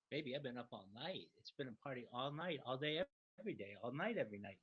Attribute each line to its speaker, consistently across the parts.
Speaker 1: Baby, I've been up all night. It's been a party all night, all day, every day, all night, every night.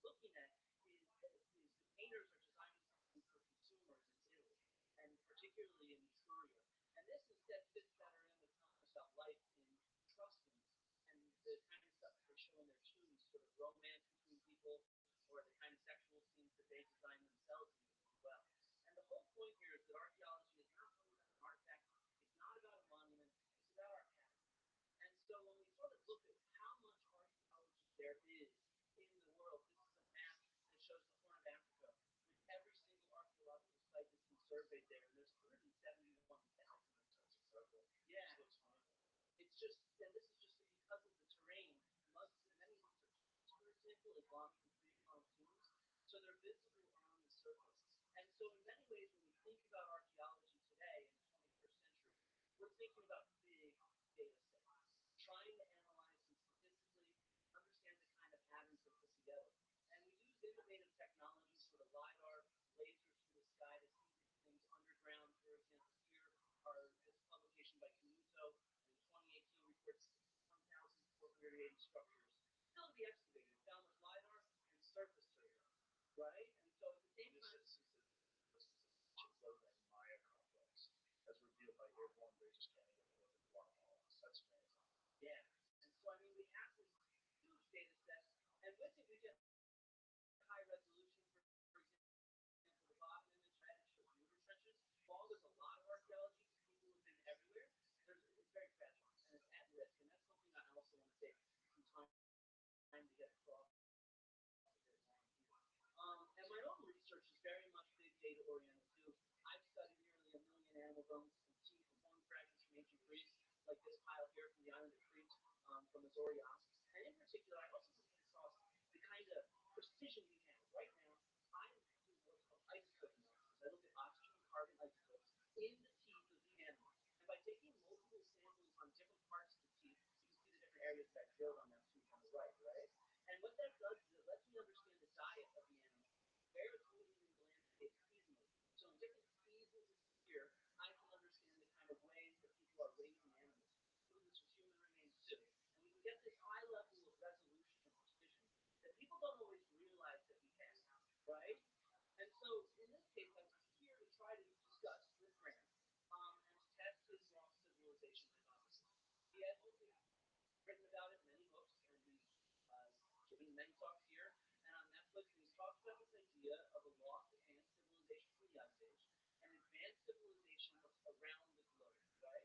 Speaker 1: looking at is the painters are designing something for consumers in Italy, and particularly in Etruria. And this instead fits better in with telling us about life in Etruscans and the kind of stuff that they show in their tombs, sort of romance between people, or the kind of sexual scenes that they design themselves in as well. And the whole point here is that archaeology is not really about an artifact, it's not about a monument, it's about our past. And so when we sort of look at how much archaeology there is in the world, this is a map that shows the Horn of Africa with every single archaeological site that's been surveyed there. And there's 171,000 of those. Yeah. It's just, and this is just because of the terrain. Many of these are tombs, for example, Islamic and pre-Islamic tombs. So they're visible on the surface. And so in many ways, when we think about archaeology today in the 21st century, we're thinking about big data sets, trying to analyze them statistically, understand the kind of patterns they put together. And we use innovative technologies, sort of LiDAR, lasers through the sky to see these things underground. For example, here are this publication by Canuto in 2018 reports 1,480 structures still to be excavated, found with LiDAR and surface survey, right? And so at the same time, this is a Maya complex as revealed by airborne laser scanning of northern Guatemala. That's amazing. Yeah. And so I mean we have this huge data set, and with it we get high resolution. For example, the bottom image red shows river trenches. While there's a lot of archaeology, people have been everywhere. It's very fragile and it's at risk, and that's something I also want to take some time to get across a bit more here. And my own research is very much big data oriented too. I've studied nearly 1,000,000 animal bones and teeth and bone fragments from ancient Greece, like this pile here from the island of Crete, from the Zorias. And in particular, I also looked across the kind of precision we have right now. I'm doing what's called isotope analysis. I look at oxygen and carbon isotopes in the teeth of the animal. And by taking multiple samples on different parts of the teeth, you can see the different areas that I drilled on that tooth on the right? And what that does is it lets me understand the diet of the animal, where it's moving in the landscape seasonally. So in different seasons of the year, I can understand the kind of ways that people are raising animals. Some of this was human remains too. And we can get this high level of resolution and precision that people don't always realize that we have, right? And so in this case, I was here to try to discuss with Graham and to test his lost civilization hypothesis. He has written about it in many books, and he's given many talks here and on Netflix, and he's talked about this idea of a lost advanced civilization from the Ice Age, an advanced civilization around the globe, right?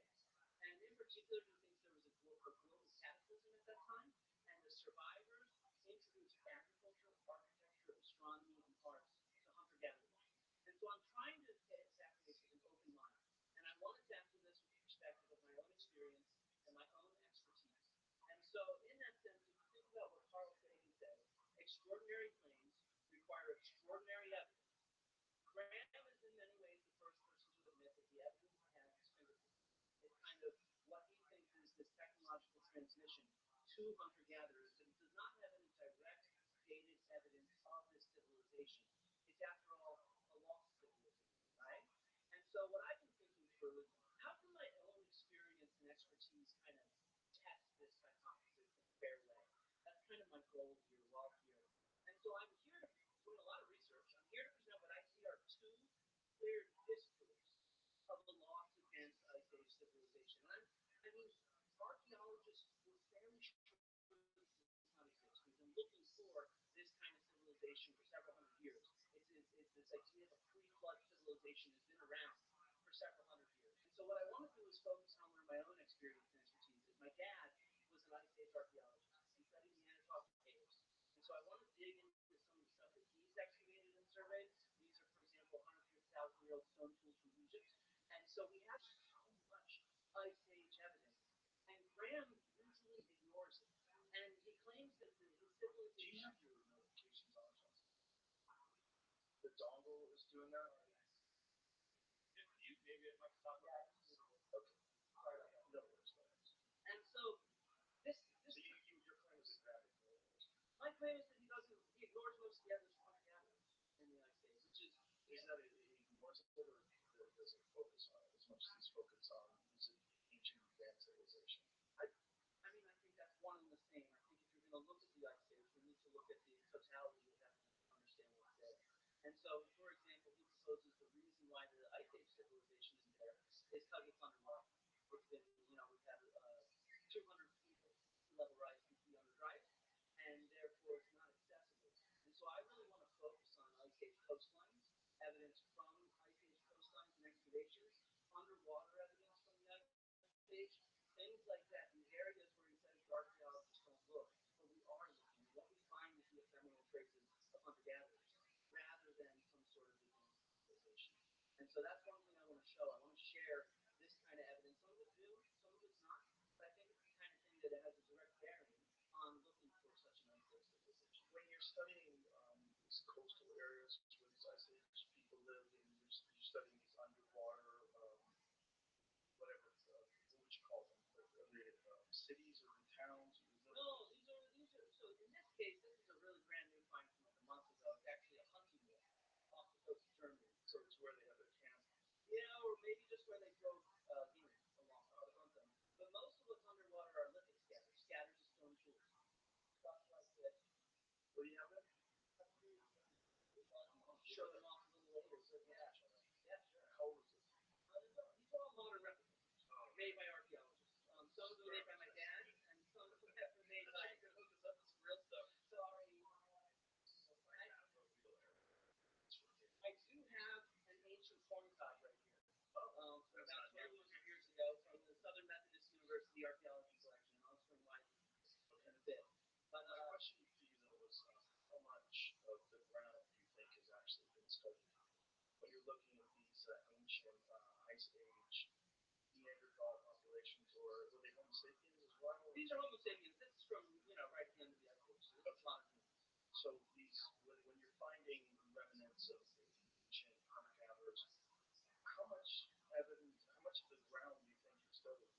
Speaker 1: And in particular, he thinks there was a global cataclysm at that time, and the survivors introduced agriculture, architecture, astronomy, and arts to hunter-gatherers. And so I'm trying to get exactly this with an open mind, and I wanted to answer this with the perspective of my own experience and my own expertise. And so, in that sense, if you think about what Carl Sagan says, extraordinary claims require extraordinary evidence. Graham is in many ways the first person to admit that the evidence is at his fingertips. It's kind of what he thinks is this technological transmission to hunter-gatherers, but he does not have any direct dated evidence of this civilization. It's, after all, a lost civilization, right? And so what I've been thinking through is, how can my own experience and expertise kind of test this hypothesis in a fair way? That's kind of my goal here while here. And so I'm here doing a lot of research. I'm here to present what I see are two clear disproofs of a lost advanced Ice Age civilization. I mean, archaeologists were fairly sure this does not exist. We've been looking for this kind of civilization for several hundred years. It's this idea of a pre-flood civilization has been around for several hundred years. And so what I want to do is focus on where my own experience and expertise is. My dad was an Ice Age archaeologist. He studied Neanderthal caves. And so I want to dig into some of the stuff that he's excavated and surveyed. These are, for example, 150,000-year-old stone tools from Egypt. And so we have so much Ice Age evidence. And Graham usually ignores it. And he claims that his civilization... Do you have your notifications on or something? The dongle is doing that? Maybe it might stop. Yeah. Okay. All right. No worries. And so this your claim is that my claim is that he ignores most of the evidence from hunter-gatherers in the United States, which is that he ignores it, or does it focus on it as much as he's focused on is it ancient advanced civilization? I mean, I think that's one and the same. I think if you're going to look at the Ice Age, you need to look at the totality of that And so, for example, he proposes the reason why the Ice Age civilization is there is because it's underwater. It's been, we've had 200 feet of sea level rise since the Younger Dryas, and therefore it's not accessible. And so I really want to focus on Ice Age coastlines, evidence from Ice Age coastlines and excavations, underwater evidence from the Ice Age, things like that, the areas where he says the archaeologists don't look, but we are looking. And what we find is the ephemeral traces of hunter-gatherers rather than some sort of advanced civilization. And so that's one thing I want to show. I want to share this kind of evidence. Some of it's new, some of it's not, but I think it's the kind of thing that it has a direct bearing on looking for such an unsafe civilization.
Speaker 2: When you're studying these coastal areas where these ice age people lived, and you're studying these underwater, whatever, what would you call them? Are they cities or towns?
Speaker 1: No, these are. So in this case, this is a really brand new find from like a month ago. It's actually a hunting wall off the coast of Germany.
Speaker 2: So it's where they have their camp.
Speaker 1: Yeah, or maybe just where they drove demons along to hunt them. But most of what's underwater are lithic scatters, scatters of stone tools, stuff like this.
Speaker 2: What do you have there?
Speaker 1: I'll show them off a little later. So yeah, yeah, sure.
Speaker 2: How old is it?
Speaker 1: These are all modern replicas made by archaeologists. Some of them made by my dad, and some of them have been made by.
Speaker 2: Hook us up with some real stuff.
Speaker 1: Sorry. I do have an ancient corn cob right here. From about 1,200 years ago from the Southern Methodist University Archaeology Collection. I'll explain why in a bit. But
Speaker 2: my question to you though was how much of the ground do you think has actually been studied when you're looking at these ancient ice age Neanderthal populations, or were they Homo sapiens as well?
Speaker 1: These are Homo sapiens. This is from right at the end of the Ice Age. So it's a lot of humans.
Speaker 2: So these when you're finding remnants of ancient hunter-gatherers, how much evidence, how much of the ground do you think you've studied?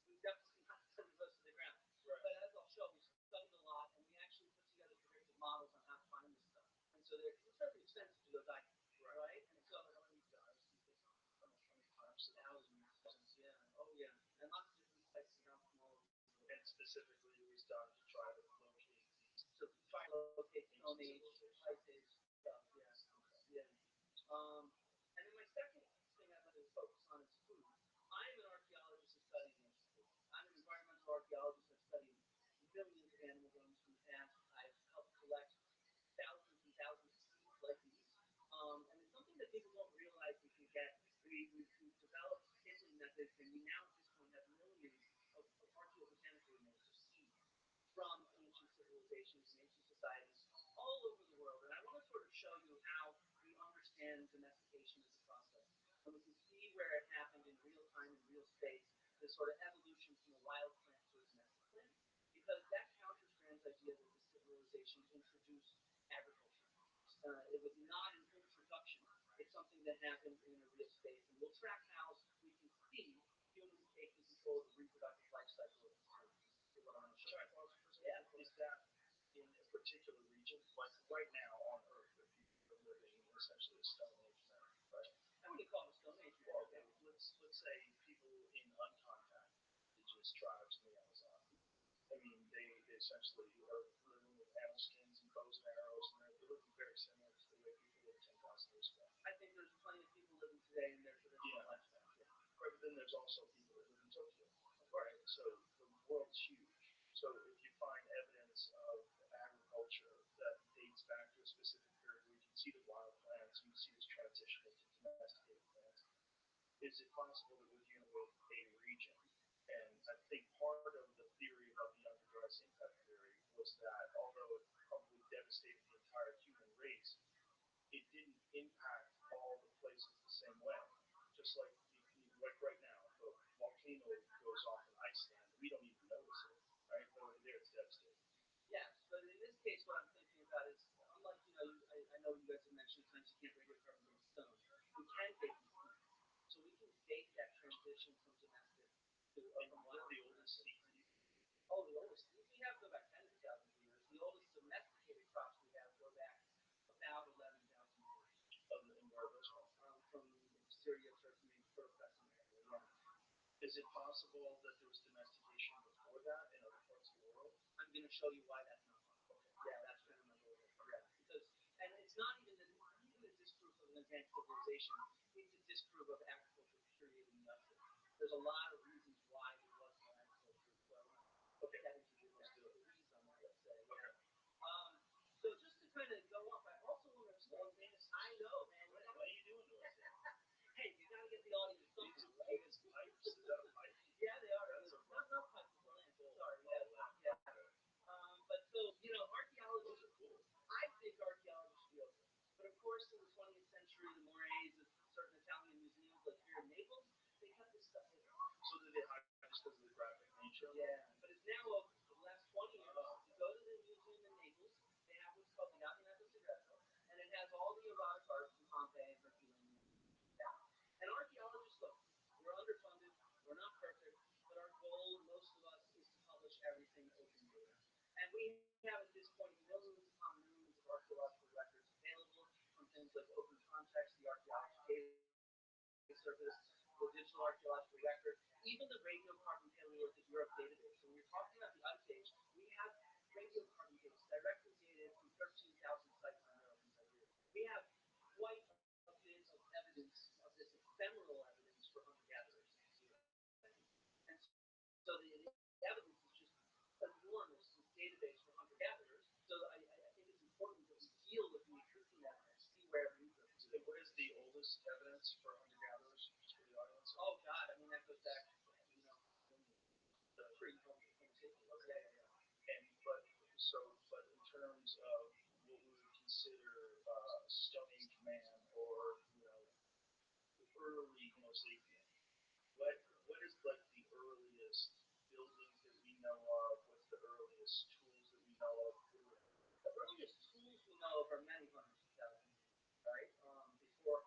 Speaker 1: We've definitely not studied most of the ground.
Speaker 2: Right.
Speaker 1: But as I'll show, we studied a lot, and we actually put together predictive models on how to find this stuff. And so it's fairly expensive to go diving, right? And so
Speaker 2: how many guys do you think? How many times?
Speaker 1: Thousands, yeah. Oh, yeah. And lots of different sites around from all over the world.
Speaker 2: And specifically, it was done to try to locate these.
Speaker 1: So to try to locate Stone Age, Ice Age stuff, yeah. Yeah. And then my second thing I'd like to focus on is food. I'm an archaeologist who studies ancient food. I'm an environmental archaeologist. I've studied millions of animal bones from the past. I've helped collect thousands and thousands of seeds like these. And it's something that people don't realize we can get. We've developed sampling methods, and we now at this point have millions of archaeobotanical remains of seeds from ancient civilizations and ancient societies all over the world. And I want to sort of show you how we understand domestication as a process. And we can see where it happened in real time, in real space, this sort of evolution from a wild plant to a domestic plant, because that counters Grant's idea that the civilization introduced agriculture. It was not an introduction. It's something that happened in a real space. And we'll track how we can see humans taking control of the reproductive life cycle of these plants. Is what I'm going to show.
Speaker 2: Can I pause for a second?
Speaker 1: Yeah.
Speaker 2: Is that in a particular region? Like right now on Earth, if you're living in essentially a Stone Age now, right?
Speaker 1: I wouldn't call it a Stone Age.
Speaker 2: Well, okay, let's say people in uncontacted indigenous tribes in the Amazon. I mean, they essentially are living with animal skins and bows and arrows, and they're living very similar to the way people lived 10,000 years ago.
Speaker 1: I think there's plenty of people living today in their traditional
Speaker 2: Yeah.
Speaker 1: lifestyles. Yeah.
Speaker 2: Right, but then there's also people that live in Tokyo, right? So the world's huge. So if you find evidence of agriculture that dates back to a specific period where you can see the wild plants, you can see this transition into domesticated plants, is it possible that we're dealing with a region? And I think part of the theory about the younger dryas impact theory was that although it probably devastated the entire human race, it didn't impact all the places the same way. Just like like right now, if a volcano goes off in Iceland, we don't even notice it, right? But over there, it's devastating.
Speaker 1: Yes, but in this case, what I'm thinking about is, unlike, I know you guys have mentioned times you can't radiocarbon from stone. We can date these plants. So we can date that transition from domestic to
Speaker 2: And
Speaker 1: from
Speaker 2: what
Speaker 1: wild.
Speaker 2: are the oldest seeds?
Speaker 1: Oh, the oldest. We have to go back tens of thousands of years. The oldest domesticated crops we have go back about 11,000 years.
Speaker 2: And where are those from?
Speaker 1: From Syria, Turkey, Turkey, Mesoamerica. Yeah.
Speaker 2: Is it possible that there was domestication before that in other parts of the world?
Speaker 1: I'm going to show you why that's not possible.
Speaker 2: Okay.
Speaker 1: Yeah, that's kind of my goal. Yeah, because and it's not even that advanced civilization is to disprove of agriculture period in the Ice Age. There's a lot of reasons why there was no agriculture, so I want to
Speaker 2: Okay,
Speaker 1: get into the
Speaker 2: let's do it.
Speaker 1: reason on that, let's say.
Speaker 2: Okay.
Speaker 1: So just to kind of go off, I also want to explain, I know, man.
Speaker 2: What are you doing to us?
Speaker 1: Hey, you gotta get the audience
Speaker 2: These
Speaker 1: something,
Speaker 2: are
Speaker 1: right?
Speaker 2: Vegas pipes. Is that a pipe?
Speaker 1: Yeah, they are.
Speaker 2: That's a
Speaker 1: Not pipe, it's a lamp. Sorry,
Speaker 2: oh,
Speaker 1: yeah.
Speaker 2: okay.
Speaker 1: But so,
Speaker 2: Those
Speaker 1: archaeologists,
Speaker 2: are cool.
Speaker 1: I think archaeologists should be open. But of course, in the 20th century, the mores of certain Italian museums, like here in Naples, they kept this stuff hidden.
Speaker 2: So did they hide just because of the graphic nature?
Speaker 1: Yeah, but it's now open for the last 20 years.
Speaker 2: Oh.
Speaker 1: You go to the museum in Naples, they have what's called the Navigato Segreto, and it has all the erotic art from Pompeii and Herculaneum. And archaeologists, look, we're underfunded, we're not perfect, but our goal, most of us, is to publish everything open data. And we have at this point millions upon millions of archaeological records available from things like Open Context, the Archaeology Data Service, the Digital Archaeological Record, even the Radiocarbon Paleolithic Europe database. So when you're talking about the Ice Age, we have radiocarbon dates directly dated from 13,000 sites in Europe and Siberia. We have quite a bit of evidence of this ephemeral evidence for hunter-gatherers in the And so the evidence is just enormous, this database for hunter-gatherers. So I think it's important that we deal with the existing evidence, see where it leads us to.
Speaker 2: Okay, what is the oldest evidence for hunter-gatherers, just for the audience?
Speaker 1: Oh God, I mean that goes back, pre-Homo sapiens.
Speaker 2: Okay.
Speaker 1: Yeah.
Speaker 2: And but in terms of what we would consider Stone Age man or early Homo sapien, what what is like the earliest buildings that we know of? What's the earliest tools that we know of?
Speaker 1: The earliest tools we know of are many hundreds of thousands of years, right? Before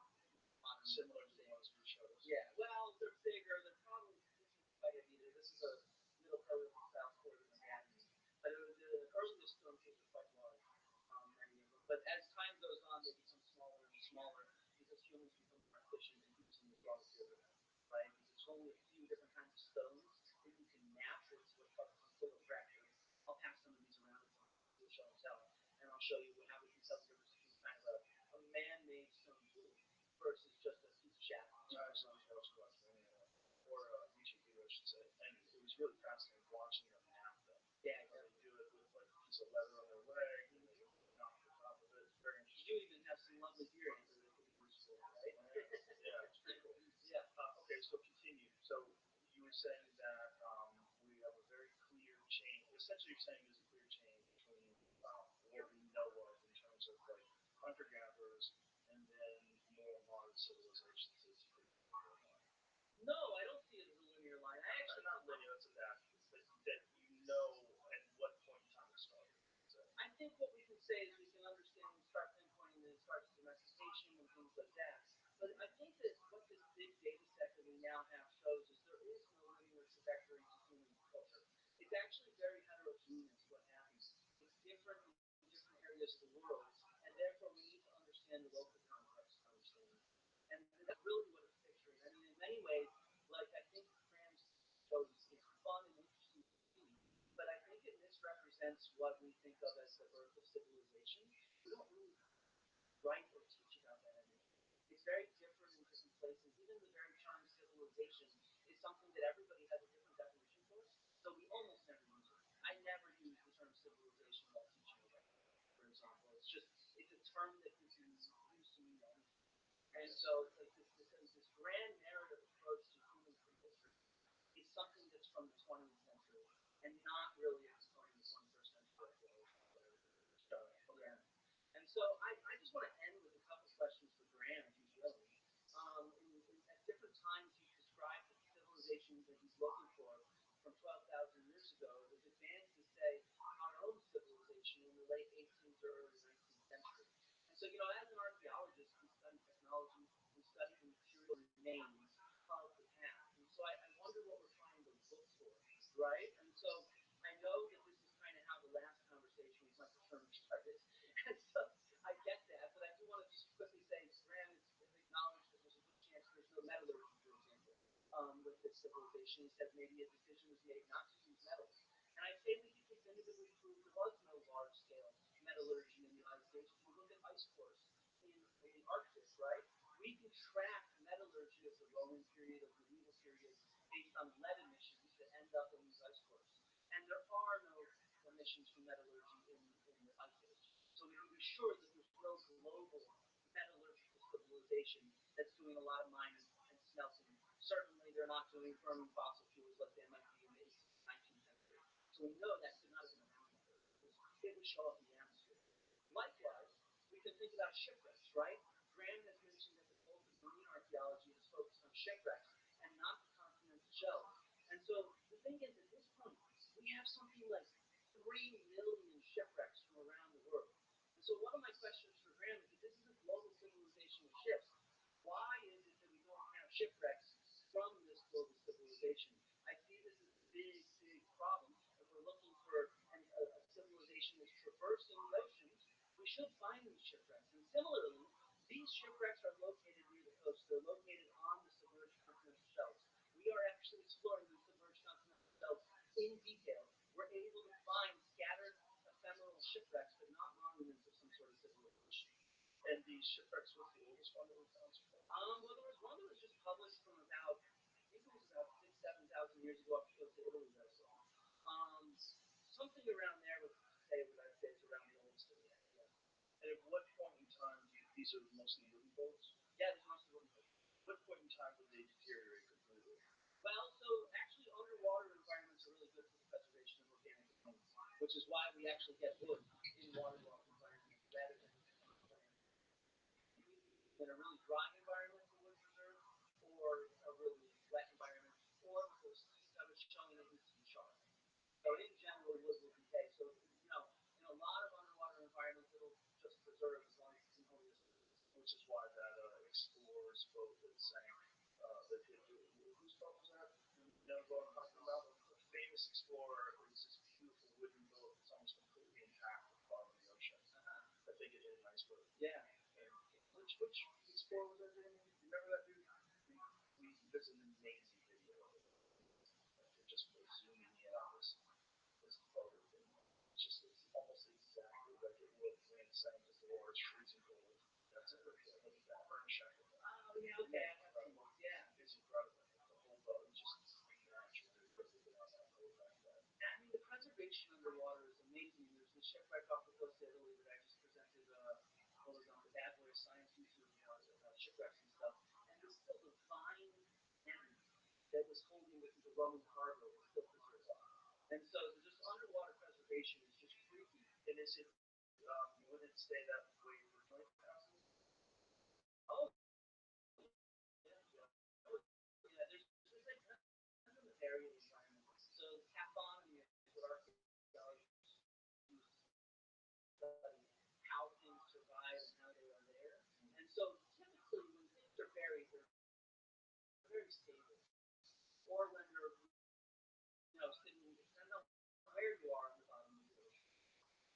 Speaker 1: modern
Speaker 2: Similar to the ones you showed us.
Speaker 1: Yeah, well, they're bigger. They're probably this isn't quite it either. This is a middle Paleolithic style sort of anatomy. But the earliest stone tools are quite large, many of them. But as time goes on, they become smaller and smaller because humans become more efficient in using this raw material, right? Because there's only a few different kinds of stones that you can map. It's what's called conchoidal fracture. I'll pass some of these around. It's a show and tell, and I'll show you how we can tell the difference between kind of a man-made stone tool versus just a piece of shaft.
Speaker 2: I actually watched or YouTube video, I should say, and it was really fascinating watching them map them.
Speaker 1: Yeah,
Speaker 2: They do it with like a piece of leather on their leg, and they knock the top of it. It's very interesting.
Speaker 1: You even have some lovely gear that could be useful, right?
Speaker 2: Yeah, it's pretty cool.
Speaker 1: Yeah.
Speaker 2: Okay, so continue. So you were saying that we have a very clear chain. Essentially, you're saying there's a clear chain between what we know of in terms of like hunter-gatherers and then more modern civilizations. It's pretty clear.
Speaker 1: No, I don't see it as a linear line. I actually
Speaker 2: Not linear, that's a bad but that you know at what point in time it started.
Speaker 1: I think what we can say is we can understand and start pinpointing that it starts with domestication and things like that. But I think that what this big data set that we now have shows is there is no linear trajectory to human culture. It's actually very heterogeneous what happens. It's different in different areas of the world, and therefore we need to understand the local context to understand it. And that's really what it's picturing. I mean, in many ways, like I think Graham's show is fun and interesting to see, but I think it misrepresents what we think of as the birth of civilization. We don't really write or teach about that anymore. It's very different in different places. Even the very term civilization is something that everybody has a different definition for, so we almost never use it. I never use the term civilization while teaching about it, for example. It's a term that can be used to mean anything. And so like this grand narrative approach to human prehistory is something that's from the 20th century and not really a component of 21st century archaeology. Yeah. And so I just want to end with a couple questions for Graham, if he's willing. At different times, he's described the civilization that he's looking for from 12,000 years ago. It was advanced to say our own civilization in the late 18th or early 19th century. And so, as an archaeologist, we study technology, we study the material remains of the past. And so I wonder what we're trying to look for, right? And so I know that this is kind of how the last conversation with Michael Sherman started. And so I get that, but I do want to just quickly say, Graham has acknowledged that there's a good chance there's no metallurgy, for example, with this civilization. He said maybe a decision was made not to use metals. And I say we can definitively prove there was no large-scale metallurgy in the Ice Age. If you look at ice cores in the Arctic, right? we can track metallurgy of the Roman period, of the medieval period, based on lead emissions that end up in these ice cores. And there are no emissions from metallurgy in the ice age. So we can be sure that there's no global metallurgical civilization that's doing a lot of mining and smelting. Certainly they're not doing burning fossil fuels like they might be in the 19th century. So we know that could not have been around because it would show up in the atmosphere. Likewise, we can think about shipwrecks, right? Graham has mentioned that the bulk of marine archaeology is focused on shipwrecks and not the continental shelves. And so the thing is, at this point, we have something like 3 million shipwrecks from around the world. And so one of my questions for Graham is, if this is a global civilization of ships, why is it that we don't have shipwrecks from this global civilization? I see this as a big, big problem. If we're looking for a civilization that's traversing the oceans, we should find these shipwrecks. And similarly, these shipwrecks are located near the coast. They're located on the submerged continental shelves. We are actually exploring these submerged continental shelves in detail. We're able to find scattered ephemeral shipwrecks, but not monuments of some sort of civilization.
Speaker 2: And these shipwrecks, what's the oldest one that we found?
Speaker 1: Well, there was one that was just published from about, I think it was about 6,000, 7,000 years ago off the coast of Italy that I saw. Something around there would say what I'd say is around the oldest of it. Yeah.
Speaker 2: And at what point in time these are mostly wooden boats?
Speaker 1: Yeah, there's mostly wooden boats.
Speaker 2: What point in time would they deteriorate completely?
Speaker 1: Well, so actually underwater environments are really good for the preservation of organic components, which is why we actually get wood in waterlogged environments rather than on land. In a really dry environment for wood preserve, or a really wet environment, or with those heat I was showing, it needs to be sharp. So in general, wood will decay. So in a lot of underwater environments, it'll just preserve as long as it's in homeostasis.
Speaker 2: Which is why that explorer's boat that sank, whose boat was that? You know what I'm talking about? A famous explorer is this beautiful wooden boat that's almost completely intact at the bottom of the ocean. I think it hit an iceberg.
Speaker 1: Yeah.
Speaker 2: And which explorer was that, Jamie? You remember that dude? There's an amazing video of it. They're just zooming in on this boat, and it's almost exactly like it would when it sank because the water is freezing cold. That's a good look at that burn shackle.
Speaker 1: Oh, yeah, okay. Yeah.
Speaker 2: It's incredible. The whole boat is just naturally riveted on that whole thing.
Speaker 1: I mean, the preservation underwater is amazing. There's the shipwreck off the coast of Italy that I just presented, what was on the Bad Boy Science YouTube about shipwrecks and stuff. And there's still the fine end that was holding the Roman cargo is still preserved. And so just underwater preservation is just freaky.
Speaker 2: And is it, would it stay that way for 20,000 years?
Speaker 1: Oh, yeah, there's like tons of varied environments. So taphonomy is what archaeologists use to study how things survive and how they are there. And so typically when things are buried, they're very stable. Or when they're sitting, depending on where you are on the bottom of the ocean.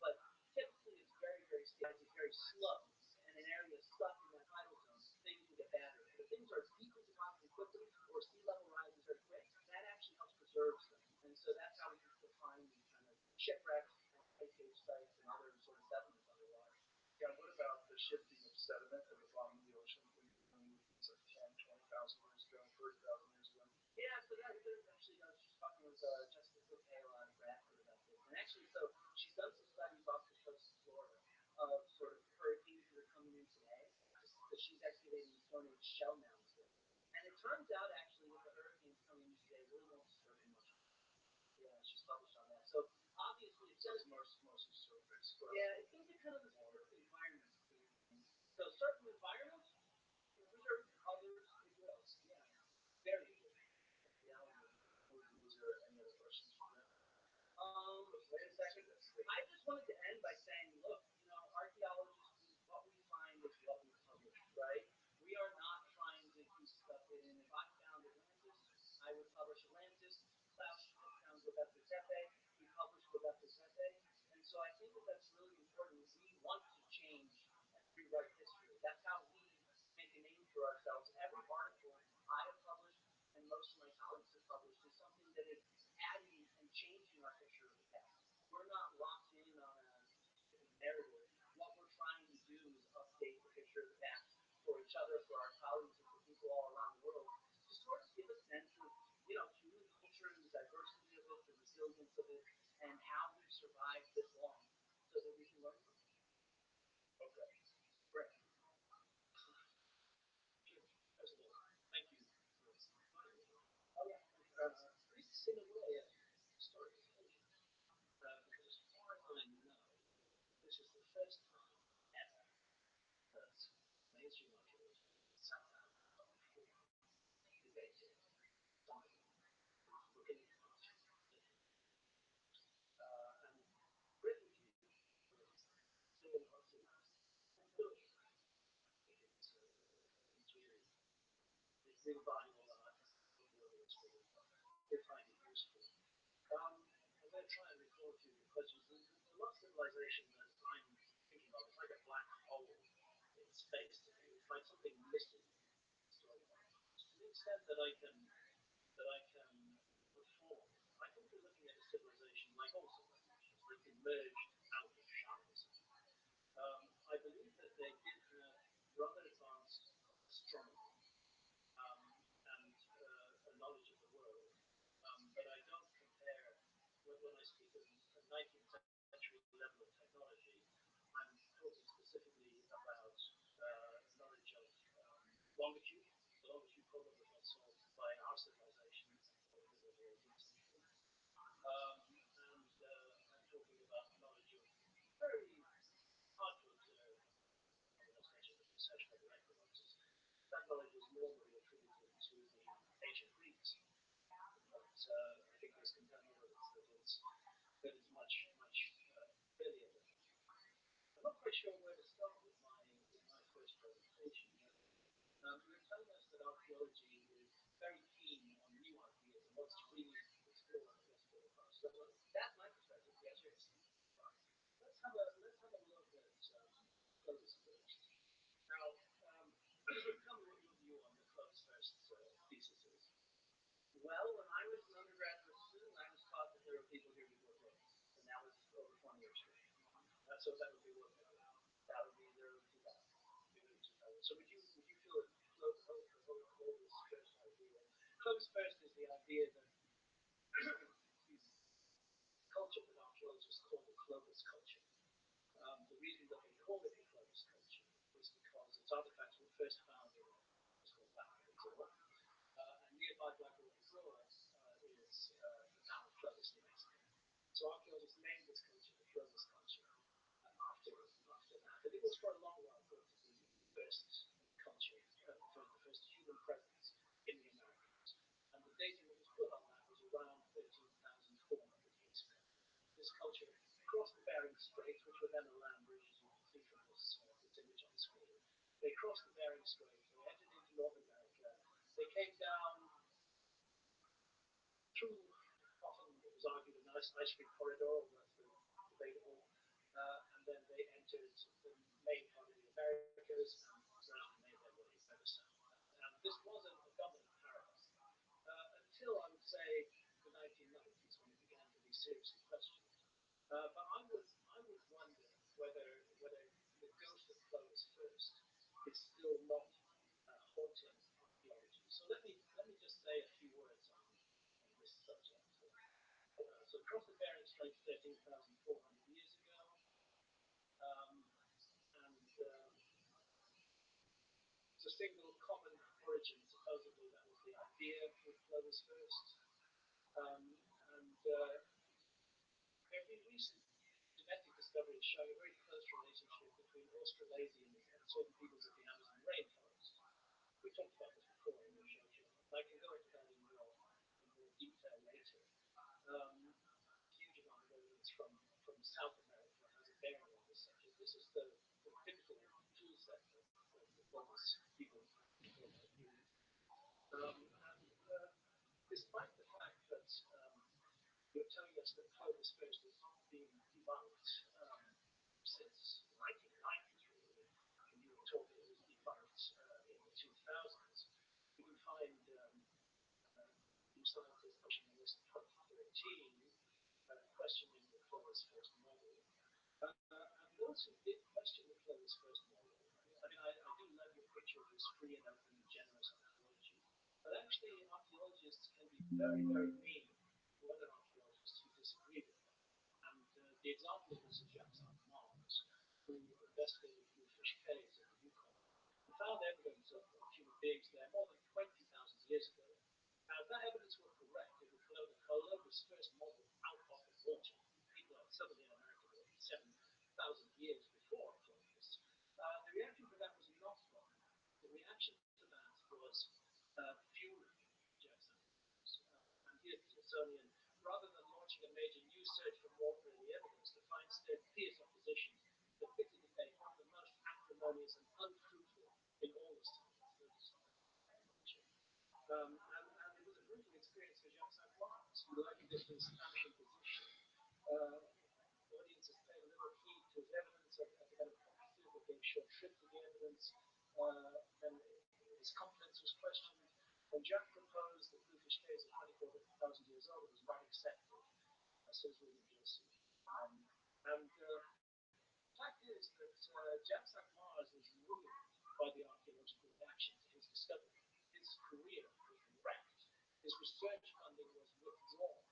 Speaker 1: But typically it's very, very stable. It's very slow. And an area stuck in that tidal zone, things will get battered. But if things are deeply depositing quickly or sea level rises very quick, that actually helps preserve them. And so that's how we can still find these kind of shipwrecks and ice age sites and other sort of sediments underwater.
Speaker 2: Yeah, what about the shifting of sediment at the bottom of the ocean? It's like 10, 20,000 years ago, 30,000 years ago.
Speaker 1: Yeah, so that actually, I was just talking with Jessica Cook-Hale out of Bradford about this. And actually, so she's done some studies off the coast of Florida of sort of hurricanes that are coming in today, just because she's excavating Stone Age shell mounds there. And it turns out actually that the hurricanes coming in today really won't disturb them much. Yeah, she's published on that. So obviously, it's just
Speaker 2: mostly surface.
Speaker 1: Yeah, it's going to depend on the specific environments. So certain environments will preserve, others it will. Yeah, very good. Yeah.
Speaker 2: Was there any other questions for that?
Speaker 1: Wait a second. I just wanted to end by saying, look, archaeologists, what we find is what we publish, right? We are not trying to keep stuff hidden. If I found Atlantis, I would publish Atlantis. Klaus Schmidt found Göbekli Tepe. We published Göbekli Tepe. And so I think that that's really important. We want to change and rewrite history. That's how we make a name for ourselves. Every article I have published and most of my colleagues have published is something that is adding and changing our picture of the past. We're not locked in on a specific narrative. What we're trying to do is update the picture of the past for each other, for our and how we've survived this long so that we can learn from it.
Speaker 2: Okay.
Speaker 1: Great. Sure. Absolutely. Thank you for inviting me. Oh, yeah. Priests, in a way, are historic occasions. Because as far as I know, this is the first time ever that mainstream archaeology sat down on the floor, debated something, looking at past, and critically saying what's in ability. I think it's really valuable, and I hope the audience will find it useful. Um, I'm going to try and record a few of your questions. The last civilization that I'm thinking of is like a black hole in space to me. It's like something missing in the storyline. To the extent that I can perform, I think we're looking at a civilization like all civilizations. They emerged out of shamanism. I believe that they did have rather advanced astronomy and a knowledge of the world. But I don't compare, when I speak of a 19th century level of technology, I'm talking specifically about knowledge of longitude. The longitude problem was not solved by our civilization until the middle of the 18th century. And I'm talking about knowledge of very hard to observe anomalous nature, the precession of the equinoxes. That knowledge is normally attributed to the ancient Greeks. But I think there's compelling evidence that it's much earlier than that. I'm not quite sure where to start with my first presentation, but you're telling us that archaeology is very keen on new ideas and wants to really explore and investigate the past. So that's my perspective. Yes, yes. Right. Let's have a look at Clovis first. Now, tell me what your view on the Clovis first thesis is. Well, when I was an undergraduate student, I was taught that there were people here before Clovis, and that was over 20 years ago. So that would be what that would be the early 2000s. So would you feel that Clovis first idea? Clovis first is the idea that excuse me, the culture that archaeologists call the Clovis culture. The reason that they call it the Clovis culture is because its artifacts were first found in what's called Black River Draw, and nearby Black River Draw is the town of Clovis, New Mexico. So archaeologists named this culture the Clovis culture after that. And it was for a long while thought to be the first culture, the first human presence in the Americas. And the dating that was put on that was around 13,400 years ago. This culture crossed the Bering Straits, which were then a land bridge, as you can see from this image on the screen. They crossed the Bering Straits, they entered into North America, they came down through, often it was argued, an ice free corridor, although that's debatable, and then they entered the main part of the Americas and gradually made their way further south. And this was a dominant paradigm until I would say the 1990s when it began to be seriously questioned. But I would wonder whether the ghost of Clovis first is still not haunting archaeology. So let me just say a few words on this subject. So across the Bering Straits 13,400 years ago, and it's a single common origin. Supposedly that was the idea with Clovis first. And every recent genetic discovery is showing a very close relationship between Australasians and certain peoples of the Amazon rainforest. We talked about this before in the show, I can go into that in more detail later. Huge amount of evidence from South America has a bearing on this subject. This is the pivotal tool set that the Clovis people used. And despite the fact that you're telling us that Clovis first has been debunked since the 1990s, really, and you were told it was debunked in the 2000s. You can find new scientists pushing this in 2013, questioning the Clovis first model. And those who did question the Clovis first model, I do love your picture of this free and open and generous archaeology, but actually archaeologists can be very, very mean to other archaeologists who disagree with them. The example of this is Jack Mars, who investigated Bluefish caves in the Yukon and found evidence of human beings there more than 20,000 years ago. Now, if that evidence were correct, it would follow that Cologne was first modeled out of the water. People like southern America were 7,000 years before Columbus. The reaction to that was not wrong. The reaction to that was fury. Jackson. And here the Smithsonian, rather than launching a major news search for more early evidence, to find instead fierce opposition that fitted debate one of the most acrimonious and unfruitful in all the studies. And it was a brutal experience for Jacques Mars, who liked this astonishing position. Audiences paid a little heed to his evidence at the kind of practices that gave short shrift to the evidence. Then his confidence was questioned. When Jack proposed that Bluefish caves are 24,000 years old, it was not accepted, says William Gilson. And the fact is that Jack Mars was ruined by the archaeological reaction to his discovery. His career was wrecked. His research funding was withdrawn.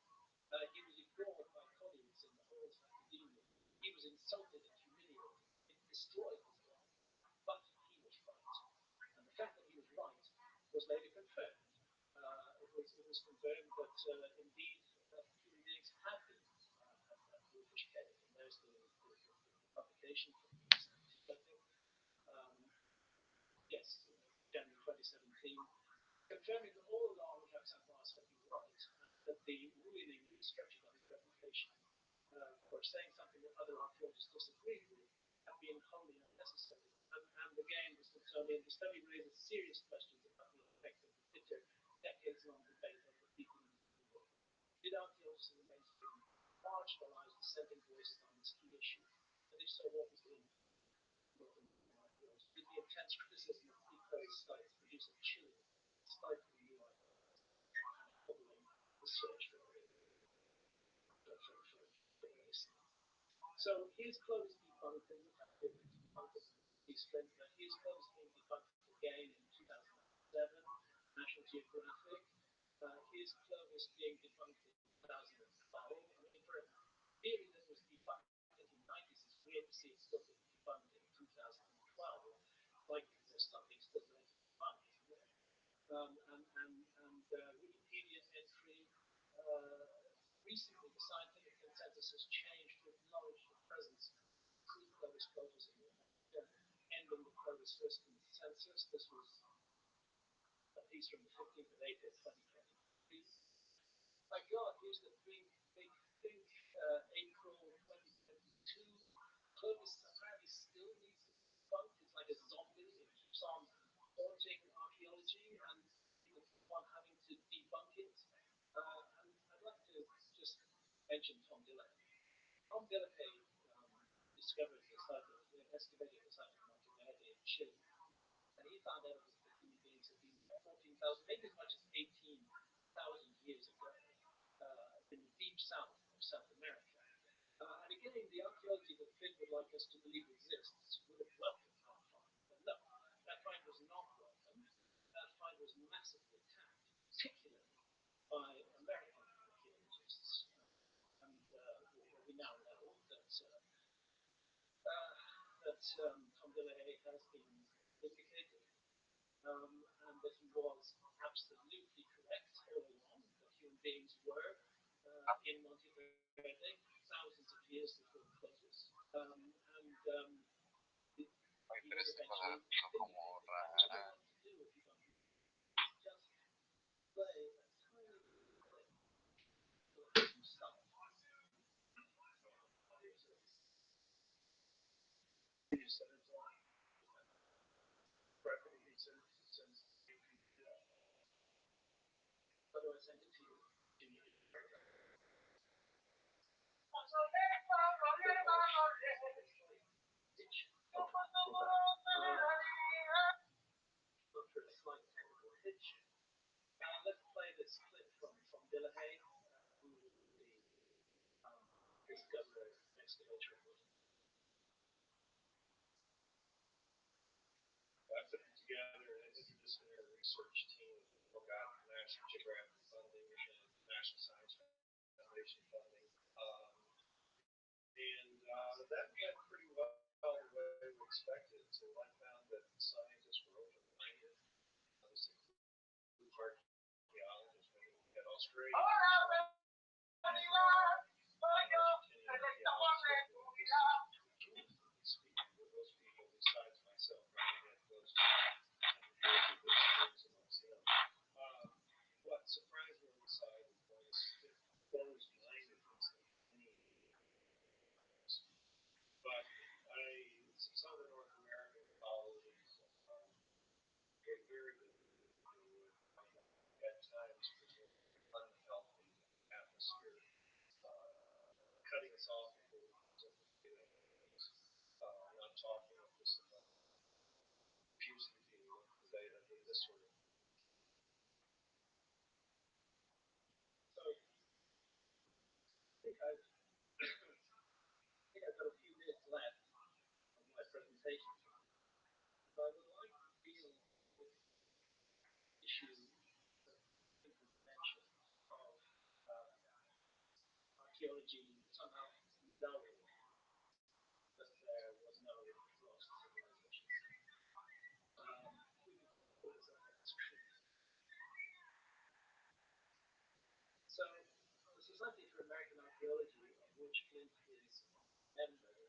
Speaker 1: He was ignored by colleagues in the halls of academia. He was insulted and humiliated. It destroyed his life. But he was right. And the fact that he was right was later confirmed. It was confirmed that indeed human beings had been at Bluefish Cave, and there's the publication from the scientific. Yes, January 2017, confirming that all along Jacques Mars had been right, that the ruining restructuring of his reputation for saying something that other archaeologists disagreed with had been wholly unnecessary. And again, the Smithsonian, the study raises serious questions about the effect of the bitter, decades-long debate over people in the world. Did archaeologists in the mainstream marginalize dissenting voices on this key issue? And if so, what was the impact? Did the intense criticism of pre-closed sites produce a chilling, stifling new ideas and hobbling the search for race? So his closed debunked and debunked. He explained that his closed being debunked again in 2007, National Geographic. His closed being debunked in 2012. I mean, for a theory that was debunked in the 1990s, it's weird to see it still being debunked in 2012. Like there's something still going to debunk, isn't it? And Wikipedia entry. Recently, the scientific consensus has changed to acknowledge the presence of pre-Clovis photos in the ending the Clovis first consensus. This was a piece from the 15th of April, 2023. My God, here's the big thing. April 2022. Clovis apparently still needs to be debunked. It's like a zombie. It keeps on haunting archaeology, and people keep on having to debunk it. And I'd like to just mention Tom Dillon. Tom Dillon discovered the site of, excavated the site of Monteverde in Chile, and he found evidence that human beings had been there 14,000, maybe as much as 18,000 years ago, in the deep south of South America. And again, the archaeology that Finn would like us to believe exists would have welcomed that find. But no, that find was not welcomed. That find was massively attacked, particularly by American archaeologists. And we now know that Tom DeLay has been vindicated, and that he was absolutely correct all along, that human beings were in Monteverde thousands of years before Clovis. And
Speaker 3: Muy
Speaker 1: he was
Speaker 3: interesante
Speaker 1: eventually
Speaker 3: eso como
Speaker 1: vindicated. All you want to do if you don't is just play a tiny clip of himself. How do I send it to you? Pitch. Look for a slight technical hitch. Let's play this clip from Delahaye, who was the discoverer, excavator.
Speaker 2: I put together an interdisciplinary research team that got National Geographic funding and National Science Foundation funding. And that went pretty well the way we expected. So I found that scientists were open-minded. This includes archaeologists. We had Australian, Argentinian archaeologists speaking with those people besides myself. I had close to 100 years of experience amongst them. Um, what surprised me on the side was closed-mindedness of many archaeologists. But some of the North American colleagues were very difficult to deal with and at times presented an unhealthy atmosphere, uh, cutting us off before we could present the data. Not talking with us about fusing people with the data, this sort of thing. So
Speaker 1: I think I've got a few minutes left of my presentation. But I would like to deal with the issue that I think was mentioned of archaeology somehow knowing that there was no lost civilization. We could call this extreme. So, the Society for American Archaeology, of which Flint is a member,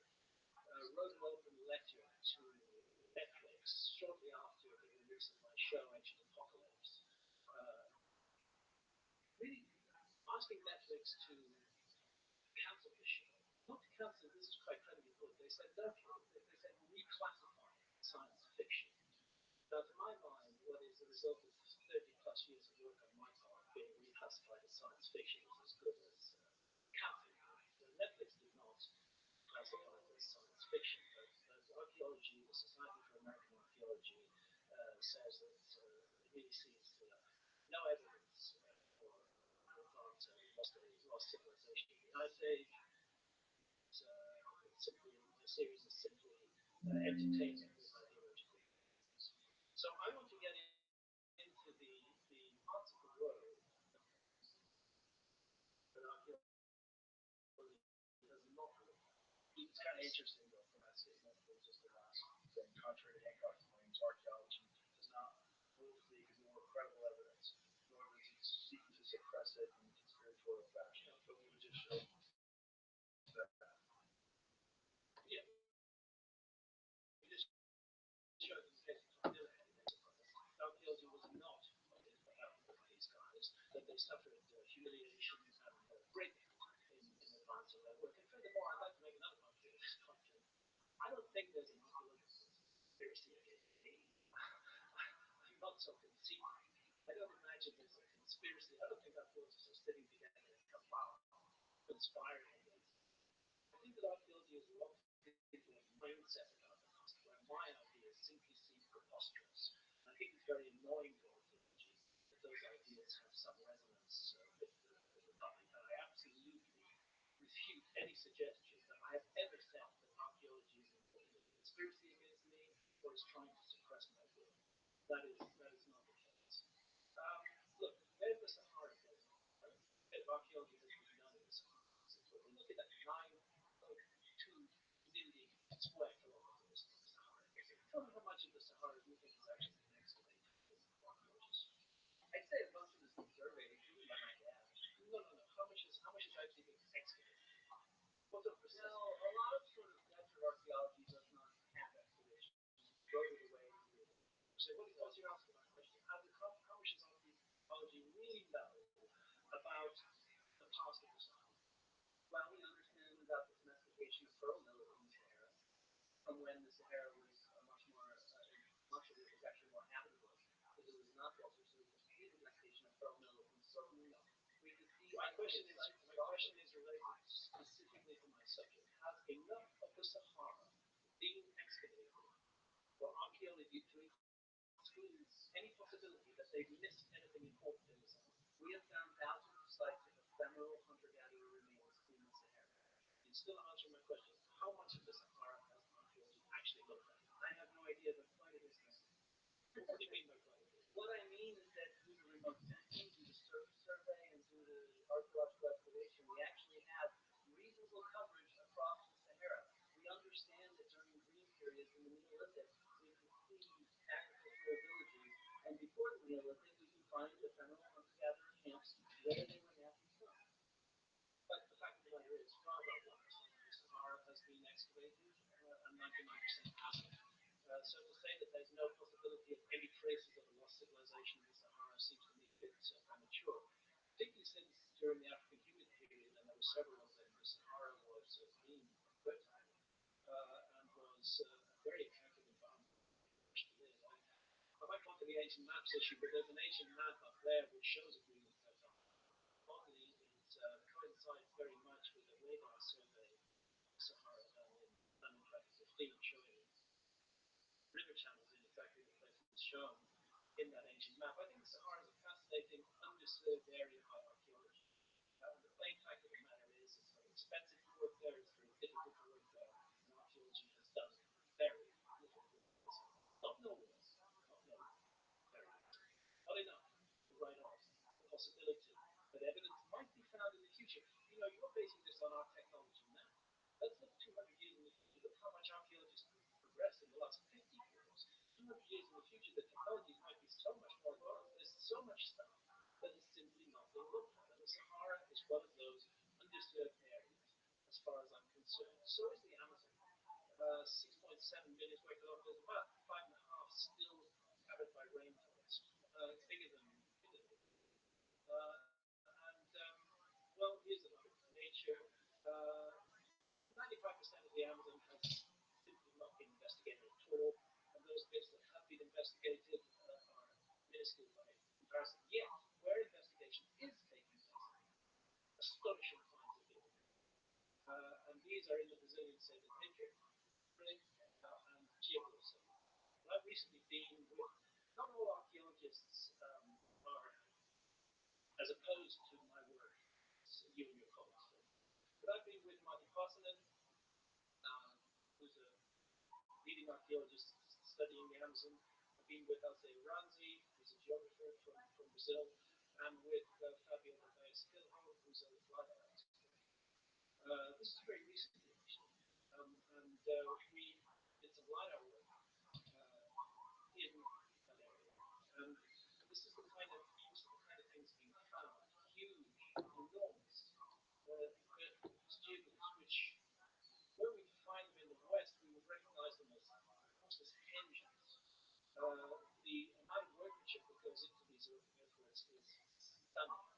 Speaker 1: wrote an open letter to Netflix shortly after the release of my show, Ancient Apocalypse, uh, really asking Netflix to cancel the show. Not to cancel, this is quite incredibly good. They said, don't, they said reclassify science fiction. Now, to my mind, what is the result of 30 plus years of work on my part being reclassified as science fiction is as good as cancelled. Netflix did not classify it as science fiction, but as archaeology, the Society for American Archaeology says that it really sees no evidence for thought lost civilization in the Ice Age. It's simply the series is simply entertainment with ideological themes. So I want to get into the parts of the world that archaeology does not look at. It's kind of interesting though for us, it's not just the last thing. Contrary to Hancock's claims, archaeology does not willfully ignore credible evidence, nor does it seek to suppress it in conspiratorial fashion. But we would just show that. Yeah, we just showed in the case of archaeology was not with these guys, that they suffered humiliation and great difficulty in advance of their work. And furthermore, I'd like to make another point here at this content. I don't think there's an archaeological conspiracy against me. I'm not so conceited. I don't imagine there's a conspiracy. I don't think archaeologists are sitting together in a cabal conspiring against me. I think that archaeology has locked into a mindset about the past where my ideas simply seem preposterous. And I think it's very annoying to archaeology that those ideas have some resonance with the public. And I absolutely refute any suggestion that I have ever said that archaeology is involved in a conspiracy against me or is trying to suppress my work. That is not the case. Look, there's the Sahara Desert. A bit of archaeology has been done in the Sahara Desert. But we're looking at 9.2 million square kilometers of Sahara Desert. Tell me how much of the Sahara do you think has actually been excavated as archaeologists? I'd say a bunch of this is surveyed, including by my dad. No. How much is actually being excavated? What's a percent? Well, a lot of sort of desert archaeology does not have excavations. Go to the way to do it. So what's your answer to my question? How much does archaeology really know about the past of the Sahara? Well, we understand about the domestication of pearl millet in the Sahara, from when the Sahara was much more, much of it was actually more habitable because it was not also so the complete domestication of pearl millet in southern Europe. We can see my question is related specifically to my subject. Has enough of the Sahara been excavated for archaeology to exclude any possibility that they've missed anything important in the Sahara? We have found thousands of sites of ephemeral hunter-gatherer remains in the Sahara. You still not answering my question. How much of the Sahara has archaeology actually looked at? I have no idea, but quite a distance. What do you mean by quite a distance? What I mean is that due to remote sensing, due to surface survey, and due to archaeological excavation, we actually have reasonable coverage across in the Neolithic, we can see agricultural villages, and before the Neolithic, we can find ephemeral hunter-gatherer camps where they were naturally found. But the fact of the matter is, far above 1% of the Sahara has been excavated, and 99% hasn't. So to say that there's no possibility of any traces of a lost civilization in the Sahara seems to me a bit premature, particularly since during the African humid period, and there were several of them, the Sahara was green and fertile, and was a very attractive environment for people who wish to live. I might come to the ancient maps issue, but there's an ancient map up there which shows a green and fertile. Oddly, it coincides very much with a radar survey of the Sahara done in 2015, showing river channels in exactly the places shown in that ancient map. I think the Sahara is a fascinating, underserved area by archaeology. The plain fact of the matter is, it's very expensive to work there, it's very difficult to work there, and archaeology has done very little with it. Not no less, not no less, very little. Not enough to write off the possibility that evidence might be found in the future. You know, you're basing this on our technology now. Let's look 200 years in the future. Look how much archaeology has progressed in the last 50 years. 200 years in the future, the technologies might be so much more advanced. There's so much stuff that is simply not being looked at. And the Sahara is one of those undisturbed areas, as far as I'm concerned. So is the Amazon. 6.7 million square kilometers, about five and a half still covered by rainforest. It's bigger than Italy. Well, here's another nature. 95% of the Amazon has simply not been investigated at all, and those bits that have been investigated are minuscule by comparison. Yet, where investigation is taking place, astonishing finds are being made. And these are in the Brazilian Sacred Patriot, and geoglyphs. Well, I've recently been with, not all archaeologists are as opposed to my work as you and your colleagues do. But I've been with Marty Parsonen, who's a leading archaeologist studying the Amazon. I've been with Alceu Ranzi, who's a geographer from Brazil, and with Fabio Matthias Filho, who's a LiDAR expert. This is very recently, actually. And we did some LiDAR work in that area. And this is the kind of things being found. Huge, enormous earthworks, geoglyphs, which were we to find them in the West, we would recognize them as almost as engines. The amount of workmanship that goes into these earthworks is stunning.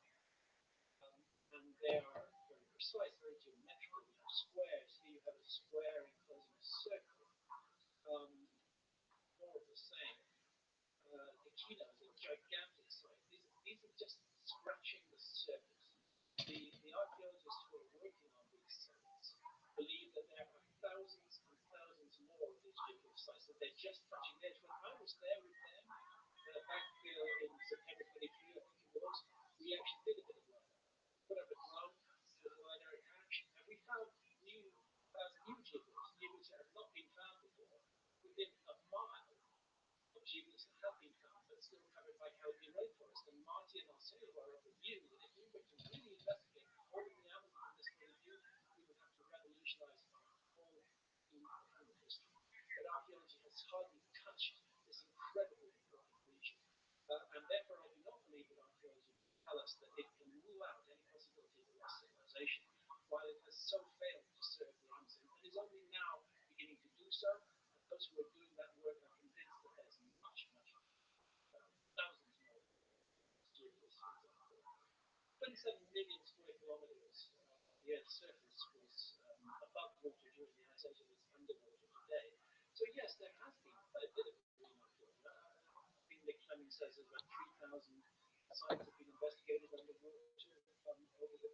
Speaker 1: And they are very precise, very geometrical. You have squares. Here you have a square enclosing a circle. More of the same. The Kino is a gigantic site. These are just scratching the surface. The archaeologists who are working on these sites believe that there are thousands and thousands more of these geoglyph sites, that they're just touching the edge. When I was there with them back in September 23, I think it was, we actually did a bit of LiDAR. Put up a drone with LiDAR attached, and we found new geoglyphs that have not been found before, within a mile of geoglyphs that have been found, but still covered by Caribbean rainforest. And Marty and Arceo are of the view that if we were to really investigate all of the Amazon from this point of view, we would have to revolutionize our whole human history. But archaeology has hardly touched this incredibly important region. And therefore, I do not believe that archaeology can tell us that it can rule out any possibility of a lost civilization, while it has so failed to serve the Amazon, and is only now beginning to do so. And those who are doing that work are convinced that there's much, much more, thousands more geoglyphs, for example. 27 million square kilometers of the Earth's surface was above water during the Ice Age, and it's underwater today. So yes, there has been quite a bit of marine archaeology. I think Nick Fleming says there's about 3,000 sites have been investigated underwater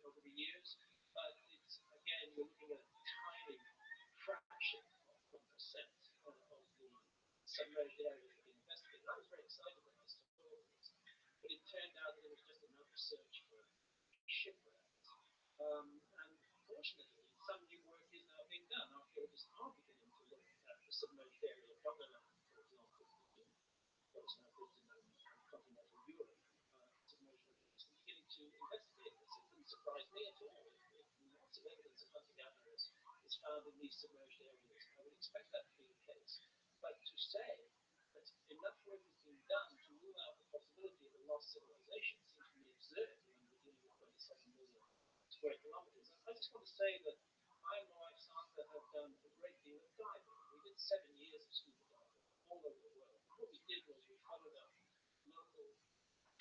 Speaker 1: over the years. But it's, again, you're looking at a tiny fraction of 1% of the submerged areas that have been investigated. I was very excited when I saw this, but it turned out that it was just another search for shipwrecks. And fortunately, some new work is now being done. Archaeologists are beginning to look at the submerged area of Doggerland, for example, in what is now Britain and continental Europe, submerged areas, and beginning to investigate this. It wouldn't surprise me at all if lots of evidence of hunter-gatherers is found in these submerged areas. I would expect that to be the case. But to say that enough work has been done to rule out the possibility of a lost civilization seems to me absurd when we're dealing with 27 million square kilometers. And I just want to say that I and my wife Sandra have done a great deal of diving. We did 7 years of scuba diving all over the world. And what we did was we followed up local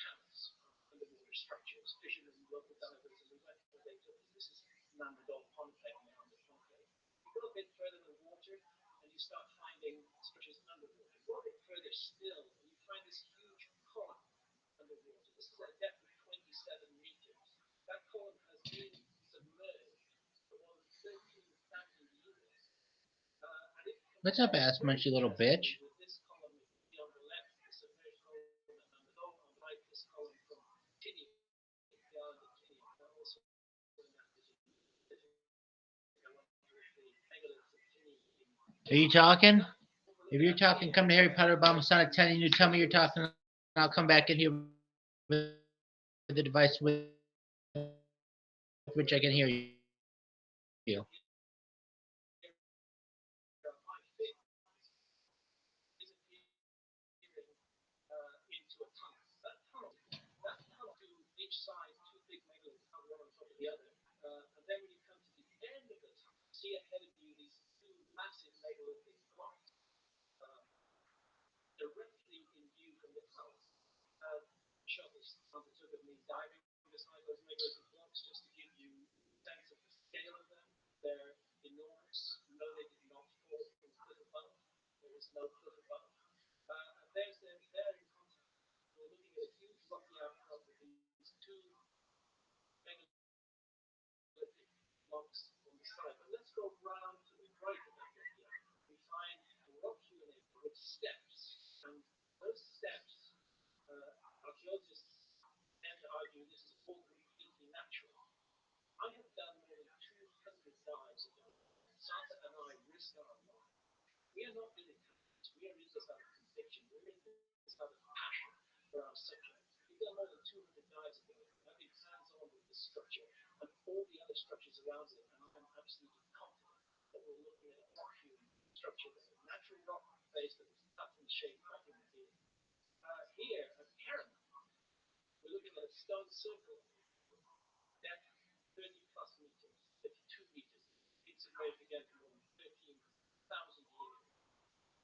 Speaker 1: camps, underwater structures, fishermen, local divers, and we went where they took us. This is Namdol Ponteg now in the Ponteg. You go a bit further in the water and you start finding structures underwater. Go a bit further still and you find this huge column underwater. This is at a depth of 27 meters. That column has been submerged for more than 13,000 years. And if you
Speaker 3: What's up,
Speaker 1: compare
Speaker 3: ass
Speaker 1: where
Speaker 3: munchy
Speaker 1: we
Speaker 3: little
Speaker 1: are
Speaker 3: bitch?
Speaker 1: today with this column on the left, the submerged column at Namdol, on the right, this column from Tinian, the island of Tinian, also in that Pacific. I went with the megaliths of Tinian being
Speaker 3: Are you
Speaker 1: overlooked
Speaker 3: talking? If
Speaker 1: overlooked
Speaker 3: you're
Speaker 1: that
Speaker 3: talking, come to Harry Potter Obama Sonic 10 and you tell me you're talking, and I'll come back in here with the device with which I can hear you.
Speaker 1: here are my feet disappearing into a tunnel. That tunnel to each side, two big megaliths, one on top of the other. And then when you come to the end of the tunnel, you see ahead of you these two massive megalithic blocks um, directly in view from the tunnel. Uh, shot this undertook of me diving beside those megalithic blocks just to give you a sense of the scale of them. They're enormous. No, they did not fall from the cliff above. There was no cliff above. And there's them there in contact. We're looking at a huge rocky outcrop with these two megalithic blocks on the side. But let's go round to the right of that rocky outcrop. We find a rock hewn with steps. And those steps, archaeologists tend to argue this is all completely natural. I have done more than 200 dives ago. Santa and I risk our lives. We are not dilettantes. We are in this out of conviction. We're in this out of passion for our subject. We've done more than 200 dives ago. I've been hands-on with this structure and all the other structures around it, and I'm absolutely confident that we're looking at a rock-hewn structure there, a natural rock face that was cut and shaped by human beings. Here at Karen, we're looking at a stone circle depth 30 plus meters, 32 meters. It's submerged again for more than 13,000 years.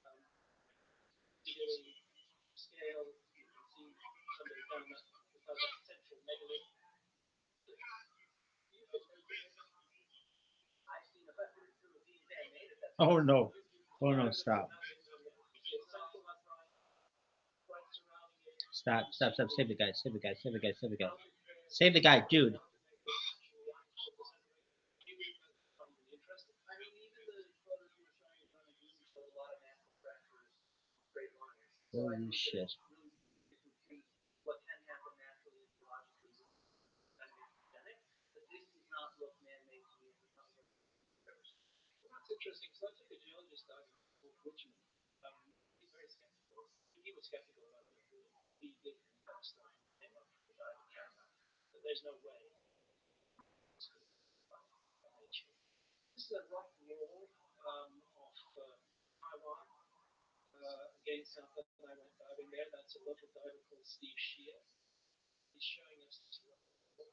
Speaker 1: Um, Scaling scale, you can see somebody down that beside that central megalith. Do you think there's I've seen a hundred Philippines animated that's
Speaker 3: Oh
Speaker 1: possible.
Speaker 3: no. Oh no, stop.
Speaker 1: See a central upright, right surrounding it.
Speaker 3: Stop,
Speaker 1: You
Speaker 3: stop,
Speaker 1: see
Speaker 3: stop.
Speaker 1: the
Speaker 3: Save the guy, save the guy, save the guy, save the guy.
Speaker 1: mountain face
Speaker 3: Save the guy, dude.
Speaker 1: of the megalith actually occupies the center of it. You find really interesting. I mean, even the photos you were showing in front of you show a lot of natural fractures and straight lines. So I
Speaker 3: Holy
Speaker 1: think that
Speaker 3: shit.
Speaker 1: it's really difficult to compute what can happen naturally and geologically with man-made systemic. But this does not look man-made to me. It does not look comparison. Well, that's interesting. So I took a geologist diving called Richmond. He's very skeptical. He was skeptical about me doing the big kind of stuff. Came up with the dive in Canada. But there's no way this could have been by nature. This is a rock wall off Taiwan. Again, South and I went diving there. That's a local diver called Steve Shear. He's showing us this rock wall.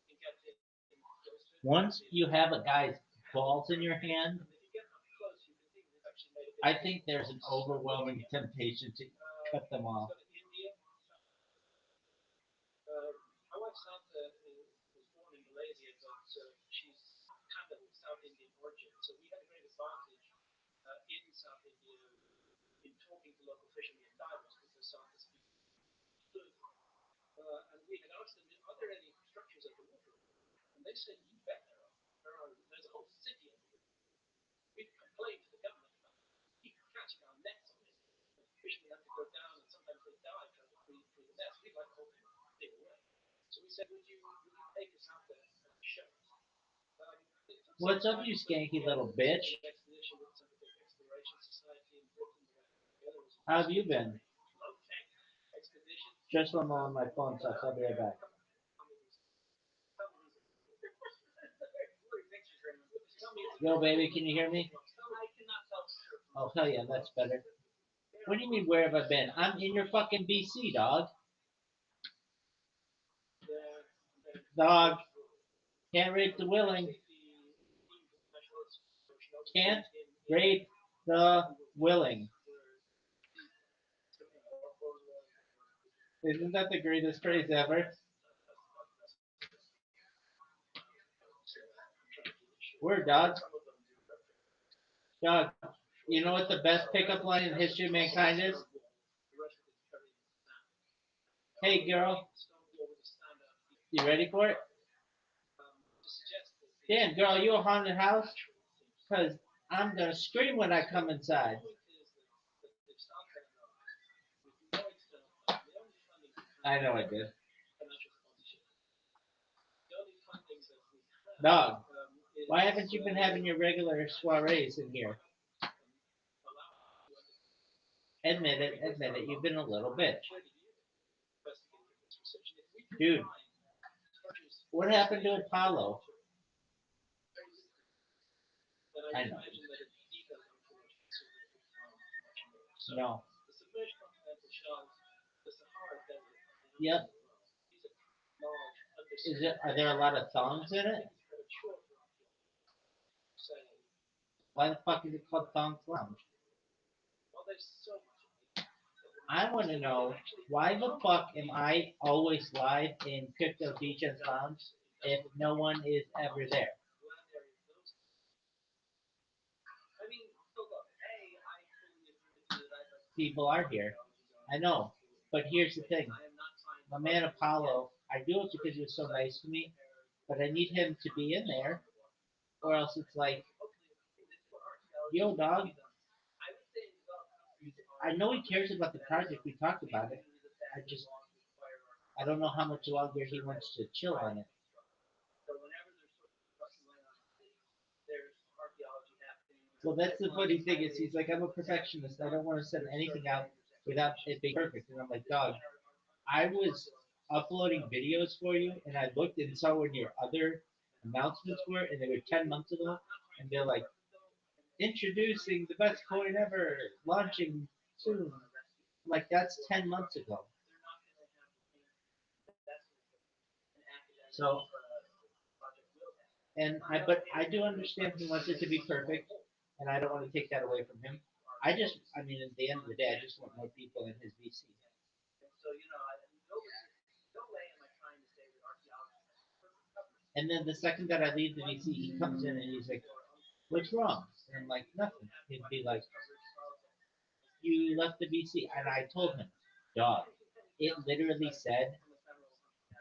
Speaker 1: You can get in close to it.
Speaker 3: Once you have a guy's balls in your hand,
Speaker 1: And if you get up close, you can see they've actually made a bit
Speaker 3: I
Speaker 1: of a
Speaker 3: think there's an overwhelming temptation to cut them
Speaker 1: Let's
Speaker 3: off.
Speaker 1: go to India. My wife Santa was born in Malaysia, but she's Tamil, South Indian origin. So we had a great advantage in South India in talking to local fishermen and divers because Santa speaks fluent. And we had asked them, are there any structures at the waterway? And they said, you bet there are. There's a whole city of them. We complained to the government about people catching our nets on it. The fishermen have to go down and sometimes they die trying to free the nets. We'd like the whole thing big away. So we said, would you take us out there and show us? It took some
Speaker 3: What's up,
Speaker 1: time
Speaker 3: you
Speaker 1: to put it
Speaker 3: skanky
Speaker 1: together.
Speaker 3: little
Speaker 1: We set
Speaker 3: bitch?
Speaker 1: up an expedition with the Scientific Exploration Society in Britain. We went together. It was a
Speaker 3: How have you
Speaker 1: huge
Speaker 3: been?
Speaker 1: low-tech expedition.
Speaker 3: Just one moment, my phone sucks. I'll be right back.
Speaker 1: Tell me who's blurry pictures, remember. Tell me
Speaker 3: Yo, baby, can you hear me?
Speaker 1: I cannot tell for sure.
Speaker 3: Oh hell yeah, that's better. What do you mean where have I been? I'm in your fucking BC, dog. Dog. Can't rape the willing. Can't rape the willing. Isn't that the greatest phrase ever? Word, dog. Dog. You know what the best pickup line in the history of mankind is? Hey, girl. You ready for it? Damn, girl, you a haunted house? Because I'm going to scream when I come inside. I know I did. Dog, why haven't you been having your regular soirees in here? Admit it, you've been a little bitch. Dude, what happened to Apollo? I know. No. Yep. Are there a lot of thongs in it? Why the fuck is it called Thongs Lounge? I want to know why the fuck am I always live in Crypto Beach's Lounge if no one is ever there? People are here. I know. But here's the thing. My man Apollo, I do it because he was so nice to me, but I need him to be in there, or else it's like, yo, dog, I know he cares about the project. We talked about it. I just, I don't know how much longer he wants to chill on it. Well, that's the funny thing is he's like, I'm a perfectionist. I don't want to send anything out without it being perfect. And I'm like, dog, I was uploading videos for you, and I looked and saw when your other announcements were, and they were 10 months ago, and they're like, introducing the best coin ever, launching soon. Like, that's 10 months ago. So, but I do understand he wants it to be perfect, and I don't want to take that away from him. I mean, at the end of the day, I just want more people in his VC. And then the second that I leave the VC, he comes in and he's like, "What's wrong?" And I'm like, "Nothing." He'd be like, "You left the VC," and I told him, "Dog, it literally said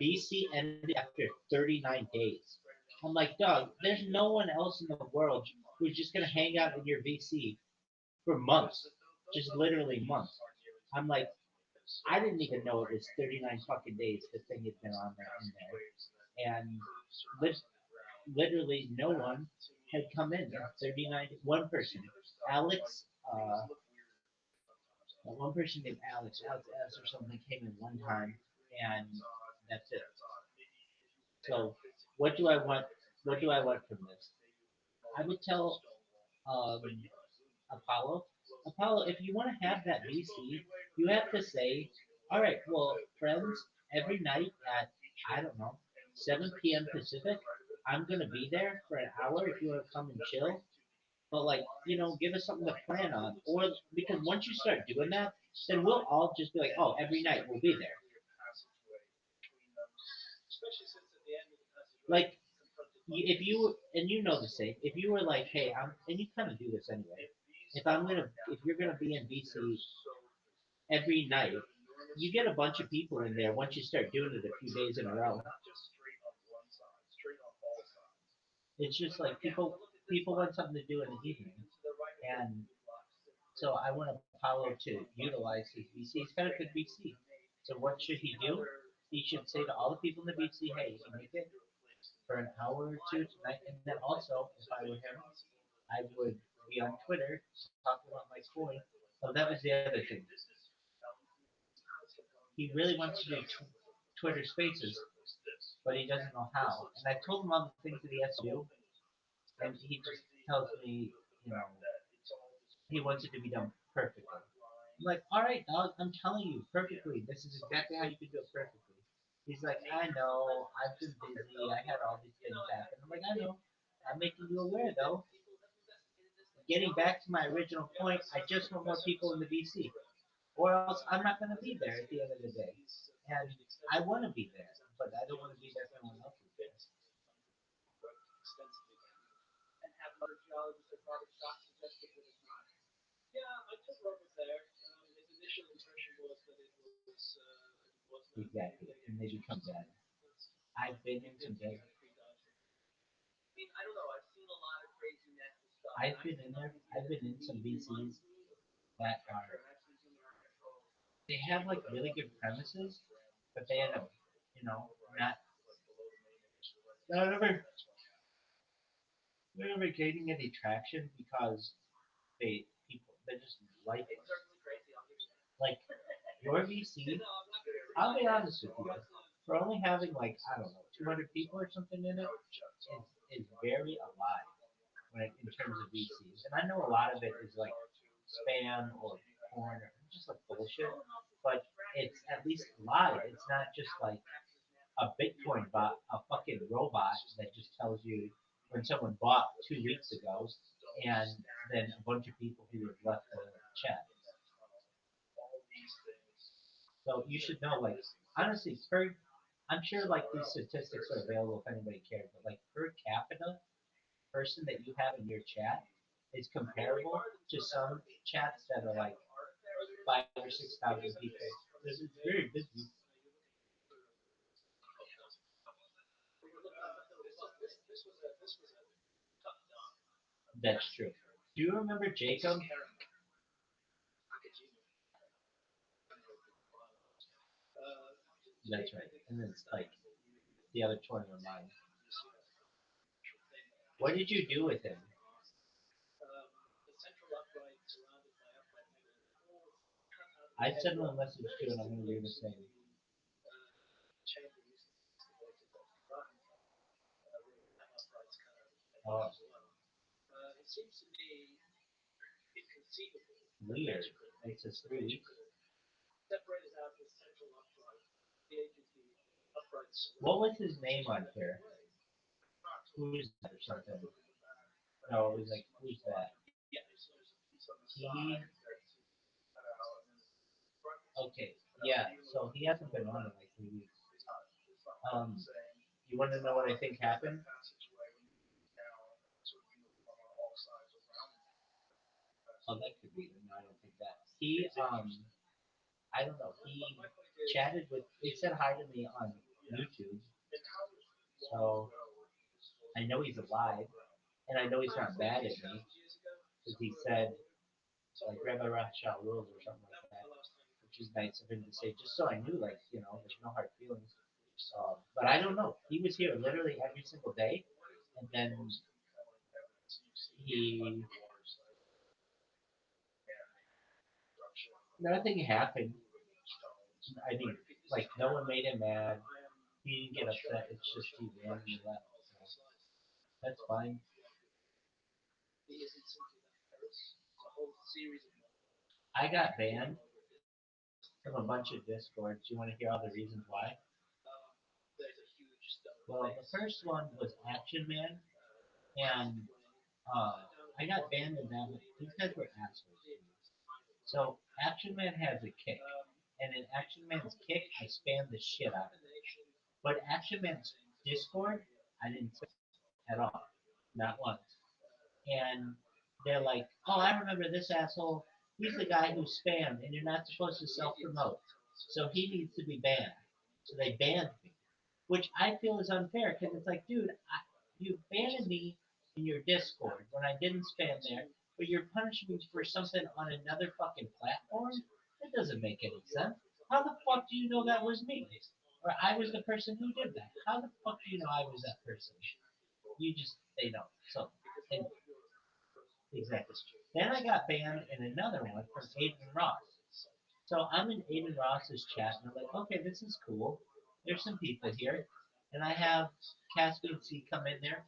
Speaker 3: VC ended after 39 days." I'm like, "Dog, there's no one else in the world who's just gonna hang out in your VC for months, just literally months." I'm like, I didn't even know it was 39 fucking days the thing had been on there in there, and lit- literally no one had come in. 39, one person, Alex, one person named Alex S or something came in one time, and that's it. So, what do I want? What do I want from this? I would tell um, Apollo, Apollo, if you want to have that VC, you have to say, all right, well, friends, every night at I don't know 7 p.m. Pacific, I'm gonna be there for an hour if you want to come and chill. But like, give us something to plan on, or because once you start doing that, then we'll all just be like, oh, every night we'll be there. Like, if you and you know the same, if you were like, hey, and you kind of do this anyway. If you're gonna be in BC every night, you get a bunch of people in there once you start doing it a few days in a row. It's just like people want something to do in the evening, and so I want Apollo to utilize his VC. He's got a good VC. So what should he do? He should say to all the people in the VC, hey, you can make it for an hour or two tonight. And then also, if I were him, I would be on Twitter talking about my coin. Oh, that was the other thing. He really wants to do Twitter Spaces, but he doesn't know how. And I told him all the things that he has to do, and he just tells me, you know, He wants it to be done perfectly. I'm like, all right, dog, I'm telling you perfectly. This is exactly how you can do it perfectly. He's like, I know, I've been busy. I had all these things happen. I'm like, I know. I'm making you aware, though. Getting back to my original point, I just want more people in the VC, or else I'm not going to be there at the end of the day. And I want to be there, but I don't want to be there if no one else is there. Exactly, and they become bad. I've been in some bad. I've been in there. I've been in some VCs that are they have like really good premises, but they end up, not not ever not ever gaining any traction because they're just lifeless. Like your VC, I'll be honest with you, for only having like I don't know 200 people or something in it, is very alive in terms of VCs. And I know a lot of it is like spam or porn or just like bullshit, but it's at least alive. It's not just like a Bitcoin bot, a fucking robot that just tells you when someone bought 2 weeks ago, and then a bunch of people who have left the chat. So you should know, like, honestly, I'm sure like these statistics are available if anybody cares, but like per capita person that you have in your chat is comparable to some chats that are like 5 or 6 thousand people. It's very busy. That's true. Do you remember Jacob? That's right. And then it's like the other 20 were mine. What did you do with him? I sent him a message too, and I'm going to do the same. Oh, weird. It says 3 weeks. What was his name on here? Who's that or something? No, it was like, who's that? He, okay, yeah, so he hasn't been on in like 3 weeks. Um, you want to know what I think happened? Oh, that could be. No, I don't think that. I don't know. He chatted with. He said hi to me on YouTube, so I know he's alive, and I know he's not mad at me because he said like Rabbi Rothschild rules or something like that, which is nice of him to say, just so I knew, like there's no hard feelings. But I don't know. He was here literally every single day, and then he nothing happened. I mean, like no one made him mad. He didn't get upset. It's just he randomly left. So that's fine. I got banned from a bunch of discords. You want to hear all the reasons why? Well, the first one was Action Man, and uh, I got banned in that one. These guys were assholes. So Action Man has a kick, and in Action Man's kick, I spam the shit out of it. But Action Man's Discord, I didn't spam at all, not once. And they're like, "Oh, I remember this asshole. He's the guy who spammed, and you're not supposed to self-promote, so he needs to be banned." So they banned me, which I feel is unfair because it's like, dude, you banned me in your Discord when I didn't spam there, but you're punishing me for something on another fucking platform. That doesn't make any sense. How the fuck do you know that was me? Or I was the person who did that? How the fuck do you know I was that person? You just they don't. So and exactly. Then I got banned in another one from Aiden Ross. So I'm in Aiden Ross's chat, and I'm like, okay, this is cool. There's some people here, and I have Caspian C come in there.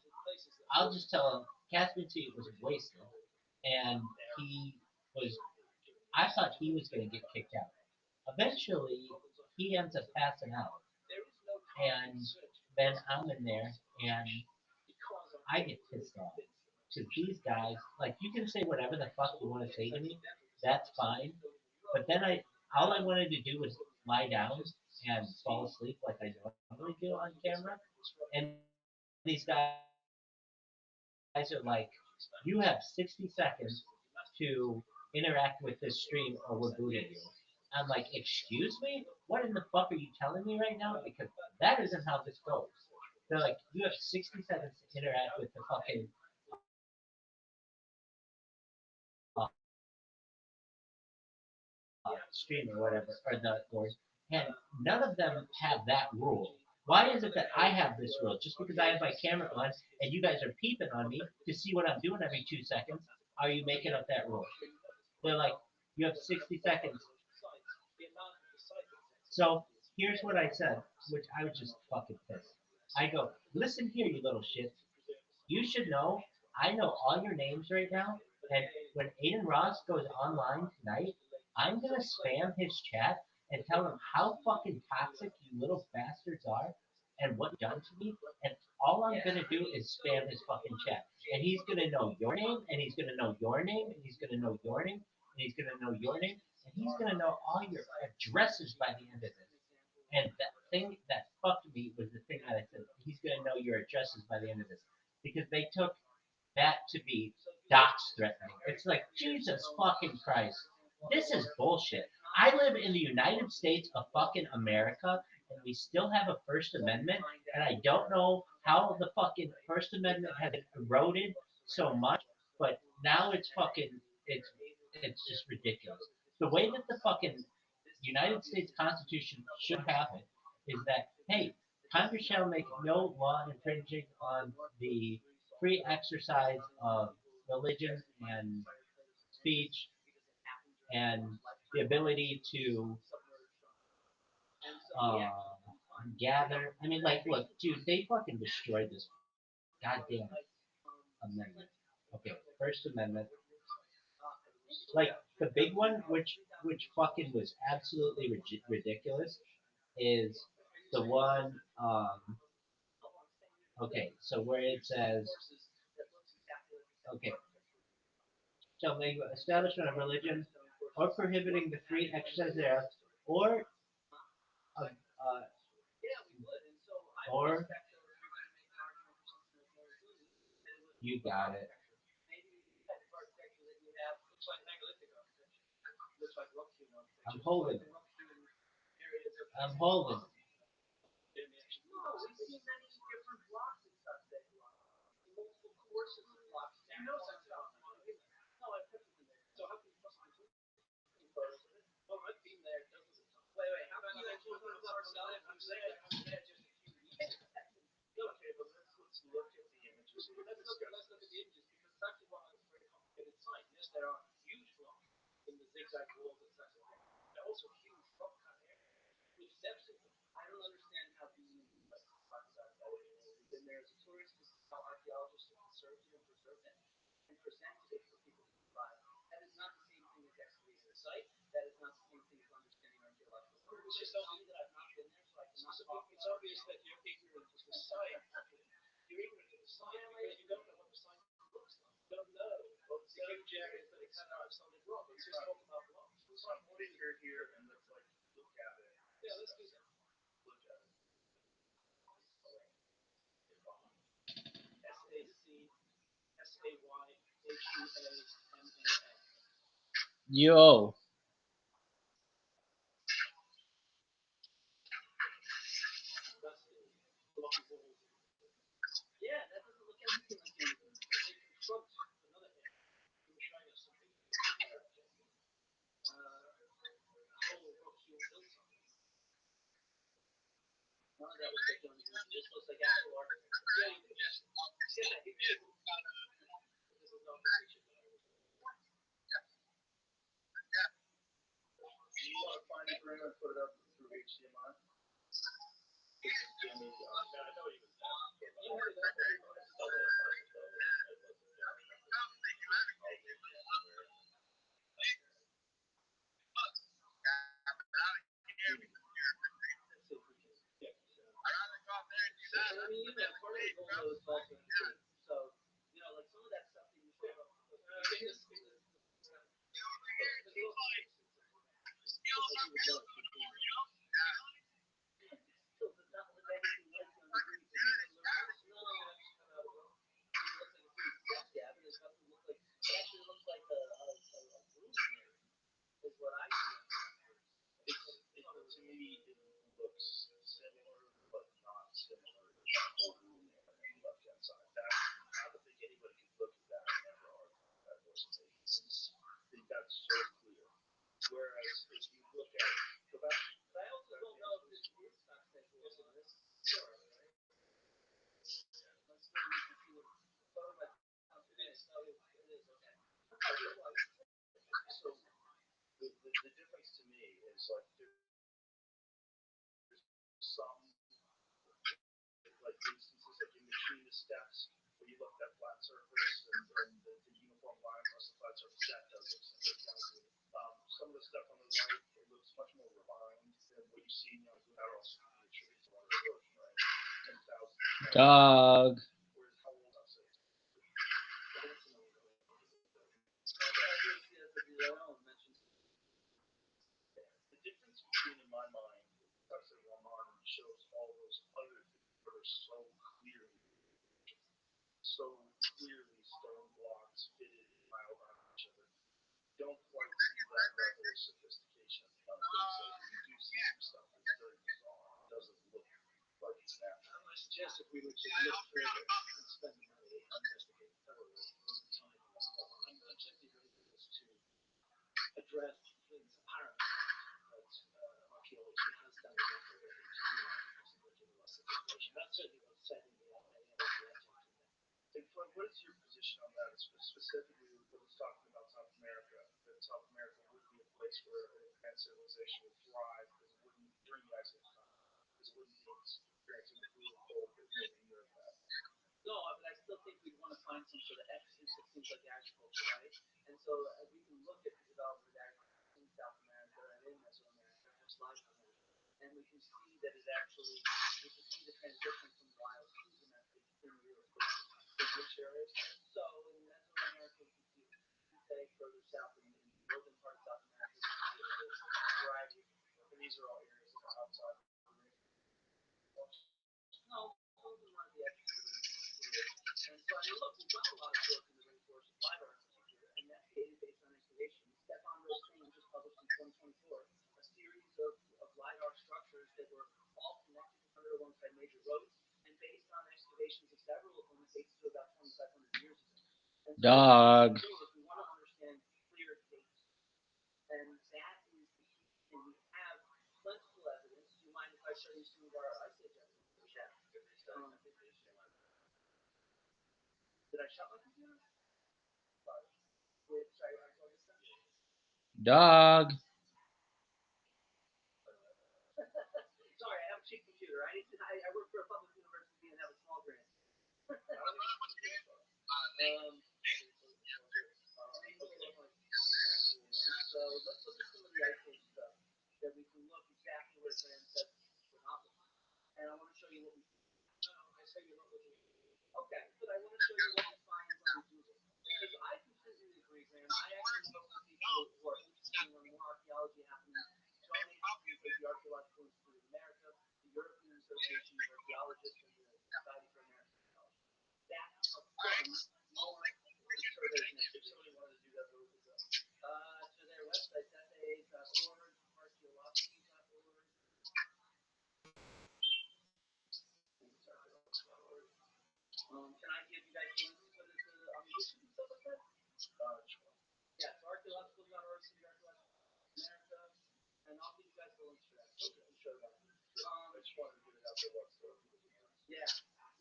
Speaker 3: I'll just tell him Caspian C was wasted, and he was I thought he was going to get kicked out. Eventually, he ends up passing out, and then I'm in there, and I get pissed off because these guys, like, you can say whatever the fuck you want to say to me, that's fine. But then all I wanted to do was lie down and fall asleep like I normally do on camera, and these guys are like, you have 60 seconds to interact with this stream or we're booting you. I'm like, excuse me? What in the fuck are you telling me right now? Because that isn't how this goes. They're like, you have 60 seconds to interact with the fucking stream or whatever, or the board, and none of them have that rule. Why is it that I have this rule? Just because I have my camera on and you guys are peeping on me to see what I'm doing every 2 seconds, are you making up that rule? They're like, you have 60 seconds. So here's what I said, which I was just fucking pissed. I go, listen here, you little shit. You should know, I know all your names right now, and when Aiden Ross goes online tonight, I'm gonna spam his chat and tell him how fucking toxic you little bastards are and what you've done to me, and all I'm gonna do is spam his fucking chat. And he's gonna know your name, and he's gonna know your name, and he's gonna know your name, and he's gonna know your name, and he's gonna know all your addresses by the end of this. And that thing that fucked me was the thing that I said, he's gonna know your addresses by the end of this because they took that to be dox threatening. It's like, Jesus fucking Christ. This is bullshit. I live in the United States of fucking America, and we still have a First Amendment, and I don't know how the fucking First Amendment has eroded so much, but now it's fucking, it's, it's just ridiculous. The way that the fucking United States Constitution should have it is that, hey, Congress shall make no law infringing on the free exercise of religion and speech and the ability to uh, gather. I mean, like, look, dude, they fucking destroyed this goddamn amendment. Okay, First Amendment. Like the big one, which fucking was absolutely ridiculous, is the one. Okay, so where it says, okay, shall make establishment of religion or prohibiting the free exercise thereof, or uh, or you got it. I'm holding it. I'm holding it.
Speaker 2: Okay, but let's look at the images and discuss. It's obvious that you're ignorant of the site. You're ignorant of the site because you don't know what the site looks like. You don't know. Well, it's a huge area that it's not solid rock. It's just talking about blocks. So I'm putting her here and let's like look at it. Yeah, let's do that. Look at it. SACSAYHUAMAN.
Speaker 3: Yo.
Speaker 1: Yeah, that doesn't look anything like anything. Trump, another hand. He was trying to something. Whole Rothschild built something. None of that was taken on the ground. This was like actual architecture. Yeah, he did. Yeah, he did. This is not the picture that I was.
Speaker 2: Do you want to find it for him and put it up through HDMI? Jimmy, I know he was there. You had it up there.
Speaker 1: it's also in the date. So, like some of that stuff that you saw, as you would know, it's between still does not look anything like the underneath. It doesn't look like a snow. It looks like a pretty thick gap, and it doesn't look like. It actually looks like a room here, is what I see on the
Speaker 2: To me, it looks similar, but not similar. That whole room there on the left hand side. I don't think anybody could look at that and never argue that wasn't making sense. I think that's so clear. Whereas if you look at go back,
Speaker 1: But I also don't know if this is stock schedule or not. Sure, right? Let's go look and see what photo by it is. Oh, it is, okay.
Speaker 2: so the difference to me is like there's some like instances like in between the steps where you look at that flat surface and the uniform line across the flat surface that does look similar. Some of the stuff on the right it looks much more refined than what you see on the also the trees on the version, right? 10,000.
Speaker 3: Dog.
Speaker 2: Whereas how old I say the difference between in my mind Professor Raman shows all those other things that are so clearly stone blocks fitted piled on each other. Don't quite see that level of sophistication on the inside. You do see some stuff that's very bizarre. It doesn't look like it's natural.
Speaker 1: I suggest if we were to look further and spend the money to investigate thoroughly over time, I'm simply raising this to address things apparent that archaeology has done enough already to possibly give us information. That's certainly what's said in the objective.
Speaker 2: What is your position on that, specifically with us talking about South America? That South America would be a place where advanced civilization would thrive because it wouldn't during the ice age time, because it wouldn't be experiencing the brutal cold that Northern Europe had.
Speaker 1: No, but I still think we'd want to find some sort of evidence that seems like agriculture, right? And so we can look at the development of agriculture in South America and in Mesoamerica and slide on that, and we can see that it actually we can see the transition from wild to domestic in real spaces.
Speaker 2: In which areas?
Speaker 1: So in Mesoamerica, we can see it. You say further south in the northern part of South America, we can see it as a variety of.
Speaker 2: And these are all areas that are outside of the ring.
Speaker 1: No, those are not the edges of the rainforest. And so, I mean, look, we've done a lot of work in the rainforest with LiDAR in particular, and that's data based on excavation. Stefan Rothschild just published in 2024 a series of LiDAR structures that were all connected to under alongside major roads, and based on excavations of several of them, it dates to about 2,500 years ago. And so,
Speaker 3: Dog.
Speaker 1: we want to understand clear dates, and that is the key. And we have plentiful evidence. Do you mind if I show you some of our ice age evidence? Yeah. Did I shut my computer? Wait, sorry, I told you something.
Speaker 3: Dog.
Speaker 1: Sorry, I have a cheap computer. I work for a public university and have a small grant. So let's look at some of the ice age stuff that we can look exactly where Graham says we're not looking. And I want to show you what we see. No, I say you're not looking. Okay, but I want to show you what we find when we do this. Because I completely agree, Graham. I actually hope that people who are interested in learning more archaeology happening donate to things like the Archaeological Institute of America, the European Association of Archaeologists, and the Society for American Archaeology. That helps fund more surveys and activities.
Speaker 2: If somebody wanted to do that, where would they go?
Speaker 1: To their website, saa.org, archaeology.org. Can I give you guys links to on YouTube and stuff like that?
Speaker 2: Sure.
Speaker 1: Yeah, so archaeological.org, City Archaeological America, and I'll give you guys the links for that. So you can show that.
Speaker 2: I just wanted to get it out there once so people can know.
Speaker 1: Yeah,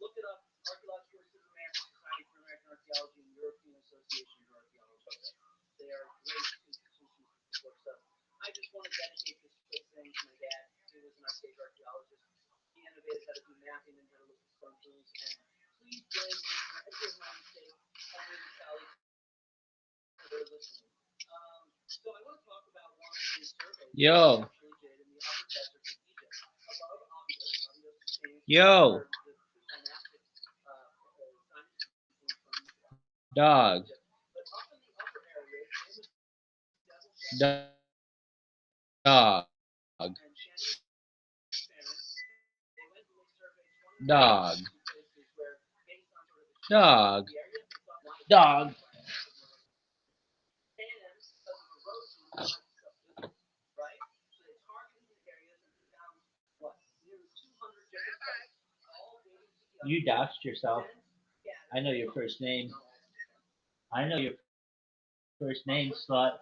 Speaker 1: look it up. Archaeological Institute of America, Society for American Archaeology, and European Association of Archaeology. They are great institutions to support stuff. I just want to dedicate this quick thing to my dad, who was an ice age archaeologist. He innovated how to do mapping and how to look at stone tools. And please blame him for every of my mistakes. Henry and Sally for their listening. So I want to talk about one of the surveys
Speaker 3: Yo.
Speaker 1: that actually did in the upper deserts of Egypt. Above Abydos, Abydos is famous
Speaker 3: Yo.
Speaker 1: for the dynastic
Speaker 3: Dog. Dog. Dog. Dog. Dog. You doxed yourself. I know your first name. I know your first name, slut.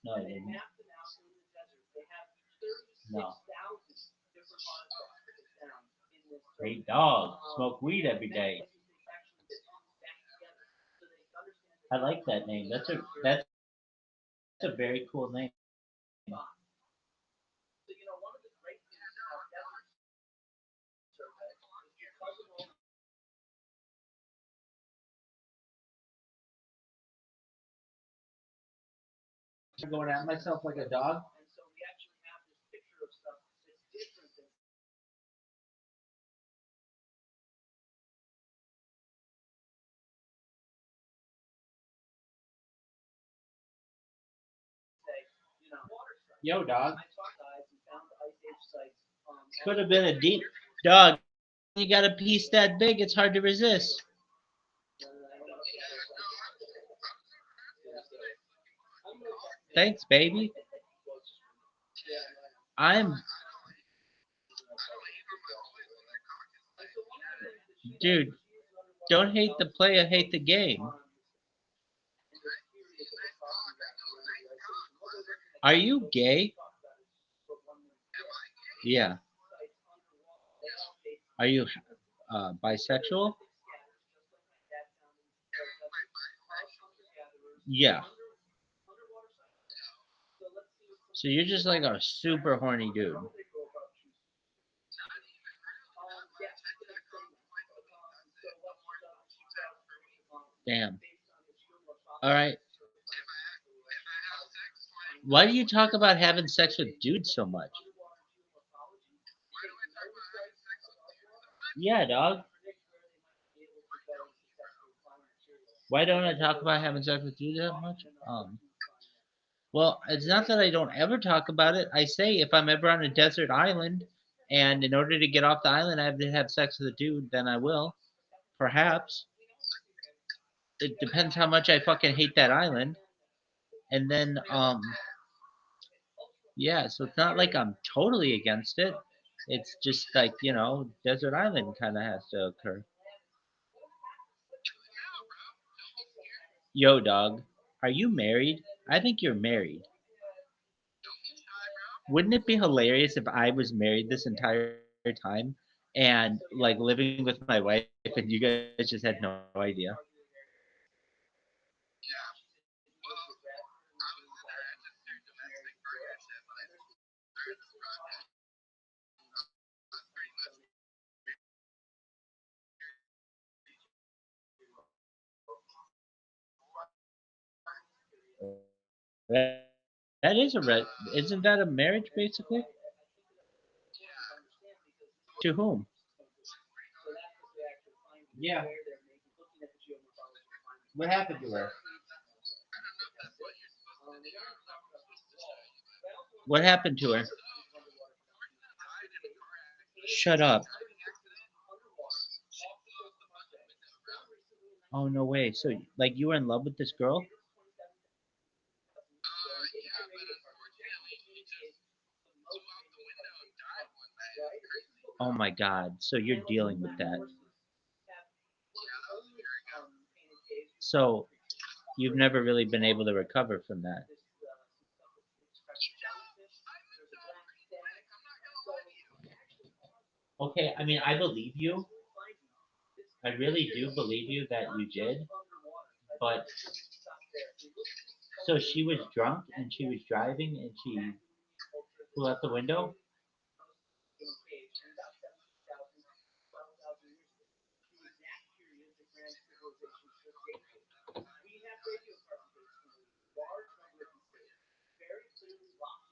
Speaker 3: No, you didn't. No. Great dog. Smoke weed every day. I like that name. That's a very cool name. Going at myself like a dog. Yo, dog. Could have been a deep dog. You got a piece that big, it's hard to resist. Thanks, baby. I'm, dude. Don't hate the player, hate the game. Are you gay? Yeah. Are you bisexual? Yeah. So you're just like a super horny dude. Damn. All right. Why do you talk about having sex with dudes so much? Yeah, dog. Why don't I talk about having sex with dudes that much? Well, it's not that I don't ever talk about it. I say if I'm ever on a desert island, and in order to get off the island, I have to have sex with a dude, then I will. Perhaps. It depends how much I fucking hate that island. And then, yeah, so it's not like I'm totally against it. It's just like, desert island kind of has to occur. Yo, dog, are you married? I think you're married. Wouldn't it be hilarious if I was married this entire time and like living with my wife and you guys just had no idea? That is a red. Isn't that a marriage basically? To whom? Yeah. What happened to her? What happened to her? Shut up. Oh no way. So like you were in love with this girl? Oh my god. So you're dealing with that. So you've never really been able to recover from that. Okay, I mean I believe you. I really do believe you that you did. But so she was drunk and she was driving and she flew out the window?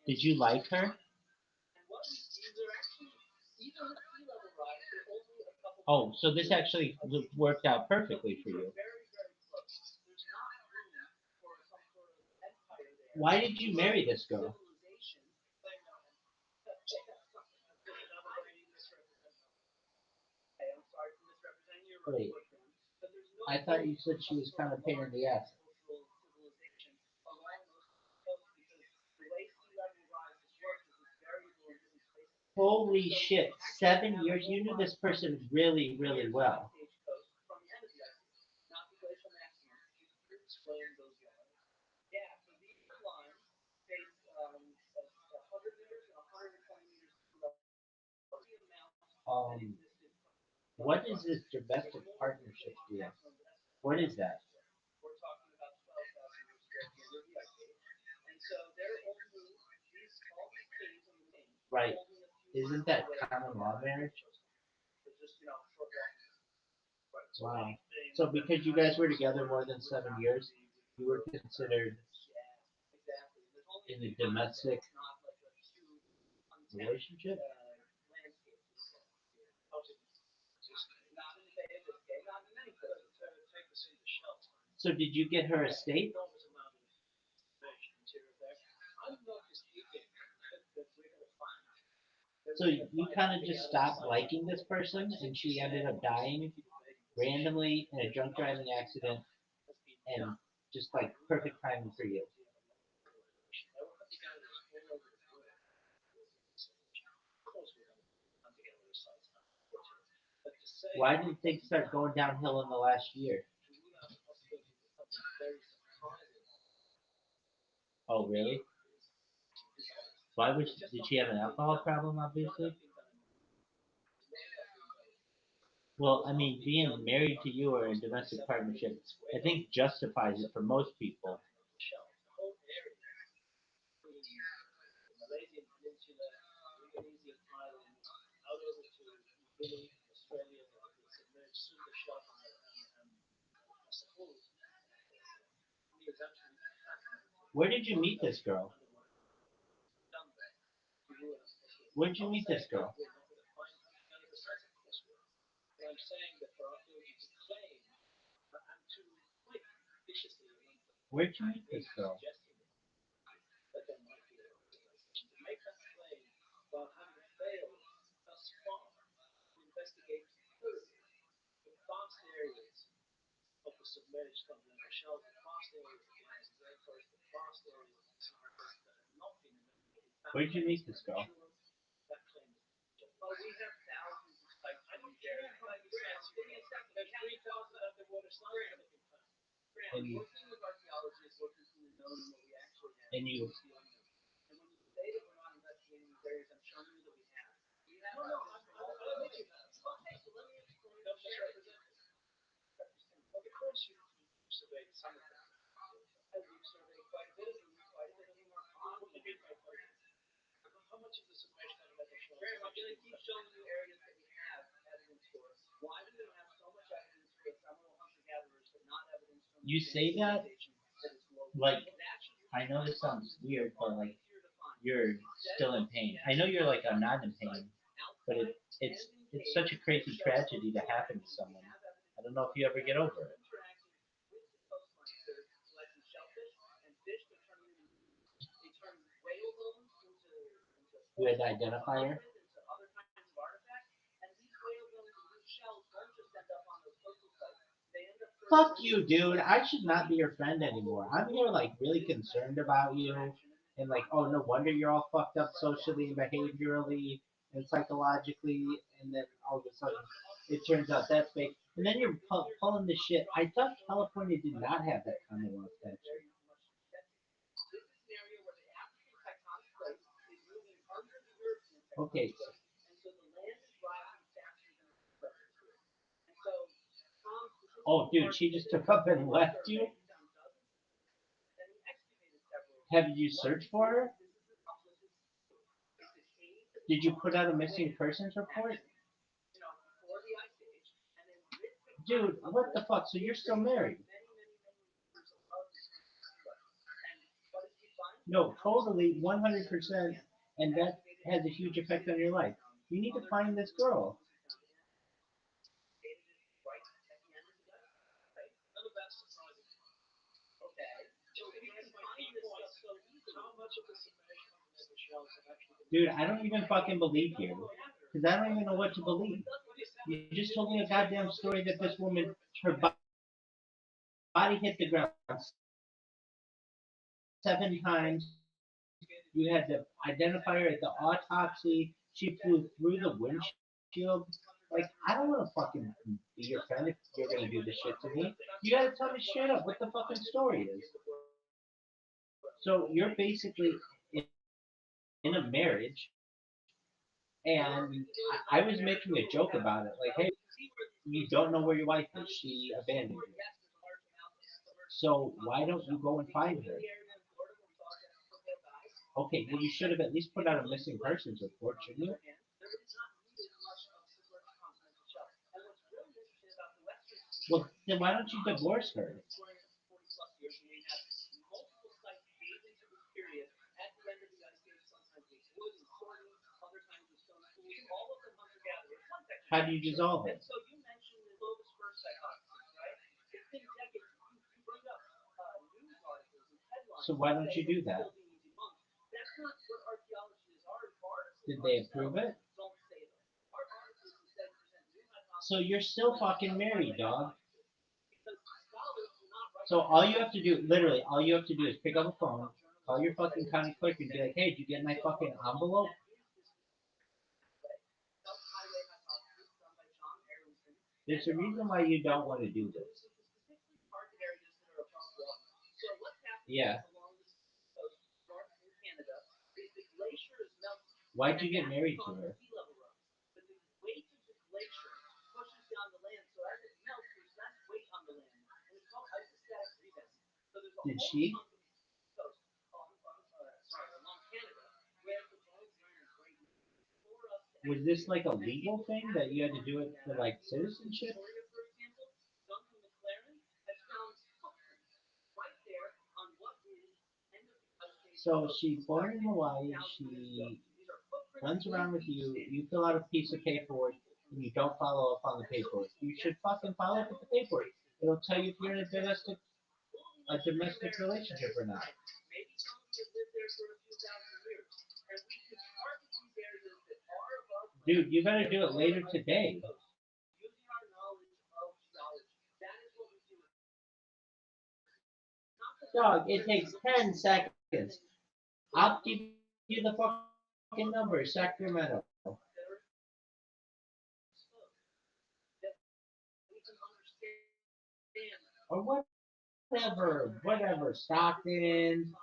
Speaker 3: Did you like her? Oh, so this actually worked out perfectly for
Speaker 1: These are
Speaker 3: you.
Speaker 1: very, very close. There's not room for some sort of empire there.
Speaker 3: Why did you marry this girl?
Speaker 1: Civilization. Hey, I'm sorry for misrepresenting your
Speaker 3: Wait,
Speaker 1: boyfriend, but there's no
Speaker 3: I thought
Speaker 1: room
Speaker 3: you said
Speaker 1: for
Speaker 3: she
Speaker 1: some
Speaker 3: was
Speaker 1: sort
Speaker 3: kind
Speaker 1: of
Speaker 3: of pain in
Speaker 1: large
Speaker 3: the ass.
Speaker 1: agricultural civilization along those coasts because the way sea level rises works is it's variable in different places.
Speaker 3: Holy
Speaker 1: So
Speaker 3: shit,
Speaker 1: you actually
Speaker 3: 7 years?
Speaker 1: have a
Speaker 3: You knew
Speaker 1: whole lot
Speaker 3: this
Speaker 1: of
Speaker 3: person
Speaker 1: coverage
Speaker 3: really, really
Speaker 1: near the
Speaker 3: well.
Speaker 1: ice age coast from the end of the ice age, not the glacial maximum. You explain those lines. Yeah, so these lines face at 100 meters and 120 meters sea level. The amount that
Speaker 3: Um,
Speaker 1: existed from
Speaker 3: what
Speaker 1: the
Speaker 3: is
Speaker 1: crust.
Speaker 3: this
Speaker 1: There's
Speaker 3: domestic
Speaker 1: more than
Speaker 3: partnership
Speaker 1: the
Speaker 3: deal?
Speaker 1: maximum
Speaker 3: What is that?
Speaker 1: we're talking about 12,000 years ago at the end of the ice age. And so they're only, all these caves in the main are
Speaker 3: Right.
Speaker 1: only a few
Speaker 3: Isn't
Speaker 1: miles
Speaker 3: that
Speaker 1: away
Speaker 3: common
Speaker 1: from
Speaker 3: law
Speaker 1: the
Speaker 3: marriage?
Speaker 1: coast. It's just, short walk.
Speaker 2: Right. So
Speaker 3: Wow.
Speaker 2: anything
Speaker 3: So
Speaker 2: that
Speaker 3: because you
Speaker 2: has
Speaker 3: guys were
Speaker 2: those
Speaker 3: together more than
Speaker 2: lines would
Speaker 3: 7 years,
Speaker 2: have to be
Speaker 3: you were
Speaker 2: within
Speaker 3: considered
Speaker 1: Yeah, exactly. There's only
Speaker 3: in
Speaker 1: a
Speaker 3: a
Speaker 1: few miles there.
Speaker 3: domestic
Speaker 1: It's not like a true untapped
Speaker 3: relationship?
Speaker 1: landscape.
Speaker 2: okay.
Speaker 1: Not in the Bay of Biscay, not in many places.
Speaker 2: Take us into shelter.
Speaker 3: So did you get her a state?
Speaker 2: Enormous amount of vegetation material there. I'm not just thinking that we're going to find.
Speaker 3: So you kind of just stopped liking this person, and she ended up dying randomly in a drunk driving accident, and just like perfect timing for you.
Speaker 2: But to say
Speaker 3: Why did things start going downhill in the last year?
Speaker 2: to rule out the possibility that something very surprising
Speaker 3: Oh, really?
Speaker 2: is honest.
Speaker 3: Why would did she have an alcohol problem? Obviously. Well, I mean, being married to you or in a domestic partnership, I think justifies it for most people.
Speaker 2: The whole area, including the Malaysian Peninsula, Indonesia, Thailand, out over to New Guinea, Australia, the submerged super shelf, and I suppose me is absolutely fascinated
Speaker 3: Where did you meet this girl?
Speaker 2: underwater done that to ruin us.
Speaker 3: Where did you meet this girl?
Speaker 2: We're not going to find 90% of this world. But I'm saying that for our ability to claim and to quite viciously
Speaker 3: Where did you meet this girl?
Speaker 2: suggesting that there might be a civilization, to make that claim while having failed thus far to investigate thoroughly the vast areas of the submerged continental shelf, the vast areas of the Amazon rainforest, the vast areas of the Sahara Desert that have not been investigated back
Speaker 3: Where did you
Speaker 2: by
Speaker 3: meet
Speaker 2: us,
Speaker 3: this girl?
Speaker 2: sure that claim is
Speaker 1: Well, we have thousands of sites
Speaker 2: I
Speaker 1: in
Speaker 2: don't
Speaker 1: these
Speaker 2: care
Speaker 1: areas.
Speaker 2: about your answer.
Speaker 1: Give me a second.
Speaker 2: There's 3,000 underwater slides that have been found.
Speaker 3: And you,
Speaker 1: Working with archaeologists, working from the known and what we actually have.
Speaker 3: and you,
Speaker 1: What's the unknown? And when you say that we're not investigating these areas, I'm showing you that we have. We have
Speaker 2: No, no,
Speaker 1: evidence from all
Speaker 2: I don't think
Speaker 1: over.
Speaker 2: you have.
Speaker 1: Okay, so let me explain.
Speaker 2: Don't misrepresent it. Of course you surveyed some of them.
Speaker 1: And we've surveyed quite a bit of them, quite a bit of them are on
Speaker 2: What do you mean by quite a bit? How much of the submerged continental shelf
Speaker 1: Graham,
Speaker 2: is
Speaker 1: I'm going
Speaker 2: actually
Speaker 1: to keep showing you areas that we have evidence for. Why do we have so much evidence for ephemeral hunter-gatherers, but not evidence from
Speaker 3: you say that
Speaker 1: civilization that is global?
Speaker 3: like
Speaker 1: That should be
Speaker 3: I know this sounds weird, but like
Speaker 1: easier to find.
Speaker 3: you're still in pain. I know you're like I'm not in pain, but it's such a crazy tragedy to happen to someone. I don't know if you ever get over it.
Speaker 1: Interacting with the coastline, they're collecting shellfish and fish. They're turning them into, they turn whale bones into
Speaker 3: You had to identify her.
Speaker 1: into other kinds of artifacts. And these whale bones and these shells don't just end up on those coastal sites. They end up
Speaker 3: Fuck you, dude. I should not be your friend anymore. I'm here like really concerned about you, and like, oh, no wonder you're all fucked up socially and behaviorally and psychologically, and then all of a sudden it turns out that's fake. And then you're pulling the shit. I thought California did not have that kind of law statute.
Speaker 1: This is an area where the African tectonic plate is moving under the European tectonic
Speaker 3: Okay,
Speaker 1: plate, and so the land is rising faster than the sea level is rising. And so Tom
Speaker 3: oh,
Speaker 1: specifically
Speaker 3: dude, she just took up and left you.
Speaker 1: found dozens of specimens, and he excavated several of them.
Speaker 3: Have you searched for her?
Speaker 1: This is the it's a cave that
Speaker 3: Did you put out a missing persons report?
Speaker 1: before the ice age, and then with
Speaker 3: Dude, what the fuck? So you're still married?
Speaker 1: many years above the current sea level. And what did he find?
Speaker 3: No, totally, 100%. And that has a huge effect on your life. You need to find this girl.
Speaker 2: how much of this information from the shells have actually been
Speaker 3: Dude, I don't even fucking believe you. Because I don't even know what to believe. You just told me a goddamn story that this woman, her body hit the ground 7 times. You had to identify her at the autopsy. She flew through the windshield. Like, I don't want to fucking be your friend if you're gonna do this shit to me. You gotta tell me straight up what the fucking story is. So you're basically in a marriage, and I was making a joke about it. Like, hey, you don't know where your wife is. She abandoned you. So why don't you go and find her? Okay, well, you should have at least put out a missing persons report, shouldn't you? Well, then why don't you divorce her? How do you dissolve it? So why don't you do that? Did they approve it? So you're still fucking married, dog. So all you have to do, literally, all you have to do is pick up a phone, call your fucking county clerk, and be like, "Hey, did you get my fucking envelope?" There's a reason why you don't want to do this. Yeah. Why'd you get married to her? Did she? Was this like a legal thing that you had to do it for like citizenship? So she's born in Hawaii. She runs around with you. You fill out a piece of paperwork, and you don't follow up on the paperwork. You should fucking follow up with the paperwork. It'll tell you if you're in a domestic relationship or not. Dude, you better do it later today. Dog, it takes 10 seconds. I'll give you the fucking number, Sacramento. Or whatever, Stockton,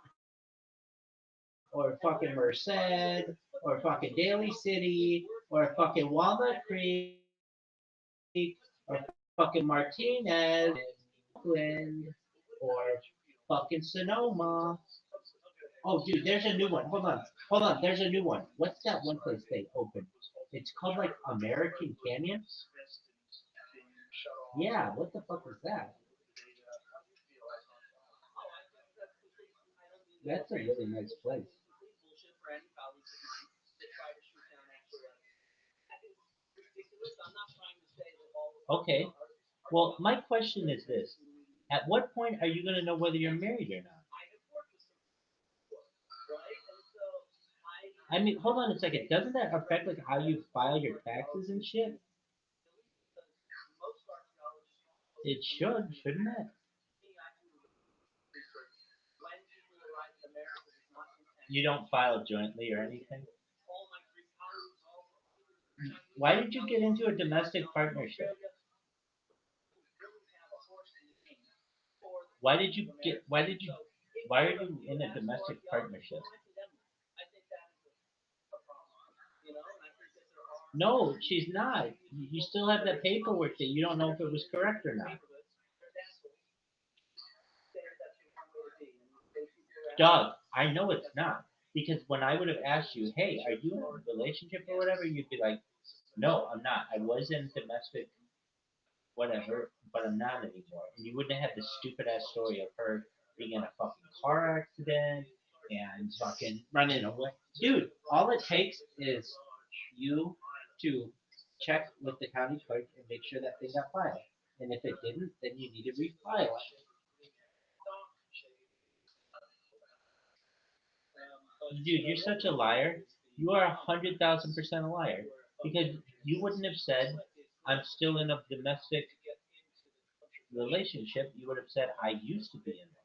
Speaker 3: or fucking Merced, or fucking Daly City, or fucking Walnut Creek, or fucking Martinez, Oakland, or fucking Sonoma. Oh, dude, there's a new one. Hold on. There's a new one. What's that one place they opened? It's called like American Canyon. Yeah, what the fuck is that? That's a really nice place. Okay. Well, my question is this: at what point are you gonna know whether you're married or not? I mean, hold on a second. Doesn't that affect like how you file your taxes and shit? It should, shouldn't it? You don't file jointly or anything. Why did you get into a domestic partnership? Why did you get? Why are you in a domestic partnership? No, she's not. You still have that paperwork that you don't know if it was correct or not. Dog, I know it's not. Because when I would have asked you, hey, are you in a relationship or whatever, you'd be like, no, I'm not. I was in domestic whatever, but I'm not anymore. And you wouldn't have had the stupid ass story of her being in a fucking car accident and fucking running away. Dude, all it takes is you to check with the county clerk and make sure that thing got filed. And if it didn't, then you need to refile it. Dude, you're such a liar. You are 100,000% a liar because you wouldn't have said I'm still in a domestic relationship. You would have said I used to be in one.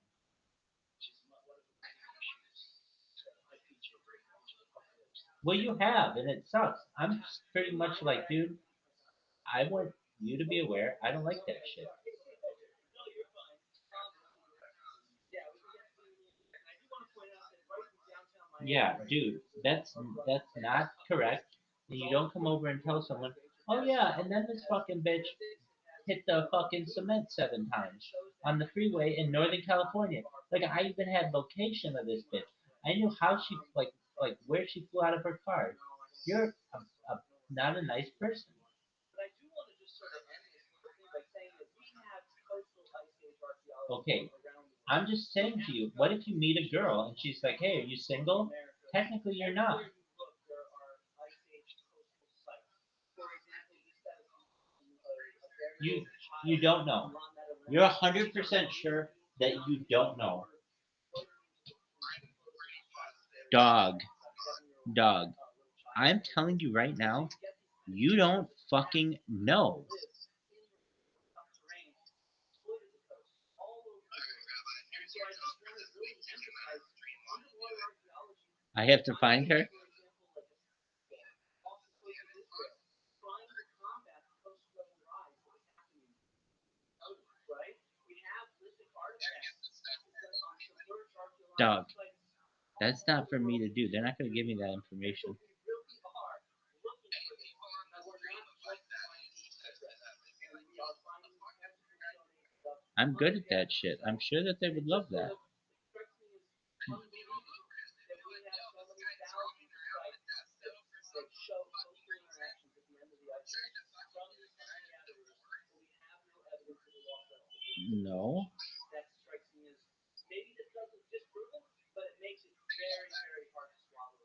Speaker 3: Well, you have, and it sucks. I'm pretty much like, dude, I want you to be aware. I don't like that shit. Yeah, dude, that's not correct. And you don't come over and tell someone, oh yeah, and then this fucking bitch hit the fucking cement 7 times on the freeway in Northern California. Like I even had location of this bitch. I knew how she like where she flew out of her car. You're not a nice person. Okay, I'm just saying to you, what if you meet a girl and she's like, hey, are you single? Technically, you're not. You you don't know. You're 100% sure that you don't know. Dog, dog. I'm telling you right now, you don't fucking know. I have to find her. Dog. That's not for me to do. They're not going to give me that information. I'm good at that shit. I'm sure that they would love that. No.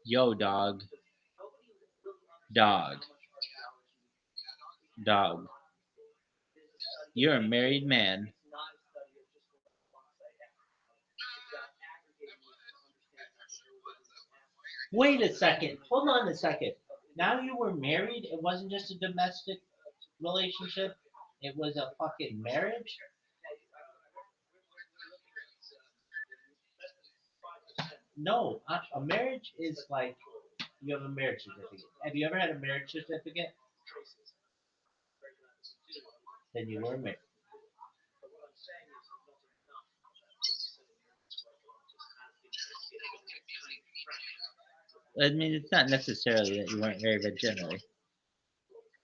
Speaker 3: Yo, dog. Dog. Dog. You're a married man. Wait a second. Hold on a second. Now you were married? It wasn't just a domestic relationship? It was a fucking marriage? No, a marriage is like you have a marriage certificate. Have you ever had a marriage certificate? Then you were married. I mean, it's not necessarily that you weren't married, but generally.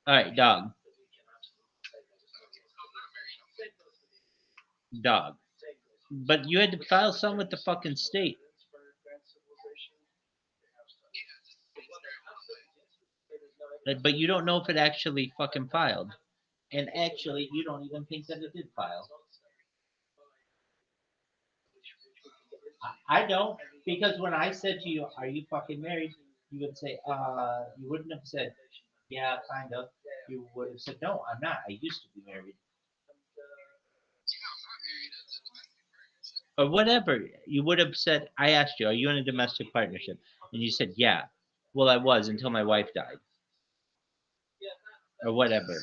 Speaker 3: All right, dog. Dog. But you had to file some with the fucking state. But you don't know if it actually fucking filed. And actually, you don't even think that it did file. I don't, because when I said to you, "Are you fucking married?" You would say, you wouldn't have said, "Yeah, kind of." You would have said, "No, I'm not. I used to be married." Or whatever. You would have said, I asked you, "Are you in a domestic partnership?" And you said, "Yeah." Well, I was until my wife died. Or whatever.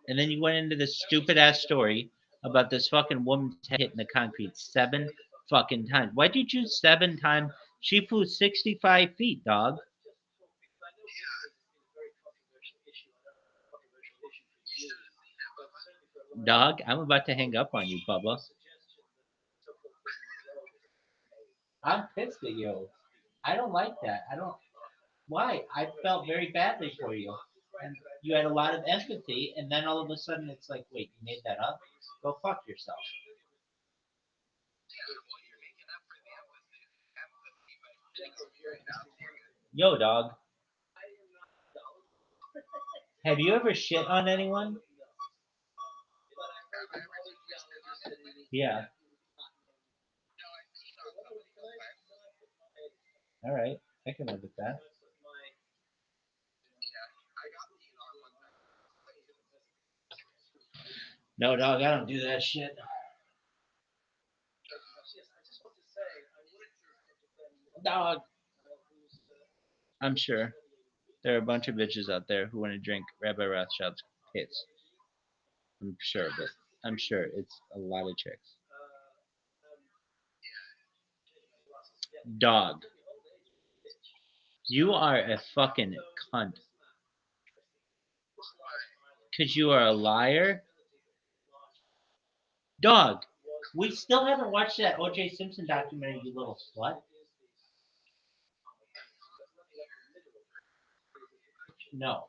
Speaker 3: And then you went into this stupid ass story about this fucking woman hitting the concrete 7 fucking times. Why'd you choose 7 times? She flew 65 feet, dog. Dog, I'm about to hang up on you, Bubba. I'm pissed at you. I don't like that. I don't. Why? I felt very badly for you. And you had a lot of empathy, and then all of a sudden it's like, wait, you made that up? Go fuck yourself. Yo, dog, have you ever shit on anyone? Yeah. All right. I can live with that. No, dog, I don't do that shit. Dog. I'm sure there are a bunch of bitches out there who want to drink Rabbi Rothschild's piss. I'm sure of it. I'm sure it's a lot of chicks. Dog. You are a fucking cunt. Because you are a liar. Dog. We still haven't watched that O.J. Simpson documentary, you little slut. No.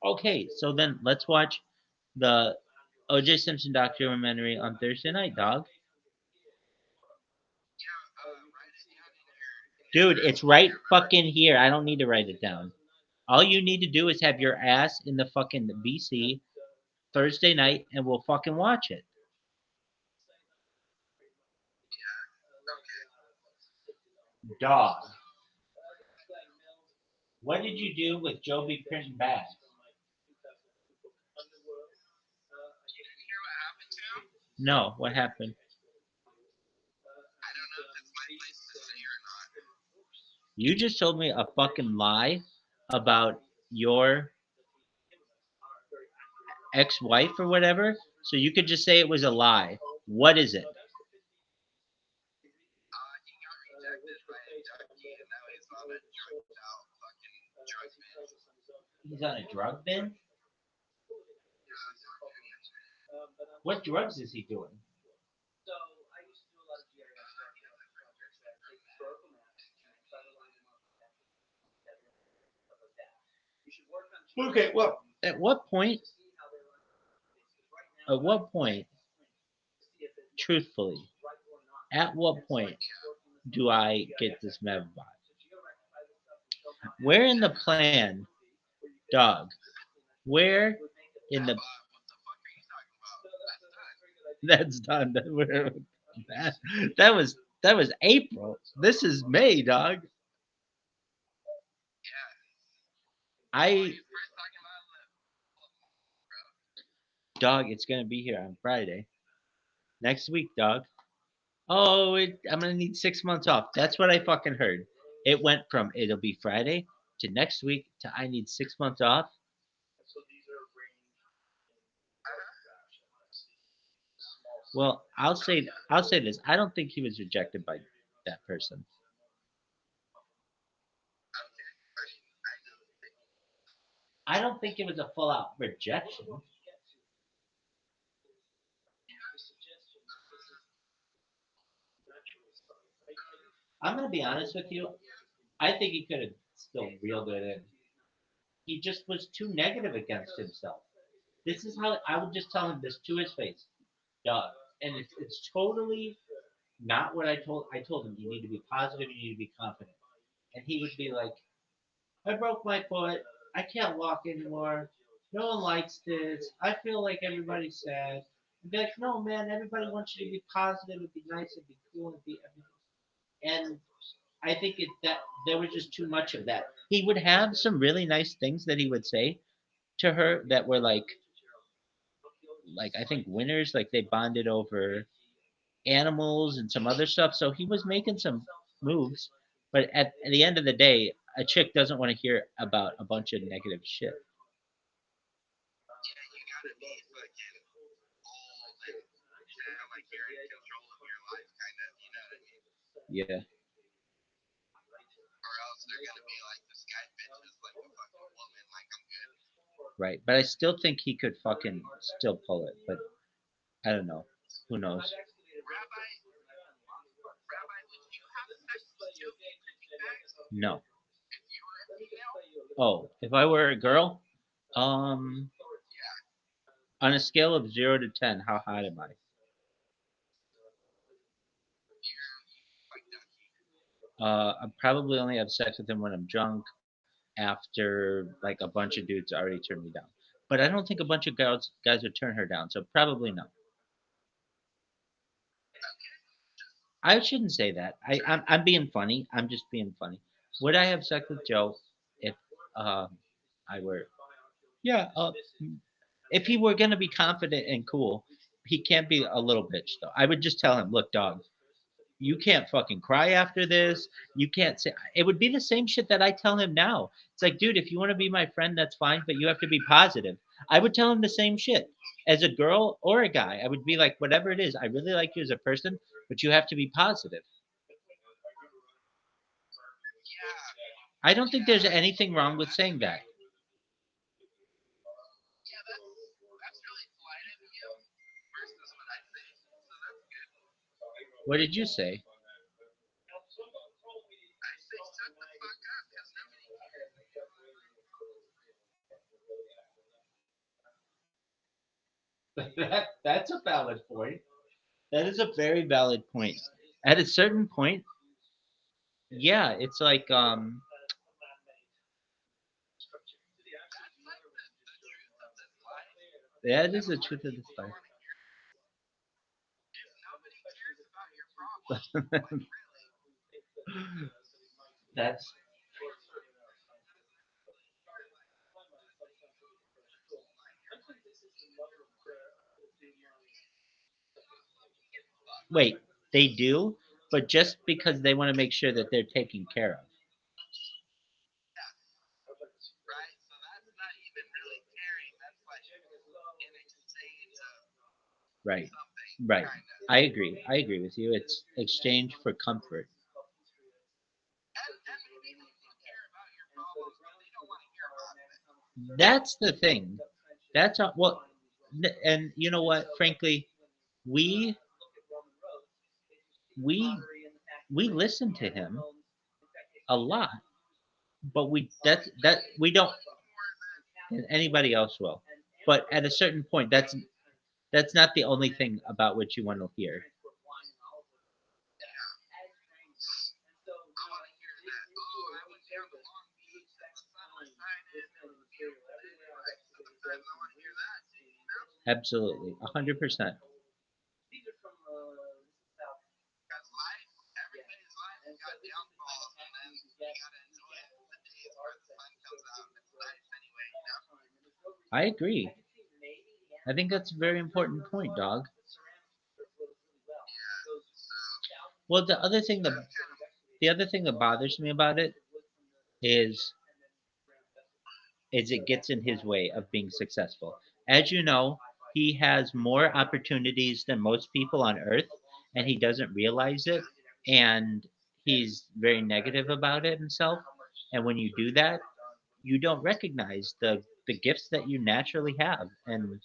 Speaker 3: Okay, so then let's watch the O.J. Simpson documentary on Thursday night, dog. Dude, it's right fucking here. I don't need to write it down. All you need to do is have your ass in the fucking BC Thursday night and we'll fucking watch it. Dog. What did you do with Joby Printing Bass? No, what happened? You just told me a fucking lie about your ex-wife or whatever, so you could just say it was a lie. What is it? He's on a drug bin? What drugs is he doing? Okay, well, at what point, truthfully, at what point do I get this Mevbot? Where in the plan, dog? Where in the that's done. That, that was April. This is May, dog. I dog, it's gonna be here on Friday next week, dog. Oh, I'm gonna need 6 months off. That's what I fucking heard. It went from it'll be Friday to next week to I need 6 months off. Well, I'll say this. I don't think he was rejected by that person. I don't think it was a full out rejection. I'm gonna be honest with you. I think he could have still reeled it in. He just was too negative against himself. This is how I would just tell him this to his face, dog. And it's totally not what I told. I told him you need to be positive, you need to be confident, and he would be like, "I broke my foot. I can't walk anymore. No one likes this. I feel like everybody's sad." I'd be like, "No, man. Everybody wants you to be positive and be nice and be cool and be everything." And I think that there was just too much of that. He would have some really nice things that he would say to her that were like I think winners, like they bonded over animals and some other stuff. So he was making some moves, but at the end of the day, a chick doesn't want to hear about a bunch of negative shit. Yeah, right. But I still think he could fucking still pull it. But I don't know. Who knows? No. Oh, if I were a girl, um, on a scale of 0 to 10, how hot am I? I probably only have sex with him when I'm drunk, after like a bunch of dudes already turned me down. But I don't think a bunch of guys would turn her down, so probably no. I shouldn't say that. I'm being funny. I'm just being funny. Would I have sex with Joe if I were? Yeah. If he were gonna be confident and cool, he can't be a little bitch though. I would just tell him, look, dog, you can't fucking cry after this. You can't say it would be the same shit that I tell him now. It's like, dude, if you want to be my friend, that's fine, but you have to be positive. I would tell him the same shit. As a girl or a guy, I would be like, whatever it is, I really like you as a person, but you have to be positive. I don't think there's anything wrong with saying that. What did you say? That's a valid point. That is a very valid point. At a certain point, yeah, it's like that is the truth of this life. That's wait, they do, but just because they want to make sure that they're taken care of. Right. Right. I agree. I agree with you. It's exchange for comfort. That's the thing. That's a, well, and you know what? Frankly, we we we listen to him a lot, but that we don't. And anybody else will. But at a certain point, that's not the only thing about what you want to hear. Absolutely, 100%. I agree. I think that's a very important point, dog. Well, the other thing that bothers me about it is it gets in his way of being successful. As you know, he has more opportunities than most people on earth, and he doesn't realize it. And he's very negative about it himself. And when you do that, you don't recognize the gifts that you naturally have. And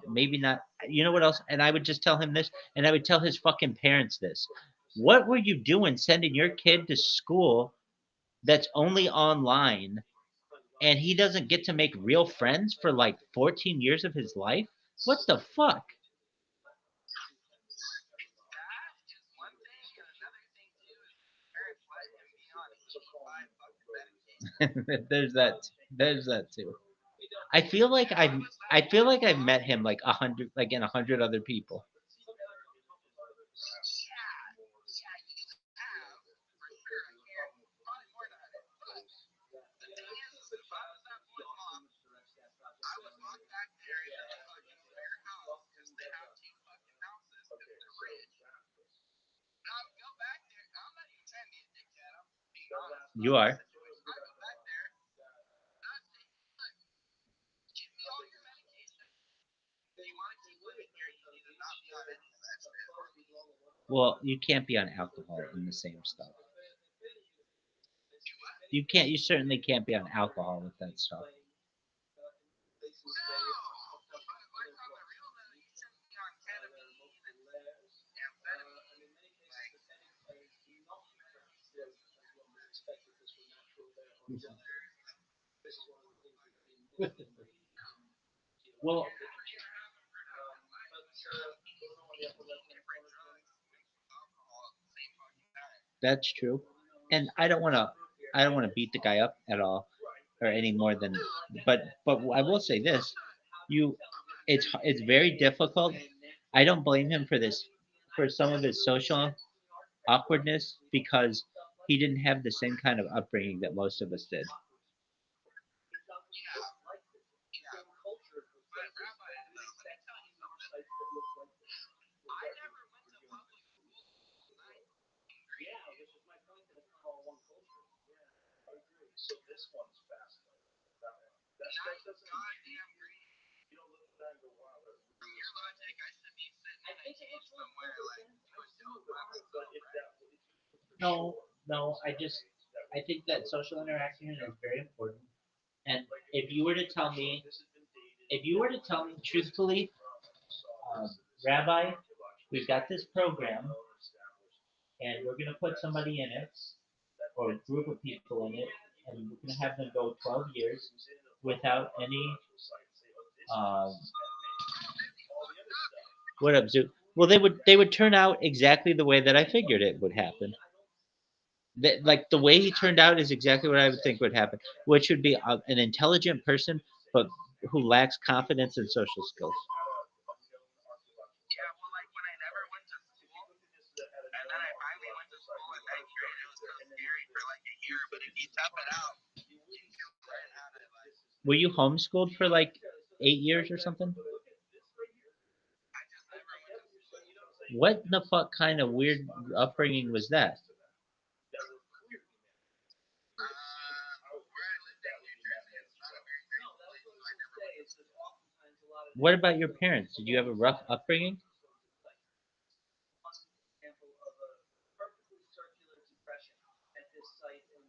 Speaker 3: maybe not. You know what else? And I would just tell him this, and I would tell his fucking parents this. What were you doing sending your kid to school that's only online and he doesn't get to make real friends for like 14 years of his life? What the fuck? there's that. There's that too. I feel like I've met him like 100, like in 100 other people. You are. Well, you can't be on alcohol in the same stuff. You can't. You certainly can't be on alcohol with that stuff. Well, that's true, and I don't want to beat the guy up at all, or any more than. But I will say this: you, it's very difficult. I don't blame him for this, for some of his social awkwardness because he didn't have the same kind of upbringing that most of us did.
Speaker 2: There's definitely more sites that look like this.
Speaker 1: Yeah, which is my point that it's not all one culture.
Speaker 2: I agree. So this one's fascinating. That one. That doesn't intrigue you. You don't look at that and go, wow, that really is nice.
Speaker 1: I think it looks really cool, but then I've seen a lot of
Speaker 2: But if that, if you look for
Speaker 3: No,
Speaker 2: sure,
Speaker 3: no,
Speaker 2: those
Speaker 3: I
Speaker 2: are the
Speaker 3: just
Speaker 2: things that
Speaker 3: I
Speaker 2: would
Speaker 3: think that social interaction is very important. And
Speaker 2: like
Speaker 3: if you were to tell me,
Speaker 2: this has been dated.
Speaker 3: if you were to tell me truthfully,
Speaker 2: And you saw
Speaker 3: um,
Speaker 2: this
Speaker 3: Rabbi,
Speaker 2: archaeological
Speaker 3: we've got this program,
Speaker 2: well established.
Speaker 3: and we're going to put somebody in it, or a group of people in it, and we're going to have them go 12 years without any. Um, what up, Zoo? Well, they would turn out exactly the way that I figured it would happen. That, like the way he turned out is exactly what I would think would happen, which would be an intelligent person, but who lacks confidence and social skills. Were you homeschooled for like 8 years or something? What the fuck kind of weird upbringing was that? What about your parents? Did you have a rough upbringing?
Speaker 1: example of a perfectly circular depression at this site in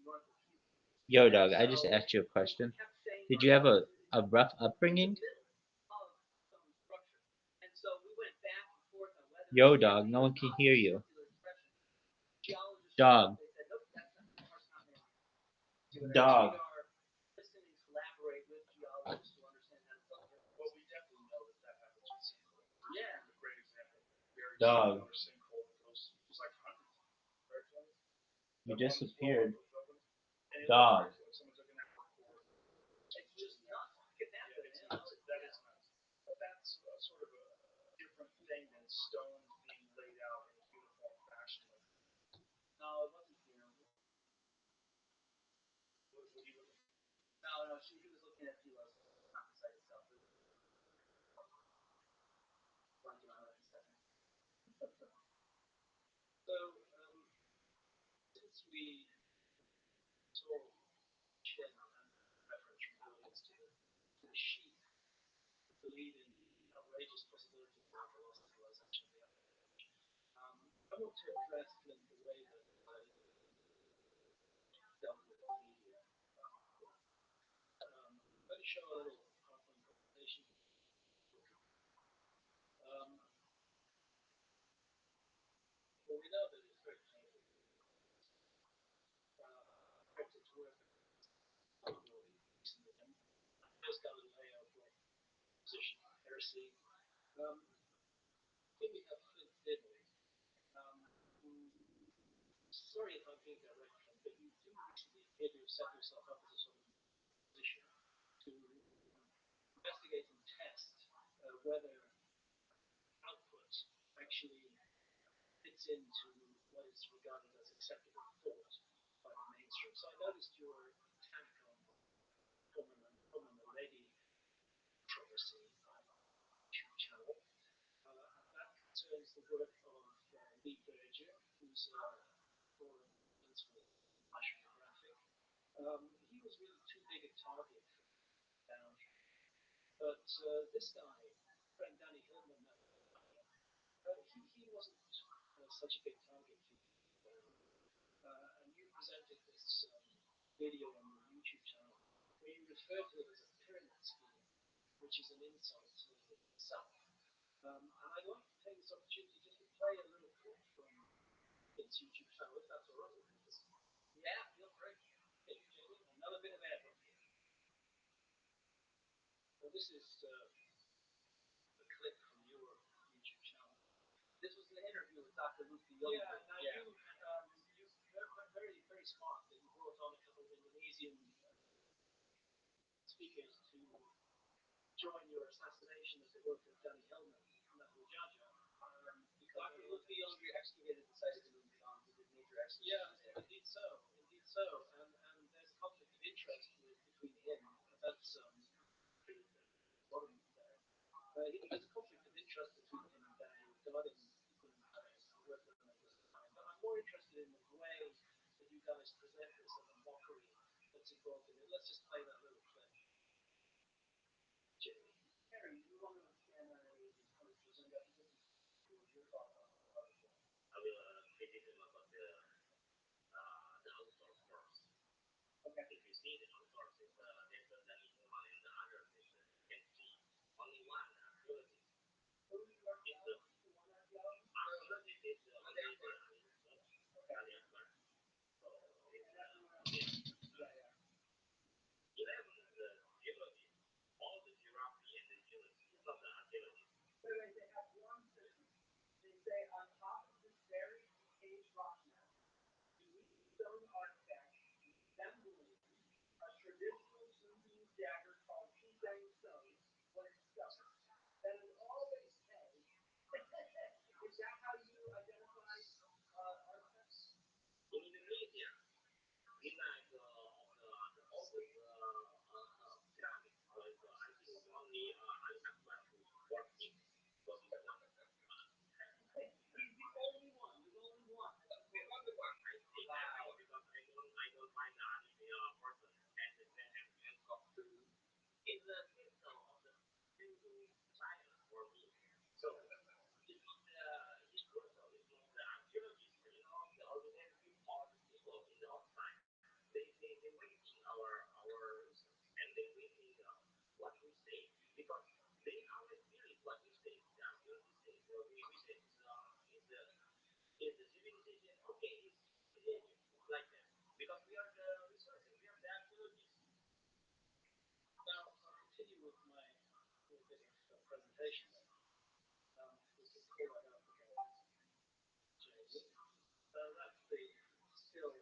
Speaker 1: north of Houston.
Speaker 3: Yo, dog, I just asked you a question.
Speaker 1: Kept saying
Speaker 3: Did you have a rough upbringing?
Speaker 1: of some structure. And so we went back and forth on whether
Speaker 3: Yo, dog, no one can hear you.
Speaker 1: circular depression. Geologists
Speaker 3: Dog,
Speaker 1: they said, nope, that's not, of course not man.
Speaker 3: dog.
Speaker 1: We are listening and collaborate with geologists to understand how to tell the difference.
Speaker 2: Well, we definitely know that that happens with sinkhole.
Speaker 1: Yeah.
Speaker 2: A great example. Very
Speaker 3: Dog.
Speaker 2: similar sinkhole that goes just like hundreds. Right, Tony?
Speaker 3: You disappeared.
Speaker 2: And it
Speaker 3: Dog.
Speaker 2: looks like someone took an hour for it.
Speaker 1: It's just nuts. Look at that.
Speaker 2: Yeah, it's nuts. That is nuts. But that's sort of a different thing than stones being laid out in a uniform fashion. Like,
Speaker 1: No, it wasn't here.
Speaker 2: what are you looking for?
Speaker 1: No, he was looking at the not the site itself. It was blanking on it in a second. So, since we saw Shen and reference from billions to the sheep believe in the outrageous possibility of marvelous civilization of the other age, I want to address the way that dealt with the media. I'm going to show a little PowerPoint presentation. Well, we know that it's very painful. Cryptic work recently. Just got a little layout for position heresy. Here we have Flint Dibble. Sorry if I'm being direct, but you do recently appear to have set yourself up as a sort of position to investigate and test whether output actually fits into what is regarded as acceptable thought by the mainstream. So I noticed your attack on Pullman already controversy on YouTube channel. That concerns the work of Lee Berger, who's foreign principal oceanographic. He was really too big a target down, but this guy, friend Danny Hillman, he wasn't such a big target for you. And you presented this video on your YouTube channel where you refer to it as a pyramid scheme, which is an insult to itself. And I'd like to take this opportunity just to play a little clip from its YouTube channel, if that's all right with you. Yeah, feel free. Thank you, Jamie. Another bit of air. Well, this is a clip from your YouTube channel. This was an interview with Dr. Lutfi Yoga. Yeah. You're very, very smart that you brought on a couple of Indonesian speakers to join your assassination, as it were, of Danny Hellman from that Jaja. Dr. Lutfi Yoga excavated the site of the Lumbiyang. He did major excavations. Yeah, indeed so. Indeed so. And there's a conflict of interest between him. That's a lot of There's a conflict of interest between him and Danny regarding the work that I made at the time. But I'm more interested in the way that you guys present this and the mockery that's involved in it. Let's just play that little clip. Harry, you want to understand how it is presented? What was your thought on the show?
Speaker 4: I will critique him about the outsource first.
Speaker 1: Okay.
Speaker 4: If you see the outsource is there's a Danny Human and the other is you can see only one archaeologist.
Speaker 1: Who is the archaeologist? The one archaeologist?
Speaker 4: Archaeologist is only one.
Speaker 1: Okay.
Speaker 4: So
Speaker 1: Is that the one?
Speaker 4: yeah.
Speaker 1: Yeah, yeah.
Speaker 4: 11 is the geology. All the geography and the geology is not the archaeology.
Speaker 1: Wait, they have one sentence. They say, on top of this very decayed rock mass, unique stone artifacts resembling a traditional Chinese dagger called Qigong stone was discovered. That is all they say. Is that how you identify artifacts?
Speaker 4: In Indonesia, we like the oldest ceramic. So it's, I think only Ali Akbar who working for this one.
Speaker 1: He's the only one. There's only one.
Speaker 4: The only one I think I know because I don't find any person and then got to is the system of the Hindu China for me. So it's crucial. It means the archaeologists, the organizing all the people in the outside, they waiting our and they waiting what we say because they always believe what we say. The archaeologists say, we say is the civilization okay? Is Egypt like that? Because we are the researchers, we are the archaeologists.
Speaker 1: Now, I'll continue with my little bit of presentation. We can pull that up again. Jamie. That's the still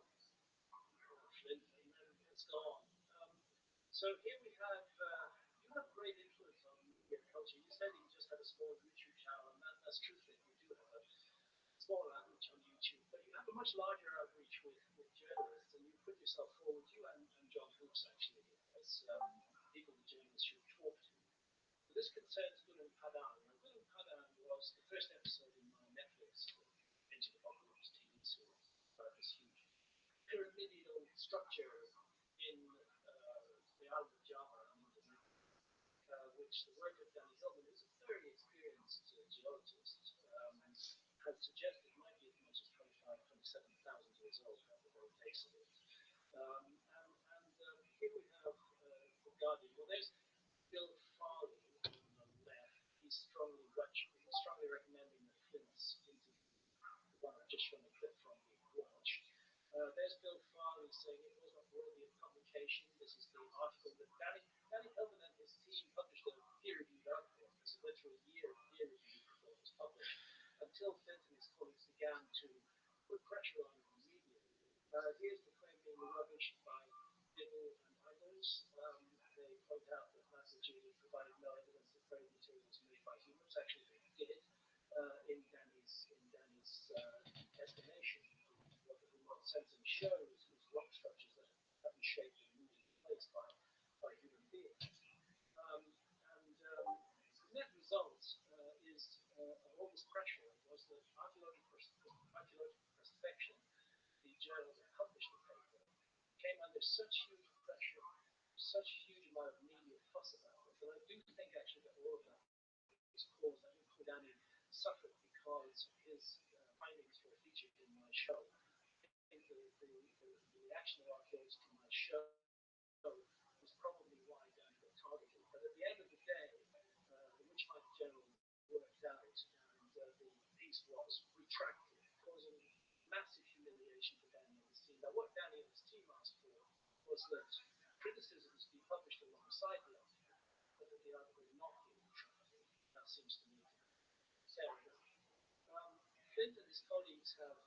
Speaker 1: Flint, and then it's gone. So here we have, you have great influence on media culture. You said you just had a small YouTube channel, and that's true that you do have a small outreach on YouTube, but you have a much larger outreach with journalists, and you put yourself forward, you and John Hoops actually, as people the journalists should talk to. So this concerns Gulum Padan. Now, Gulum Padan was the first episode in my Netflix Into the Apocalypse TV series about this huge pyramidal structure in the island of Java in Indonesia, which the work of Danny Hillman, who's a very experienced geologist, has suggested might be as much as 25, 27,000 years old at the very base of it. Here we have the Guardian. Well, there's Bill Farley on the left. He's strongly recommending that Flint's into the one I've just shown a clip from being watched. There's Bill Farley saying it was not worthy of publication. This is the article that Danny Hillman and his team published a peer-reviewed article on this. It went through a year of peer review before it was published, until Flint and his colleagues began to put pressure on the media. Here's the claim being rubbish by Dibble and others. They point out that Massachusetts provided no evidence that buried material was made by humans. Actually, they did. In Danny's estimation, what the remote sensing shows is rock structures that have been shaped and moved into place by human beings. The net result is of all this pressure was that archaeological prospection, the journal that published the paper, came under such huge pressure, such a huge amount of media fuss about it, that I do think actually that all of that is caused. I think Danny suffered because his findings were featured in my show. I think the reaction of archaeologists to my show was probably why Danny got targeted. But at the end of the day, the witch hunt generally worked out, and the piece was retracted, causing massive humiliation to Danny and his team. Now, what Danny and his team asked for was that criticisms be published alongside the article, but that the article not be retracted. That seems to me to be fair enough. Flint and his colleagues have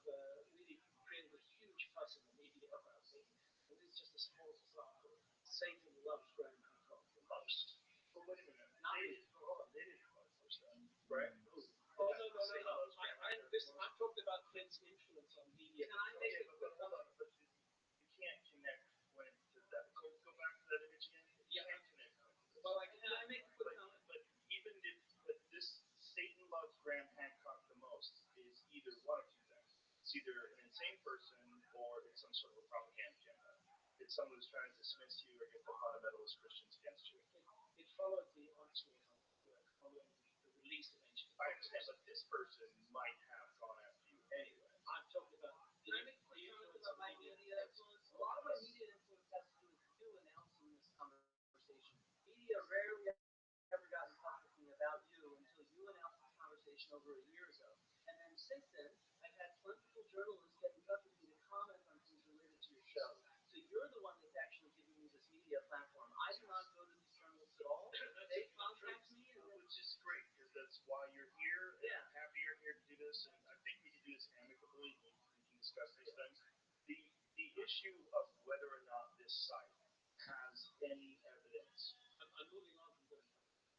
Speaker 1: really created a huge fuss in the media about me, and this is just a small example. Satan loves Graham Hancock the most.
Speaker 2: But wait a minute.
Speaker 1: Not
Speaker 2: They
Speaker 1: me.
Speaker 2: didn't, hold on, they didn't publish that. Brad?
Speaker 1: Oh, no. I'm talking about Flint's influence on media.
Speaker 2: Can I make a quick comment? But you can't connect Flint to that. Go back to that image again.
Speaker 1: Yeah.
Speaker 2: You can't connect.
Speaker 1: Well, can I make a quick comment?
Speaker 2: But even if It's either an insane person or it's some sort of a propaganda agenda. It's someone who's trying to dismiss you or get the fundamentalist Christians against you.
Speaker 1: It followed the onslaught of following the release of ancient.
Speaker 2: I understand, but this person might have gone after you anyway.
Speaker 1: I'm talking about
Speaker 3: Can I make a quick comment about my media influence? A lot of my media influence has to do with you announcing this conversation. Media rarely ever got in touch with me about you until you announced this conversation over a year ago. And then since then, I've had plentiful journalists get in touch with me to comment on things related to your show. So you're the one that's actually giving me this media platform. I do not go to these journalists at all. They contact me, and then
Speaker 2: Which is great because that's why you're here. And
Speaker 3: Yeah.
Speaker 2: I'm happy you're here to do this, and I think we can do this amicably. We can discuss these things. The the issue of whether or not this site has any evidence.
Speaker 3: I'm moving on from this.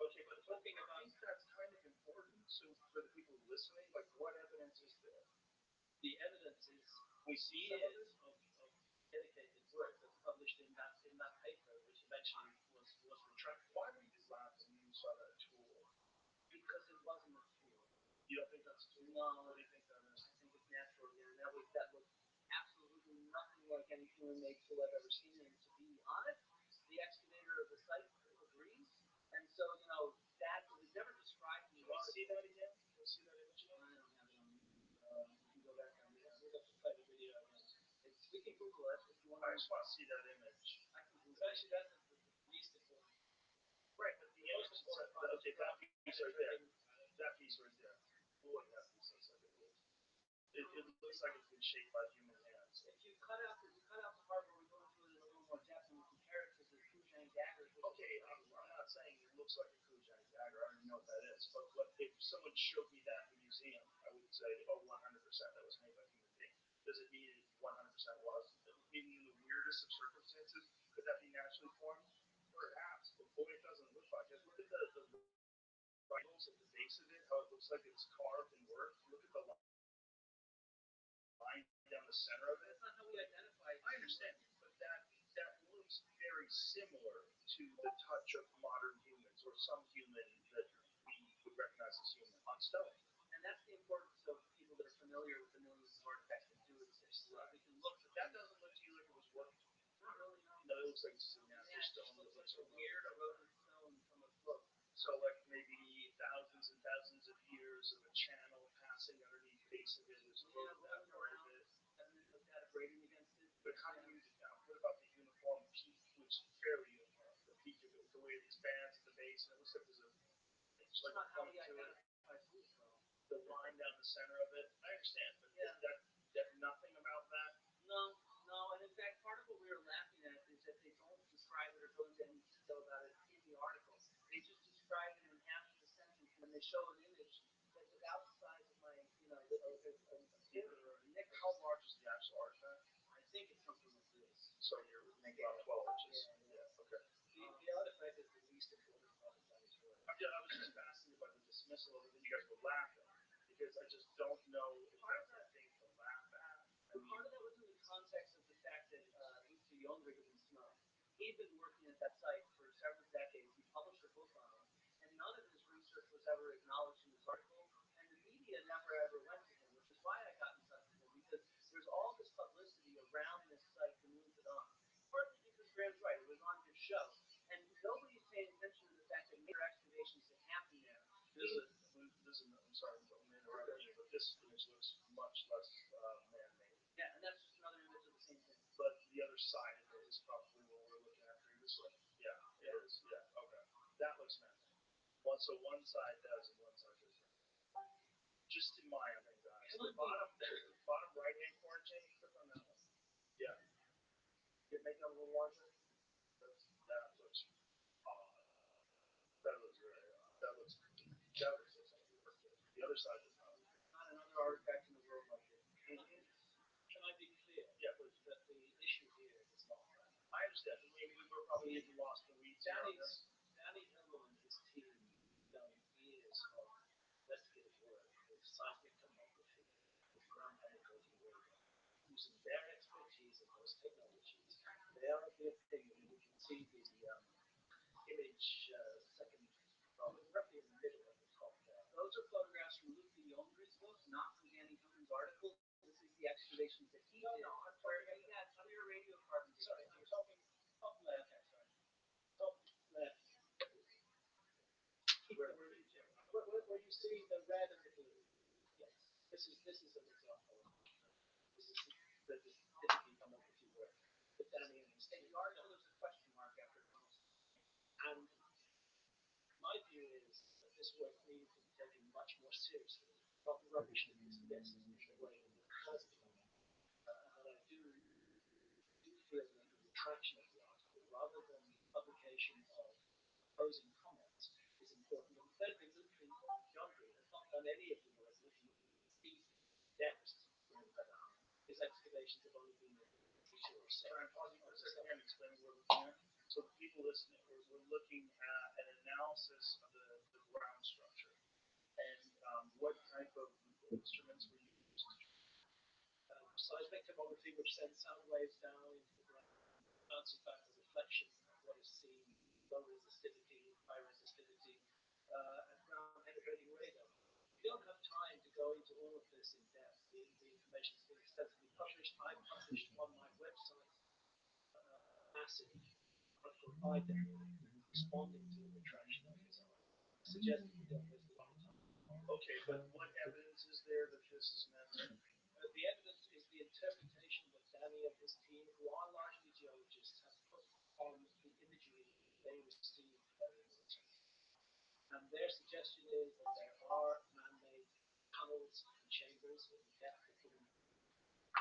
Speaker 2: Okay, but
Speaker 3: Talking
Speaker 2: I
Speaker 3: about
Speaker 2: think that's kind of important. So for the people listening, like, what evidence is there?
Speaker 3: the evidence is
Speaker 2: We see
Speaker 3: some
Speaker 2: it.
Speaker 3: of dedicated work that's published in that paper, which eventually was retracted
Speaker 2: Why were you laughing when you saw that tool?
Speaker 3: because it wasn't a tool.
Speaker 2: You don't think that's a tool?
Speaker 3: No,
Speaker 2: What do you think that is?
Speaker 3: I think it's natural again. That was absolutely nothing like any human made tool I've ever seen. And to be honest, the excavator of the site agrees. And so, that it was never described in
Speaker 2: Can
Speaker 3: the
Speaker 2: we
Speaker 3: article.
Speaker 2: see that again? Can we see that image
Speaker 3: I
Speaker 2: again?
Speaker 3: don't have it on me.
Speaker 2: You can go back on the.
Speaker 3: We'll have to play the video again. We can Google it if you want.
Speaker 2: I just want to see that image.
Speaker 3: I can Google it. Actually, that's the least important.
Speaker 2: Right, but the image itself. Okay, that piece right there. That piece right there. Boy, that piece looks like it was. It looks like it's been shaped by human hands.
Speaker 3: If you cut out the part where we go into it in a little more depth and we compare it to the Kujang daggers.
Speaker 2: Okay, I'm not saying it looks like a Kujang dagger. I don't even know what that is. But if someone showed me that in a museum, I would say, oh, 100% that was made by a human being. Does it mean it 100% was? Maybe in the weirdest of circumstances, could that be naturally formed? Perhaps, but boy, it doesn't look like it. Look at the rifles at the base of it, how it looks like it's carved and worked. Look at the line down the center of it.
Speaker 3: That's not how we identify it.
Speaker 2: I understand, but that looks very similar to the touch of modern humans or some human that we would recognize as human on stone.
Speaker 3: And that's the importance of people that are familiar with the millions of artifacts that do exist. So
Speaker 2: Right.
Speaker 3: we can look
Speaker 2: But that doesn't look to you like it was worked.
Speaker 3: not really no.
Speaker 2: No, it looks like it's just a natural
Speaker 3: Yeah, it
Speaker 2: stone
Speaker 3: just
Speaker 2: that
Speaker 3: looks
Speaker 2: looks
Speaker 3: like a weird eroded stone from a float.
Speaker 2: so like maybe thousands and thousands of years of a channel passing underneath the base of it is
Speaker 3: Yeah,
Speaker 2: that
Speaker 3: rolling
Speaker 2: part of
Speaker 3: around,
Speaker 2: it.
Speaker 3: and then with that abrading against it.
Speaker 2: But how do you now? What about the uniform peak, which is fairly uniform? The peak of it, the way it expands at the base, and it looks like there's a
Speaker 3: It's
Speaker 2: like
Speaker 3: not
Speaker 2: a
Speaker 3: how
Speaker 2: point
Speaker 3: we
Speaker 2: to it.
Speaker 3: identify tools though.
Speaker 2: The line down the center of it. I understand, but
Speaker 3: Yeah.
Speaker 2: that nothing about that.
Speaker 3: No, no, and in fact, part of what we were laughing at is that they don't describe it or go into any detail about it in the article. They just describe it in half of the sentence, and then they show an image that's about the size of my, a quarter or a nickel.
Speaker 2: How large is the actual artifact?
Speaker 3: I think it's something like this.
Speaker 2: So you're about 12 inches.
Speaker 3: Yeah.
Speaker 2: Okay.
Speaker 3: The artifact is the least important part of that story.
Speaker 2: I was just fascinated by the dismissal of it, and you guys were laughing because I just don't know if that's a thing to laugh at. I mean,
Speaker 3: Part of that was in the context of the fact that Luke de Jongre was in snow. He'd been working at that site for several decades. He published a book on it, and none of his research was ever acknowledged in this article. And the media never ever went to him, which is why I got in touch with him because there's all this publicity around this site to move it on. Partly because Graham's right; it was on his show, and nobody's paying attention to the fact that major excavations that happen there.
Speaker 2: I'm sorry to interrupt you, but this image looks much less man-made.
Speaker 3: Yeah, and that's just another image of the same thing.
Speaker 2: But the other side of it is probably what we're looking at previously. Yeah, it is. Yeah, okay. That looks man-made. One side does and one side doesn't. Just in my opinion, guys. The bottom right-hand corner, Jamie, click on that one. Yeah. Make that a little larger. That looks odd. That looks really odd. That looks like something worked it. The other side does not.
Speaker 3: Not another artifact in the world like it. Can I be clear?
Speaker 2: Yeah, please.
Speaker 3: That the issue here is not that.
Speaker 2: I understand. We were probably getting lost in the weeds.
Speaker 3: Danny Hill and his team have done years of investigative work with seismic tomography, with ground penetrating radar, using their expertise in those technologies. They are of the opinion, and you can see the image second from roughly in the middle at the top there. Those are photographs from Luke de Jongre's book, not from Danny Hillman's article. This is the
Speaker 1: excavations that he did, where he had clear radiocarbon dating.
Speaker 2: Sorry, I'm talking top left.
Speaker 1: Okay, sorry.
Speaker 2: Top left. Where you see the red and the blue.
Speaker 1: Yes.
Speaker 2: This is an example. This is that is typically come up if you work with Danny and his
Speaker 1: In
Speaker 2: team.
Speaker 1: the article, there's a question mark after Connell's.
Speaker 2: And my view is that this work needs to be taken much more seriously, not rubbish that this is the way that it has been. And that I do feel that the retraction of the article, rather than publication of opposing comments, is important. And the third thing, Lucy Yondry has not done any of the work looking at deep depths in Padang. His excavations have only been at 80 or so. Sorry, I'm pausing for a second here and explaining what we're looking at. So the people listening, we're looking at an analysis of the ground structure and what type of instruments were used. Seismic tomography, which sends sound waves down into the ground, bounces back a reflection of what is seen, low resistivity, high resistivity, and ground penetrating radar. We don't have time to go into all of this in depth. The information has been extensively published. I published on my website massive article by Daniel responding to the retraction of his arm, suggesting we don't waste a lot of time. Okay, but what evidence is there that this is meant? The evidence is the interpretation that Danny and his team, who are largely geologists, have put on the imagery they received very military. And their suggestion is that there are man-made tunnels and chambers in the depth of Gulin.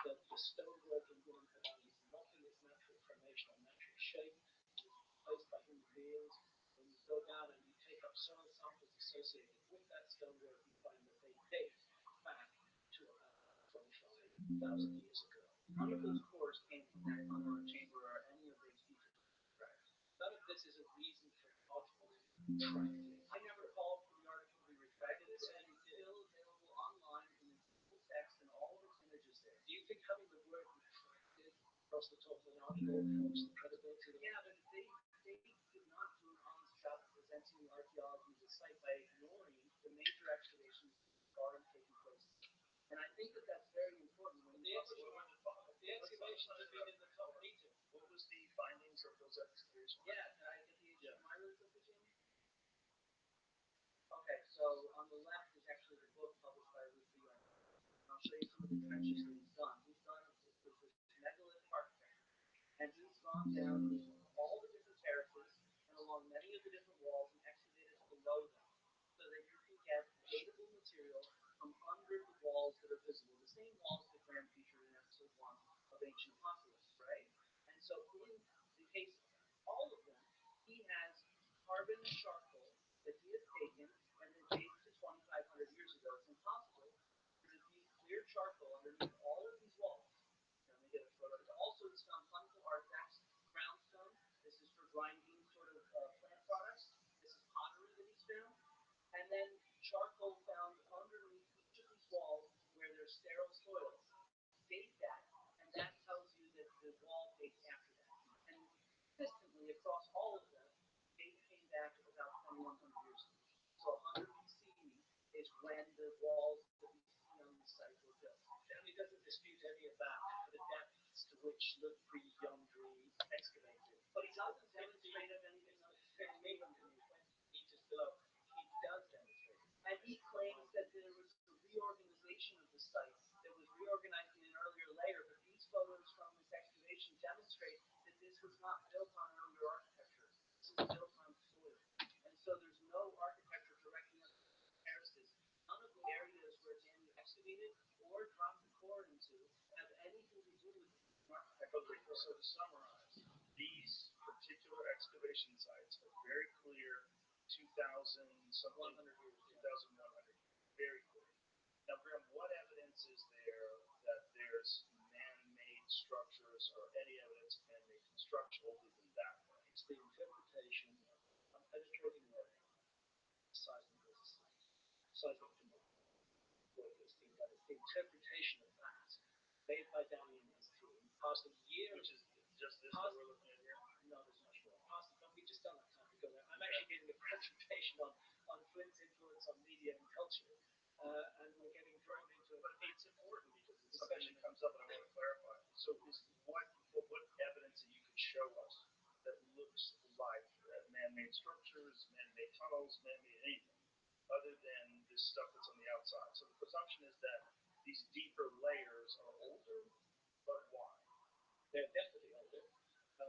Speaker 2: That the stonework in Gulin Padang is not in its natural formation or natural shape. It was placed by human beings. When you go down and you take up soil samples associated with that stonework, you find that they date back to about 25,000 years ago.
Speaker 1: None of those cores came from that tunnel or chamber or any of those features.
Speaker 2: Right. None of this is a reason for thoughtful retracting.
Speaker 1: I never called for the article to be retracted. It's still available online in its full text and all of its images there.
Speaker 2: Do you think having the word retracted across the top of an article helps the credibility of the
Speaker 1: Yeah, but they did not do an honest job of presenting the archaeology of the site by ignoring the major excavations that are taking place. And I think that that's very important. When
Speaker 2: the excavations have been in the top region. What was the findings of those excavations?
Speaker 1: Yeah, can I get the HDMI really quickly, Jamie? Okay, so on the left is actually the book published by Rabbi Rothschild. And I'll show you some of the trenches that he's done. He's done with this megalithic architecture. And he's gone down all the different terraces and along many of the different walls and excavated below them so that you can get datable material from under the walls that are visible. The same walls that Graham featured in episode 1 of Ancient Apocalypse, right? And so in the case of all of them, he has carbon and charcoal that he has taken and then dated to 2,500 years ago. It's impossible for there to be clear charcoal underneath all of these walls. Let me get a photo. Also, he's found plentiful artifacts, brownstone. This is for grinding sort of plant products. This is pottery that he's found. And then charcoal found underneath each of these walls where there's sterile soils. Date that, and that tells you that the wall dates after that. And consistently across all of them, data came back about 2,100 years ago. So 100 BC is when the walls that we see on the site were built.
Speaker 2: Danny doesn't dispute any of that for the depths to which the pre-Yondry excavated.
Speaker 1: But he doesn't demonstrate of anything else.
Speaker 2: 20 meters below.
Speaker 1: He does demonstrate. And he claims that there was a reorganization of the site that was reorganized in an earlier layer, but these photos from this excavation demonstrate that this was not built on earlier architecture. This is built on soil. And so there's no architecture directly up the terraces. None of the areas where Daniel excavated or dropped the core into have anything to do with architecture.
Speaker 2: Okay, so to summarize, these particular excavation sites are very clear 2,000 something
Speaker 1: 100 years.
Speaker 2: 2,100. Very clear. Now, Graham, what evidence is there that there's man-made structures or any evidence of man-made construction older than that?
Speaker 1: It's the interpretation of unpenetrating learning, seismic resistance, seismic tomography, what his team done. It's the interpretation of that made by Danny and his team. Cost them years.
Speaker 2: Which is just this that we're looking at here?
Speaker 1: No, there's much more. We just don't have time to go there. I'm actually giving a presentation on Flint's influence on media and culture. And we're getting drawn into it.
Speaker 2: But it's important because it's something that comes up, and I man-made structures, man-made tunnels, man-made anything, other than this stuff that's on the outside. So the presumption is that these deeper layers are older, but why?
Speaker 1: They're definitely older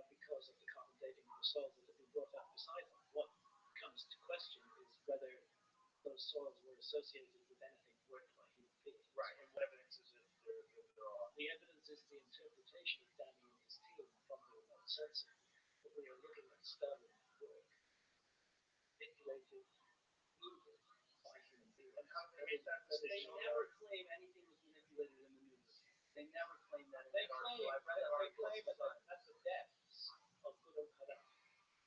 Speaker 1: because of the carbon dating of the soils that have been brought up beside them. What comes to question is whether those soils were associated with anything worked by human beings.
Speaker 2: Right, and what evidence is it there are?
Speaker 1: The evidence is the interpretation of Danny and his team from the remote sensing. That we are looking at stone work, manipulated, moving by human beings.
Speaker 2: And how they made that
Speaker 1: But they
Speaker 2: decision?
Speaker 1: never claim anything was manipulated in the movement. They never claim that.
Speaker 2: They claim
Speaker 1: at the depths of Guru Parak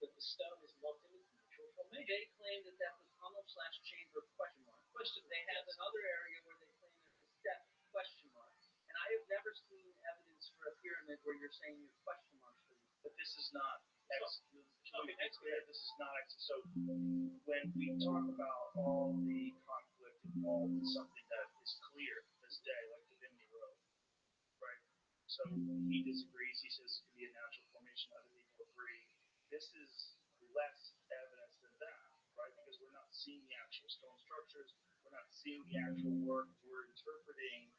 Speaker 1: that the stone is not in its natural formation. They claim that that was tunnel slash chamber question mark. They have another area where they claim it was depth question mark. And I have never seen evidence for a pyramid where you're saying your question marks for these.
Speaker 2: But this is not it's clear this is not so when we talk about all the conflict involved in something that is clear this day, like Divinity Road, right? So he disagrees. He says it could be a natural formation. Other people agree. This is less evidence than that, right? Because we're not seeing the actual stone structures. We're not seeing the actual work. We're interpreting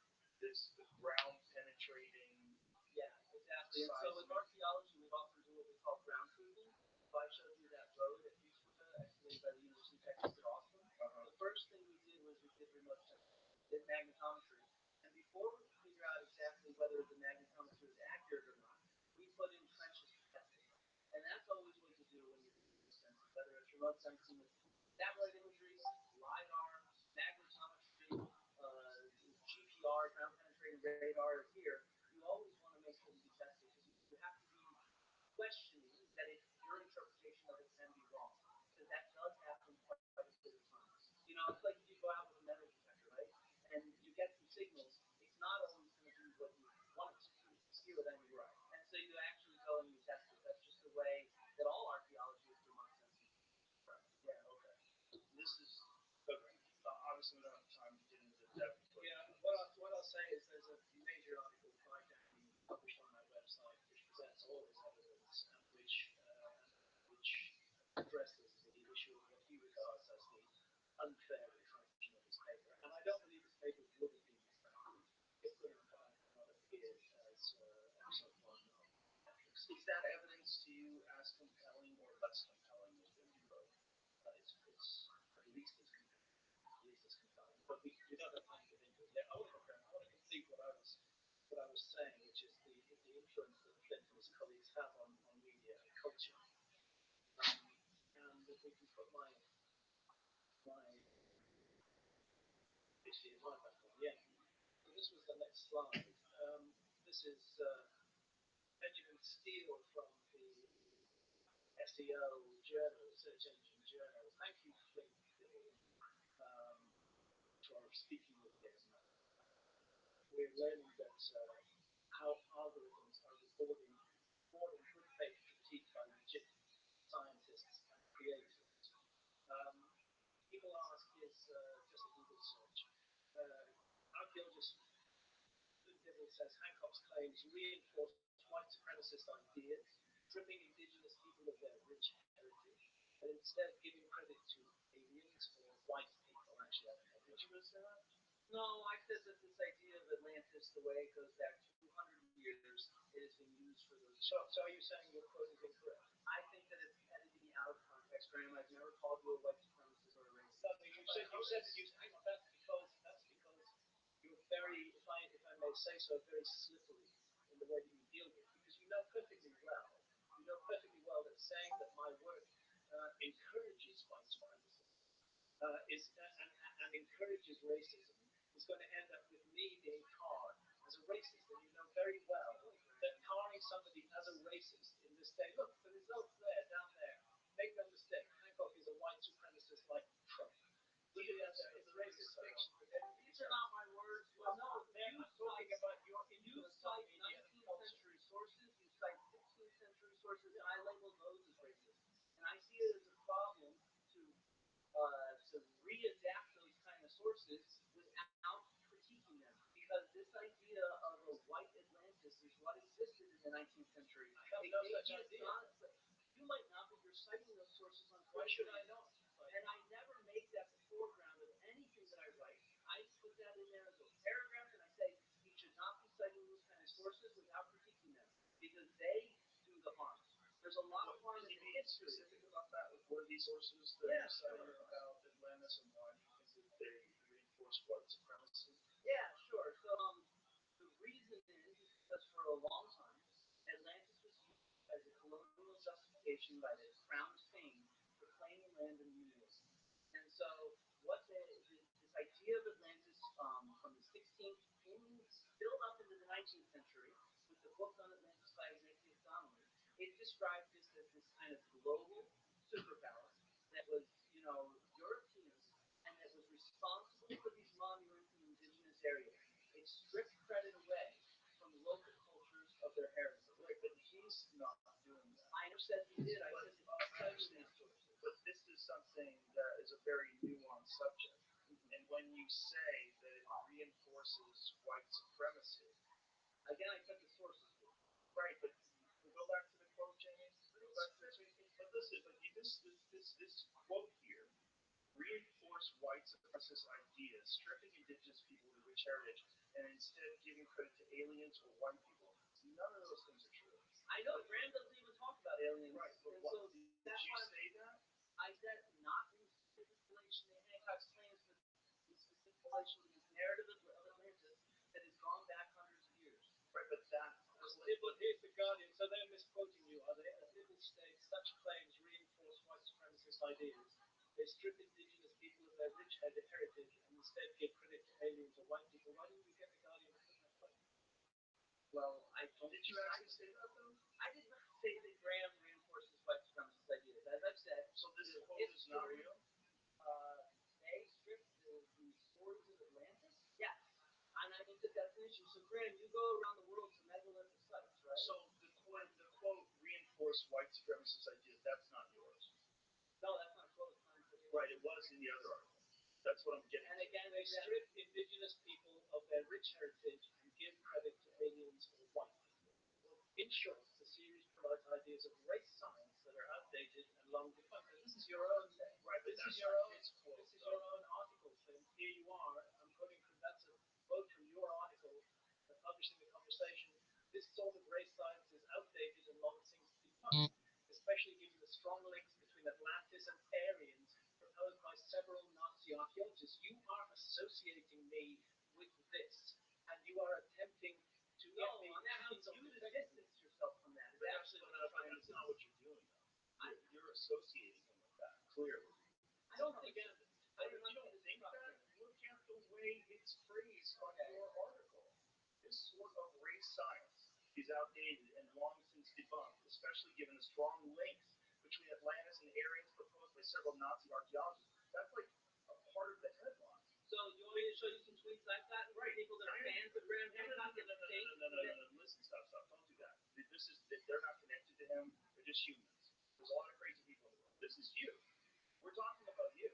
Speaker 2: this ground penetrating.
Speaker 1: Yeah, exactly. And so in archaeology, we often do what we call ground truthing. If I showed you that road at Utah, excavated by the University of Texas at Austin, the first thing we did was we did remote sensing, did magnetometry. And before we could figure out exactly whether the magnetometry was accurate or not, we put in trenches to test it. And that's always what you do when you're doing remote sensing, whether it's remote sensing with satellite imagery, LiDAR, magnetometry, GPR, ground penetrating radar, or here, you always want to make sure that you test it because you have to be questioning that your interpretation of it can be wrong. Because that does happen quite a bit of times. You know, it's like if you go out with a metal detector, right? And you get some signals, it's not always going to be what you want it to be. See what I mean?
Speaker 2: Right.
Speaker 1: And so you actually go and you test it. That's just the way that all archaeology is remote sensing.
Speaker 2: Right. Yeah, okay. This is okay. Obviously, we don't have time to get into the depth.
Speaker 1: Yeah, what I'll say is there's a major article by Danny published on my website which presents all this evidence and which addresses the issue of what he regards as the unfair refraction of his paper. And I don't believe his paper would have been refracted if Guru Parak had not appeared as so far known.
Speaker 2: Is that evidence to you as compelling or less compelling as Divinity Road?
Speaker 1: It's at least as compelling. At least as compelling. But we don't have time to get into it yet. I want to complete what I was saying, which is the influence that Flint and his colleagues have on media and culture. And if we can put my HDMI back on, yeah. So this was the next slide. This is Benjamin Steele from the SEO journal, search engine journal. Thank you, Flint, for speaking with him. We're learning that how algorithms are recording more than good faith critique by legit scientists and creators. People ask, is just a Google search. Archaeologist Devil says Hancock's claims reinforce white supremacist ideas, stripping indigenous people of their rich heritage, and instead giving credit to aliens or white people. Actually, I don't know. Did you miss that? No, I said that this idea of Atlantis, the way it goes back 200 years, it has been used for those. So are you saying your quote is incorrect? I think that it's editing out of context, Graham. I've never called you a white supremacist or a racist. No, that's because you're very, if I may say so, very slippery in the way that you deal with it. Because you know perfectly well that saying that my work encourages white supremacy and encourages racism is going to end up with me being tarred as a racist. And you know very well that tarring somebody as a racist in this day, look, the results there, down there, make no mistake, Hancock is a white supremacist like Trump. Look at that there, it's racist fiction. These are not my words. Well, no, I'm talking about your influence on media. 19th century sources, you cite 16th century sources, and I label those as racist. And I see it as a problem to readapt those kind of sources without critiquing them. Because this idea of a white Atlantis is what existed in the 19th century. I have no such idea. You might not, but you're citing those sources
Speaker 2: Why should
Speaker 1: unequivocally.
Speaker 2: I not?
Speaker 1: And I never make that the foreground of anything that I write. I put that in there as a paragraph, and I say he should not be citing these kind of sources without critiquing them because they do the harm. There's a lot of harm
Speaker 2: Can
Speaker 1: in
Speaker 2: you
Speaker 1: the
Speaker 2: be
Speaker 1: history.
Speaker 2: specific about that? Like, what are these sources that
Speaker 1: Yeah,
Speaker 2: you're citing
Speaker 1: sure.
Speaker 2: about Atlantis and why do you think that they reinforce white supremacy?
Speaker 1: Yeah, sure. So the reason is because for a long time, Atlantis was used as a colonial justification by the Crown of Spain for claiming land in the New World. And so, what this idea of Atlantis from the 16th built up into the 19th century with the book on Atlantis by Ignatius Donnelly, it described this as this kind of global superpower that was, European and that was responsible for these monuments in indigenous areas. It stripped credit away from local cultures of their heritage.
Speaker 2: Right, but he's not doing that.
Speaker 1: I never said he did. I said that he's
Speaker 2: I
Speaker 1: citing
Speaker 2: understand.
Speaker 1: these sources.
Speaker 2: But this is something that is a very nuanced subject.
Speaker 1: Mhm.
Speaker 2: And when you say that it reinforces white supremacy,
Speaker 1: Again, I said the sources do.
Speaker 2: right? But go back to the quote, Jamie. Go back to the tweet. But listen, but you, this quote here reinforce white supremacist ideas, stripping indigenous people of rich heritage, and instead giving credit to aliens or white people. None of those things are true.
Speaker 1: I know Graham doesn't even talk about aliens.
Speaker 2: Right, but
Speaker 1: And
Speaker 2: what,
Speaker 1: so
Speaker 2: did
Speaker 1: that's
Speaker 2: you
Speaker 1: why
Speaker 2: say that?
Speaker 1: I said not in specific relation to Hancock's claims, but in specific relation to this narrative of Atlantis that has gone back hundreds of years.
Speaker 2: Right, but that.
Speaker 5: But here's the Guardian. So they're misquoting you, are they? A Nibble states such claims reinforce white supremacist ideas. They strip indigenous people of their rich heritage and instead give credit to aliens or white people. Why didn't you get the Guardian to put that quote?
Speaker 1: Well, I don't.
Speaker 2: Did you actually say that though?
Speaker 1: I did not say that Graham reinforces white supremacist ideas. As I've said,
Speaker 2: So this
Speaker 1: the
Speaker 2: quote is not
Speaker 1: history,
Speaker 2: real?
Speaker 1: they stripped the stories of Atlantis. Yes. And I think the definition. So, Graham, you go around the world to megalithic sites, right?
Speaker 2: So the quote reinforce white supremacist ideas. That's not yours.
Speaker 1: No, that's not quote. It's not in
Speaker 2: Right, it was in the other article. That's what I'm getting.
Speaker 1: And
Speaker 2: to.
Speaker 1: again,
Speaker 5: They strip indigenous people of their rich heritage and give credit to aliens or white people. In short, the series promotes ideas of race science that are outdated and long defunct. And this is your own thing.
Speaker 2: Right, but
Speaker 5: This
Speaker 2: that's
Speaker 5: is your
Speaker 2: not
Speaker 5: own.
Speaker 2: his quote.
Speaker 5: This is your own article, Clint. Here you are. I'm quoting from that's a quote from your article published in the conversation. This sort of race science is outdated and long since defunct, especially given the strong links between Atlantis and Aryans proposed by several Nazi archaeologists. You are associating me with this, and you are attempting to
Speaker 1: No,
Speaker 5: get me
Speaker 1: I'm asking
Speaker 5: cancelled.
Speaker 1: you to distance yourself from that. Is actually what I'm trying to
Speaker 2: That's
Speaker 1: do.
Speaker 2: not what you're doing though. You're associating him with that, clearly.
Speaker 1: I don't think
Speaker 5: Again,
Speaker 1: I
Speaker 2: You
Speaker 1: do not
Speaker 2: don't
Speaker 1: think
Speaker 2: think that? Look at the way it's phrased on
Speaker 1: Okay.
Speaker 2: your article. This sort of race science is outdated and long since debunked, especially given the strong links between Atlantis and Aryans proposed by several Nazi archaeologists. That's like a part of the headline.
Speaker 1: So, you want me to show you some tweets I've gotten from people that are fans of Graham Hancock and think that
Speaker 2: Listen, stop. Don't do that. This is they're not connected to him. They're just humans. There's a lot of crazy people in the world. This is you. We're talking about you.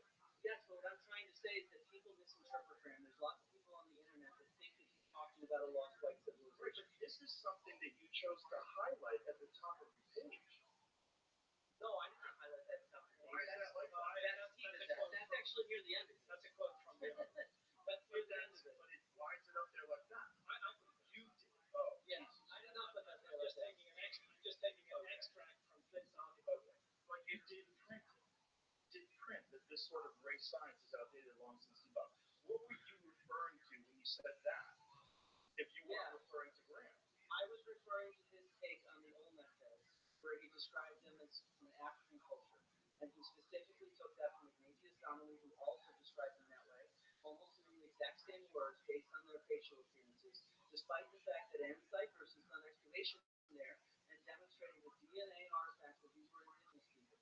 Speaker 1: yes, but what I'm trying to say is that people misinterpret Graham. There's lots of people on the internet that think that he's talking about a lost white
Speaker 2: Right,
Speaker 1: civilization.
Speaker 2: but this is something that you chose to highlight at the top of the page.
Speaker 1: No, I did not highlight that top of the
Speaker 2: Why is
Speaker 1: page.
Speaker 2: that like that?
Speaker 1: He did that. That's actually near the end of it.
Speaker 5: That's a quote from him.
Speaker 1: That's near the end of it.
Speaker 2: Why is it up there like that?
Speaker 5: I put it
Speaker 2: You did. Oh,
Speaker 1: Yeah,
Speaker 2: Jesus.
Speaker 1: I did not put that there.
Speaker 5: I'm just taking an extract from Clint's article.
Speaker 2: But you did print it. You did print that this sort of race science is outdated long since debunked. What were you referring to when you said that? If you weren't
Speaker 1: Yeah.
Speaker 2: referring to Graham.
Speaker 1: I was referring to his take on the Olmec tales, where he described them as from an African culture. And he specifically took that from Ignatius Donnelly, who also described them that way, almost in the exact same words based on their facial appearances, despite the fact that Ann Cyphers has done excavation there and demonstrating the DNA artifacts that these were indigenous people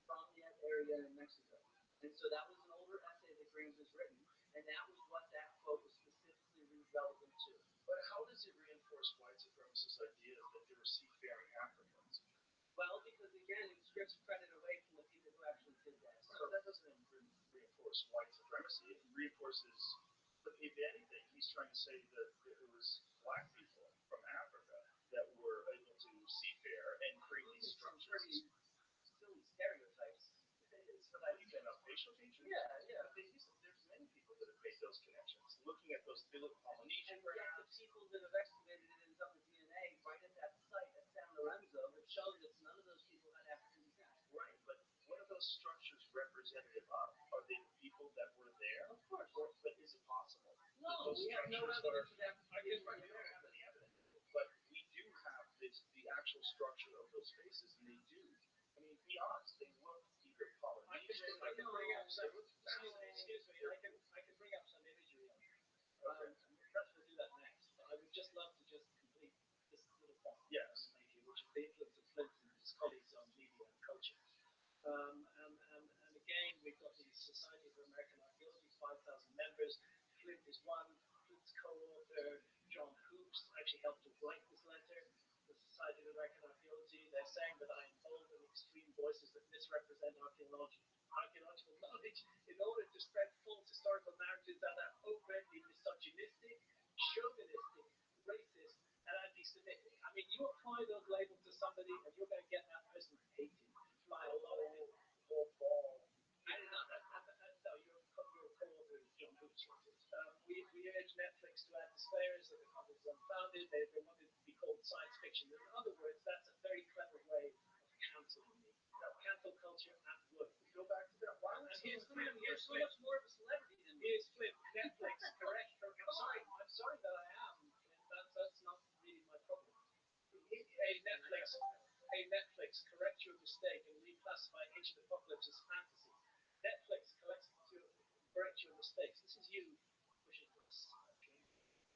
Speaker 1: from that area in Mexico. And so that was an older essay that Graham has written, and that was what that quote was specifically relevant to.
Speaker 2: But how does it reinforce white supremacist ideas that there were seafaring Africans?
Speaker 1: Well, because again, it strips credit away from the people who actually did that.
Speaker 2: So that doesn't reinforce white supremacy. It reinforces, but if anything, he's trying to say that it was black people from Africa that were able to seafair and create these structures.
Speaker 1: Silly stereotypes.
Speaker 2: It is, but I think they're not facial features.
Speaker 1: Yeah.
Speaker 2: But there's many people that have made those connections, looking at those Polynesian
Speaker 1: And yet the
Speaker 2: perhaps.
Speaker 1: people that have excavated it in some of the DNA right at that site at San Lorenzo have shown that none of those people had African descent.
Speaker 2: Right, but what are those structures representative of? Are they the people that were there?
Speaker 1: Of course.
Speaker 2: But is it possible?
Speaker 1: No,
Speaker 2: Those
Speaker 1: we have no
Speaker 2: structures
Speaker 1: evidence
Speaker 2: are.
Speaker 1: of African
Speaker 2: We
Speaker 1: descent.
Speaker 2: don't have any evidence, but we do have the actual structure of those faces, and they do. I mean, be honest, they look either Polynesian.
Speaker 5: I can bring up some.
Speaker 2: They look fascinating.
Speaker 5: Excuse me. I can bring up some imagery of it.
Speaker 2: Okay.
Speaker 5: Perhaps we'll do that next. But I would just love to just complete this little point.
Speaker 2: Yes.
Speaker 5: Which is the influence of Flint and his colleagues on media and culture. And again, we've got the Society for American Archaeology, 5,000 members. Flint is one. Flint's co-author, John Hoops, actually helped to write this letter. The Society of American Archaeology, they're saying that I involve in extreme voices that misrepresent archaeological knowledge in order to spread false historical narratives that are overtly misogynistic, chauvinistic, racist, and anti-Semitic. I mean, you apply those labels to somebody, and you're going to get that person hated. Fly a lot of it.
Speaker 2: Or ball.
Speaker 5: I did not. No, your co-author is John Hoops. We urge Netflix to add disclaimers that the content is unfounded. They wanted to be called science fiction. In other words, that's a very clever way of canceling me. Cancel culture at work.
Speaker 2: Go back to that. Why would
Speaker 5: And here's
Speaker 2: someone
Speaker 5: Flynn.
Speaker 1: You're so much more of a celebrity than me.
Speaker 5: Here's Flynn. Netflix, correct? I'm sorry that I am. That's not really my problem. Hey Netflix, correct your mistake and reclassify Ancient Apocalypse as fantasy. Netflix, correct your mistakes. This is you pushing this. Okay.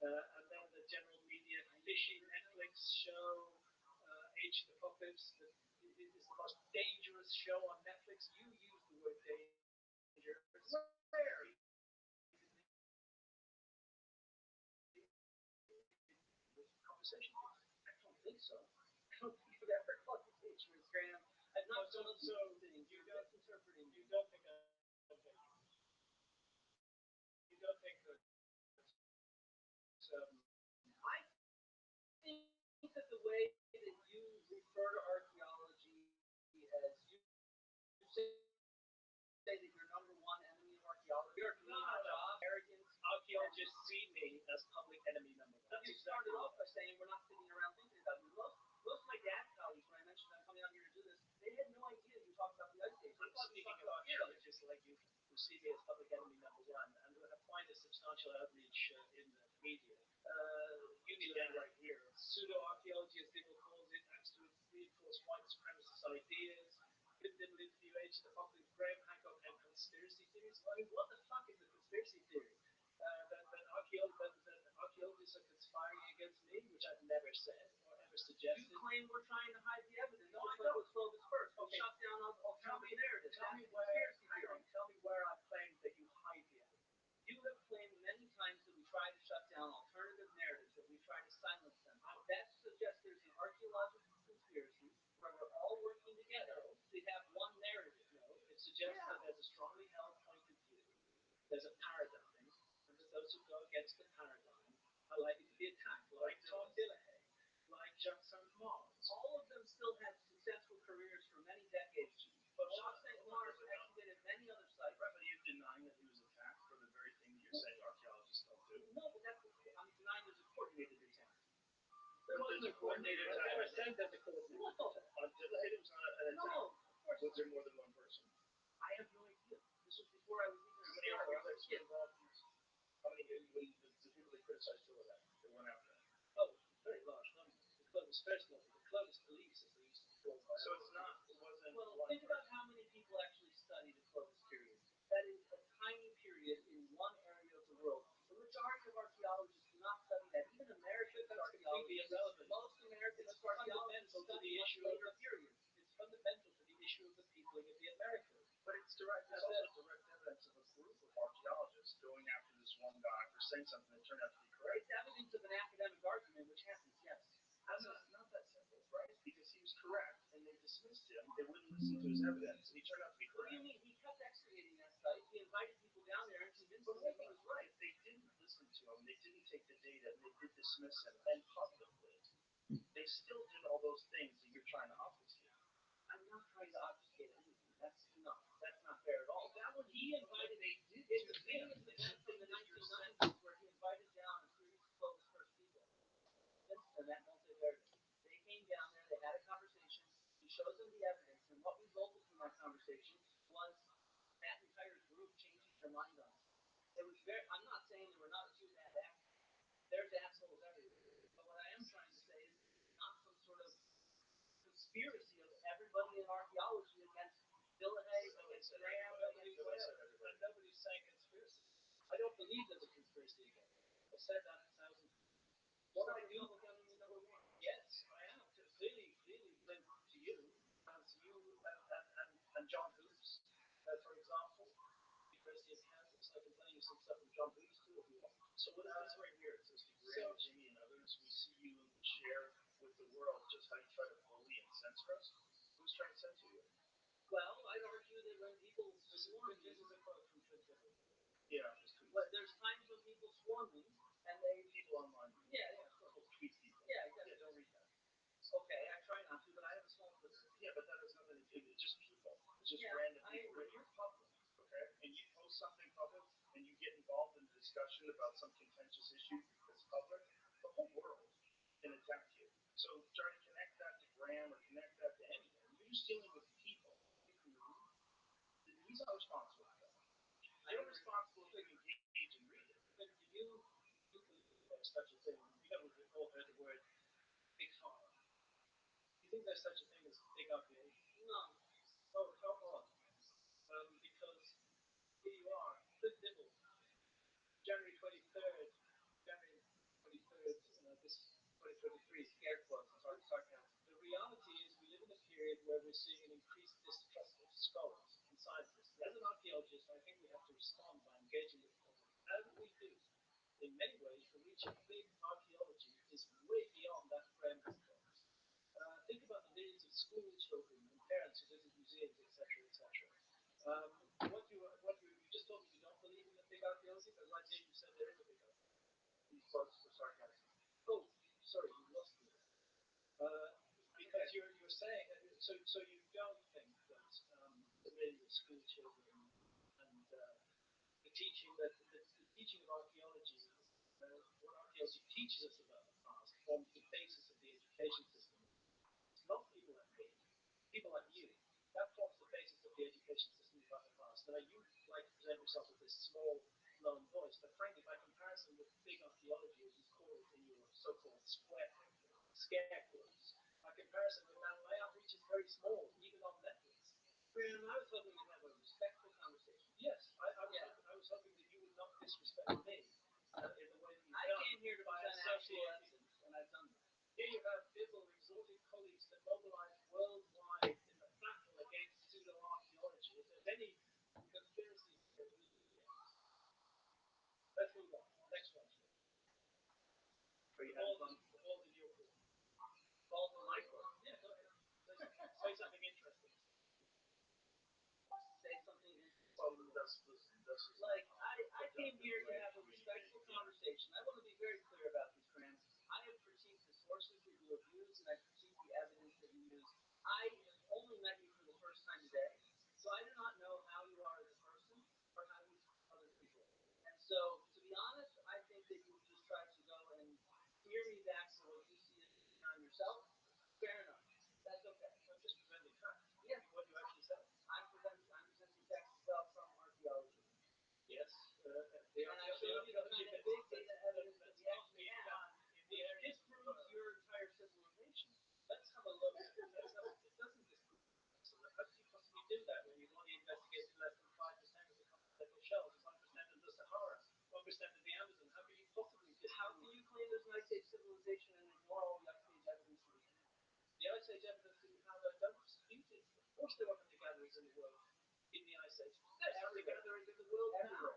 Speaker 5: And then the general media fishy Netflix show, Ancient Apocalypse, is the most dangerous show on Netflix. You use the word dangerous.
Speaker 2: Where?
Speaker 5: Conversation.
Speaker 1: I don't think so. I don't think I've ever called you dangerous, Graham. I've not
Speaker 5: So
Speaker 1: done things.
Speaker 5: you
Speaker 1: You're
Speaker 5: don't
Speaker 1: misinterpreting
Speaker 5: you
Speaker 1: me.
Speaker 5: don't think I'm dangerous. You don't think that
Speaker 1: I think that the way that you refer to archaeology as you say that you're number one enemy of archaeology, you're doing our job, arrogance.
Speaker 5: archaeologists see me as public enemy number one.
Speaker 1: You started off by saying we're not sitting around thinking about it. Most of my dad's colleagues, when I mentioned I'm coming out here to do this, they had no idea you talked about the ice age. They
Speaker 5: I'm
Speaker 1: thought you
Speaker 5: speaking
Speaker 1: talked
Speaker 5: of
Speaker 1: about pyramids.
Speaker 5: archaeologists like you who see me as public enemy number one and who have quite a substantial outreach in the media.
Speaker 2: Again, right here.
Speaker 5: Pseudo-archaeology, as people calls it, acts to reinforce white supremacist ideas. Been interview Ancient Apocalypse, Graham Hancock, and conspiracy theories. I mean, what the fuck is a conspiracy theory? That archaeologists are conspiring against me, which I've never said or ever suggested.
Speaker 1: You claim we're trying to hide the evidence.
Speaker 5: No,
Speaker 1: just
Speaker 5: I
Speaker 1: like
Speaker 5: don't.
Speaker 1: with Clovis first. We
Speaker 5: Okay.
Speaker 1: shut down alternative narratives.
Speaker 5: Tell
Speaker 1: That's
Speaker 5: me
Speaker 1: a
Speaker 5: where.
Speaker 1: conspiracy
Speaker 5: Hang on.
Speaker 1: theory.
Speaker 5: Tell me where I've claimed that you hide the evidence.
Speaker 1: You have claimed many times that we try to shut down alternative narratives, that we try to silence them. That suggests there's an archaeological conspiracy where we're all working together to have one narrative.
Speaker 5: No, it suggests that there's a strongly held point of view. There's a paradigm, and that those who go against the paradigm are likely to be attacked, like Tom Dillahay, like Jacques Saint-Mars.
Speaker 1: All of them still had successful careers for many decades. But Jacques St. Mars excavated many other sites.
Speaker 2: Right, but are you denying that he was attacked for the very thing you're saying archaeologists don't do?
Speaker 1: No, but I'm denying there's a coordinated attack.
Speaker 2: There wasn't a coordinated
Speaker 5: I
Speaker 2: attack.
Speaker 5: never said there's a coordinated
Speaker 1: No.
Speaker 5: attack.
Speaker 2: On Dillahay, it was not an attack.
Speaker 1: No, of course
Speaker 2: Was
Speaker 1: not.
Speaker 2: there more than one person?
Speaker 1: I have no idea. This was before I was even
Speaker 2: How many archaeologists were involved in this? How many, when the people they criticized Dillahay, they went after him?
Speaker 5: Oh, very large number. The Clovis First Level, the Clovis Police, as they used to be called by
Speaker 2: So it's not, it wasn't
Speaker 1: Well,
Speaker 2: one
Speaker 1: think about
Speaker 2: person.
Speaker 1: how many people actually study the Clovis period. That is a tiny period in one area of the world. The majority of archaeologists do not study that. Even American
Speaker 5: That's completely
Speaker 1: archaeologists,
Speaker 5: irrelevant.
Speaker 1: most American
Speaker 5: It's
Speaker 1: archaeologists
Speaker 5: fundamental to
Speaker 1: study
Speaker 5: the
Speaker 1: much
Speaker 5: issue of
Speaker 1: later
Speaker 5: the
Speaker 1: periods.
Speaker 5: It's fundamental to the issue of the peopling of the Americas.
Speaker 2: But it's direct, there's also direct evidence of a group of archaeologists going after this one guy for saying something that turned out to be correct.
Speaker 1: It's evidence of an academic argument, which happens, yes.
Speaker 2: That's not that simple, right? Because he was correct, and they dismissed him. They wouldn't listen to his evidence, and he turned out to be
Speaker 1: What do
Speaker 2: correct.
Speaker 1: you mean? He kept excavating that site. He invited people down there and convinced
Speaker 2: But
Speaker 1: them that he was right.
Speaker 2: if they didn't listen to him, they didn't take the data, and they did dismiss him, and publicly, they they still did all those things that you're trying to obfuscate.
Speaker 1: I'm not trying to obfuscate anything. That's not fair at all.
Speaker 2: That would
Speaker 1: He invited.
Speaker 2: they did
Speaker 1: It's
Speaker 2: to
Speaker 1: a
Speaker 2: them.
Speaker 1: famous event from the 1990s where he invited down a series of close first people. Winston, that multivariate. They came down there. They had a conversation. He shows them the evidence, and what resulted from that conversation was that entire group changing their mind on us. It was very. I'm not saying there were not a few bad actors. There's assholes everywhere. But what I am trying to say is not some sort of conspiracy of everybody in archaeology against Villahey, against Graham, against whatever.
Speaker 5: And nobody's saying conspiracy. I don't believe there's a conspiracy against it. I've said that 1,000 times.
Speaker 1: What I do look at is number one.
Speaker 5: Yes, I am. Clearly linked to you, and John Hoops, for example, University of Kansas. I can tell you some stuff from John Hoops too if you want.
Speaker 2: So what is this right here? It says to Graham, Jimmy, and others, we see you share with the world just how you try to bully and censor us. Who's trying to censor you?
Speaker 1: Well, I'd argue that when people swarm me,
Speaker 5: This is a quote from Twitter.
Speaker 2: Yeah,
Speaker 1: there's times when people swarm me and they
Speaker 2: people online.
Speaker 1: Yeah,
Speaker 2: Tweet people.
Speaker 1: Yeah, exactly.
Speaker 2: Don't read that.
Speaker 1: Okay, I try not to, but I have a small Twitter.
Speaker 2: Yeah, but that has nothing to do. It's just people. It's just
Speaker 1: Yeah,
Speaker 2: random people. When you're public, okay, and you post something public, and you get involved in a discussion about some contentious issue that's public, the whole world can attack you. So try to connect that to Graham or connect that to anything. You're just dealing with people. He's not responsible for that. You're responsible to engage and read it.
Speaker 5: But do you believe there's such a thing? You know, we've all heard the word big pharma. Do you think there's such a thing as big RPA?
Speaker 1: No.
Speaker 5: Oh, come on. Because here you are, Cliff Dibble, January 23rd, this 2023,
Speaker 1: Scare quotes.
Speaker 5: sarcasm. The reality is we live in a period where we're seeing an increased distrust of scholars and scientists. As an archaeologist, I think we have to respond by engaging with the public. As we do, in many ways, the reach of big archaeology is way beyond that Graham has got. Think about the millions of school children and parents who visit museums, etc., etc. You just told me you don't believe in the big archaeology, but right here you said there is a big archaeology.
Speaker 2: These quotes were sarcasm.
Speaker 5: Oh, sorry, you lost me there. Because you're saying so you don't think that the millions of school children and the teaching of archaeology, what archaeology teaches us about the past, forms the basis of the education system. It's not people like me, people like you. That forms the basis of the education system about the past. Now you like to present yourself with this small, lone voice, but frankly, by comparison with big archaeology, as you call it in your so-called scare quotes, by comparison with that, my outreach is very small, even on Netflix.
Speaker 1: Graham, I was hoping to have a respectful conversation.
Speaker 5: Yes, I was hoping that you would not disrespect me in the way that you've done.
Speaker 1: I came here to present actual evidence, and I've done that.
Speaker 5: Here you have people exhorting colleagues to mobilize worldwide in the battle against pseudo-archaeology. If there's any conspiracy here, we need it. Let's move on. Next one.
Speaker 2: Are you having fun?
Speaker 5: The ball's in your court.
Speaker 1: Ball's in my court.
Speaker 5: Yeah, go ahead. Say something interesting.
Speaker 1: Say something interesting.
Speaker 2: Well, that's
Speaker 1: Like, I came here to have a respectful conversation. I want to be very clear about this, Graham. I have critiqued the sources that you have used, and I've critiqued the evidence that you use. I only met you for the first time today, so I do not know how you are as a person or how you treat other people. And so, to be honest, I think that you just tried to go and steer me back to what you see as on yourself. Fair enough. That's okay.
Speaker 5: I'm just presenting facts.
Speaker 1: Yeah.
Speaker 5: What you actually said.
Speaker 1: I'm presenting facts as well from archaeology.
Speaker 5: Yes.
Speaker 1: And I showed you the kind of big data evidence that we actually have.
Speaker 5: In the area.
Speaker 1: Disproves your entire civilization.
Speaker 5: Let's have a look. It doesn't disprove. How do you possibly do that when you've only investigated less than 5% of the continental shelves, 1% of the Sahara, 1% of the Amazon? How can you possibly disprove?
Speaker 1: How can you claim there's an Ice Age civilization and ignore all the Ice Age evidence that we have?
Speaker 5: The Ice Age evidence that we have, I don't dispute it. Of course there were hunter-gatherers in the world in the Ice Age. There's hunter-gatherers in the world now.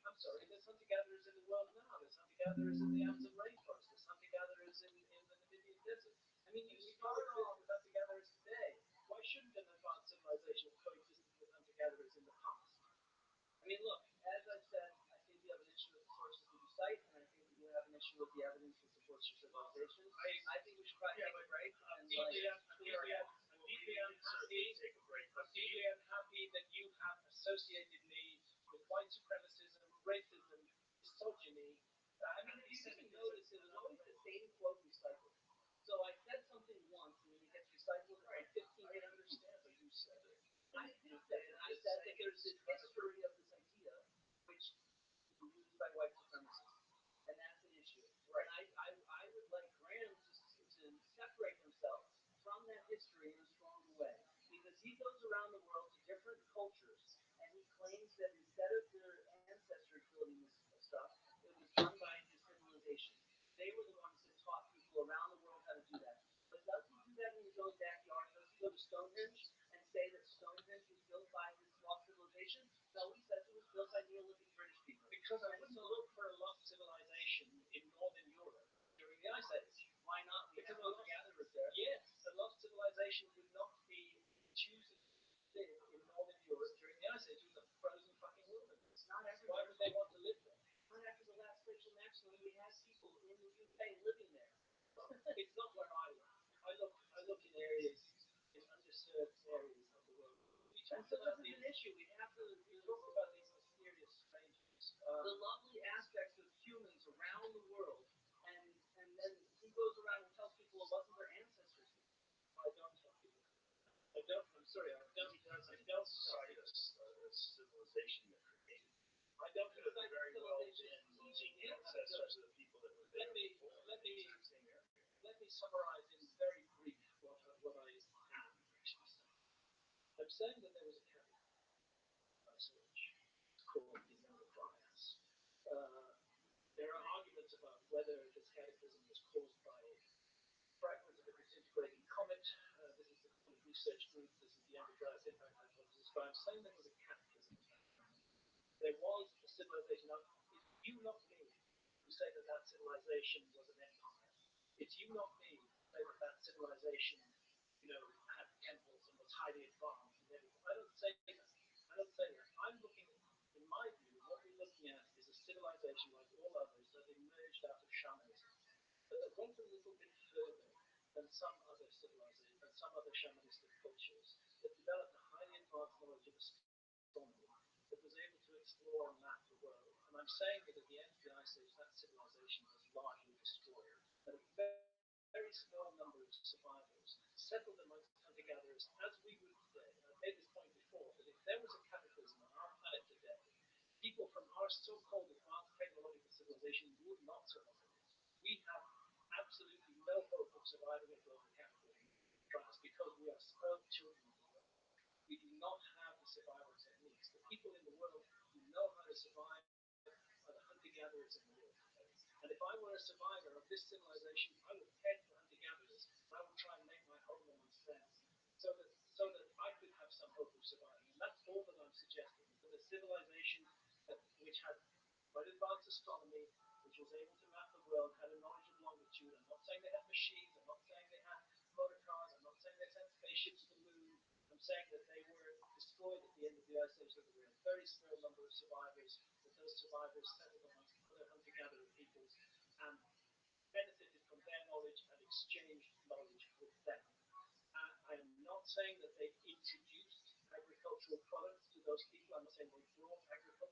Speaker 5: I'm sorry, there's hunter-gatherers in the world now. There's hunter-gatherers in the Amazon rainforest. There's hunter-gatherers in the Namibian desert. I mean, you started off with hunter-gatherers today. Why shouldn't an advanced civilization have coexisted with hunter-gatherers in the past?
Speaker 1: I mean, look, as I said, I think you have an issue with the sources that you cite, and I think that you have an issue with the evidence that supports
Speaker 2: towards civilization.
Speaker 1: I think we should probably
Speaker 2: Yeah,
Speaker 1: take
Speaker 2: but
Speaker 1: a break
Speaker 2: I'm
Speaker 1: and
Speaker 2: deeply,
Speaker 1: like
Speaker 2: I'm deeply, I'm deeply unhappy. Take a break.
Speaker 5: I'm deeply unhappy that you have associated me with white supremacism, racism, misogyny. I mean,
Speaker 1: you
Speaker 5: you
Speaker 1: didn't
Speaker 5: notice
Speaker 1: notice it was always the same quote recycled. So I said something once and then it gets recycled like 15
Speaker 2: I
Speaker 1: different people.
Speaker 2: understand, but you said it.
Speaker 1: I did say it. I said that there's this history of this idea which is used by white supremacists. And that's an issue.
Speaker 2: Right.
Speaker 1: And I would like Graham to separate himself from that history in a stronger way. Because he goes around the world to different cultures and he claims that instead of their ancestors building this stuff, it was done by the civilization. They were the ones that taught people around the world how to do that. But does he do that in his own backyard? Does he go to Stonehenge and say that Stonehenge was built by this lost civilization? No, he says it was built by Neolithic British people.
Speaker 5: because I wouldn't look for a lost civilization in northern Europe during the Ice Age.
Speaker 1: Why not? We
Speaker 5: Because
Speaker 1: have
Speaker 5: the
Speaker 1: hunter
Speaker 5: lost,
Speaker 1: gatherers there.
Speaker 5: yes, the lost civilization would not be choosing to live in northern Europe during the Ice Age. It was a frozen fucking wilderness.
Speaker 1: Not
Speaker 5: Why
Speaker 1: everywhere.
Speaker 5: would they want to live there?
Speaker 1: Not after the last glacial maximum, we had people in the UK living there.
Speaker 5: It's not where I look. I look in areas, in underserved areas of the world. We
Speaker 1: And
Speaker 5: talked
Speaker 1: so
Speaker 5: about
Speaker 1: this is
Speaker 5: these.
Speaker 1: an issue. We have to
Speaker 5: We talked about these mysterious strangers.
Speaker 1: the lovely aspects of humans around the world, and then he goes around and tells people it wasn't their ancestors.
Speaker 5: I don't tell people. I don't. I'm sorry. I don't.
Speaker 2: He doesn't
Speaker 5: I don't
Speaker 2: cite a civilization that created.
Speaker 5: I don't
Speaker 2: Could have
Speaker 5: cite
Speaker 2: very well
Speaker 5: civilization
Speaker 2: been
Speaker 5: teaching
Speaker 2: the
Speaker 5: him how to do
Speaker 2: ancestors
Speaker 5: it.
Speaker 2: of the people that were
Speaker 5: Let
Speaker 2: there
Speaker 5: me
Speaker 2: before.
Speaker 5: let me
Speaker 2: It's the same area.
Speaker 5: let me summarize in very brief what I am actually saying. I'm saying that there was a category called the Younger Dryas. Uh, there are arguments about whether this cataclysm was caused by fragments of a disintegrating comet. This is the kind of research group. This is the Younger Dryas impact hypothesis. But I'm saying there was a cataclysm. There was a civilization. Now, it's you, not me, who say that that civilization was an empire. It's you, not me, who say that that civilization, had temples and was highly advanced and everything. I don't say that. I don't say that. I'm looking, in my view, what we're looking at is a civilization like all others that emerged out of shamanism, but that went a little bit further than some other civilizations, than some other shamanistic cultures, that developed a highly advanced knowledge of astronomy, that was able to explore and map the world. And I'm saying that at the end of the Ice Age, that civilization was largely destroyed. And a very small number of survivors settled amongst hunter-gatherers as we would today. And I've made this point before, that if there was a cataclysm on our planet today, people from our so-called advanced technological civilization would not survive. We have absolutely no hope of surviving a global cataclysm, trust, because we are spoiled children of the world. We do not have the survival techniques. The people in the world who know how to survive are the hunter-gatherers in the world today. And if I were a survivor of this civilization, I would head for hunter-gatherers and I would try and make my home amongst them, so that I could have some hope of surviving. And that's all that I'm suggesting, is that a civilization which had quite advanced astronomy, which was able to map the world, had a knowledge of longitude. I'm not saying they had machines, I'm not saying they had motor cars, I'm not saying they sent spaceships to the moon. I'm saying that they were destroyed at the end of the Ice Age, that there were a very small number of survivors, that those survivors settled amongst other hunter-gatherer peoples and benefited from their knowledge and exchanged knowledge with them. I am not saying that they introduced agricultural products to those people. I'm not saying they brought agriculture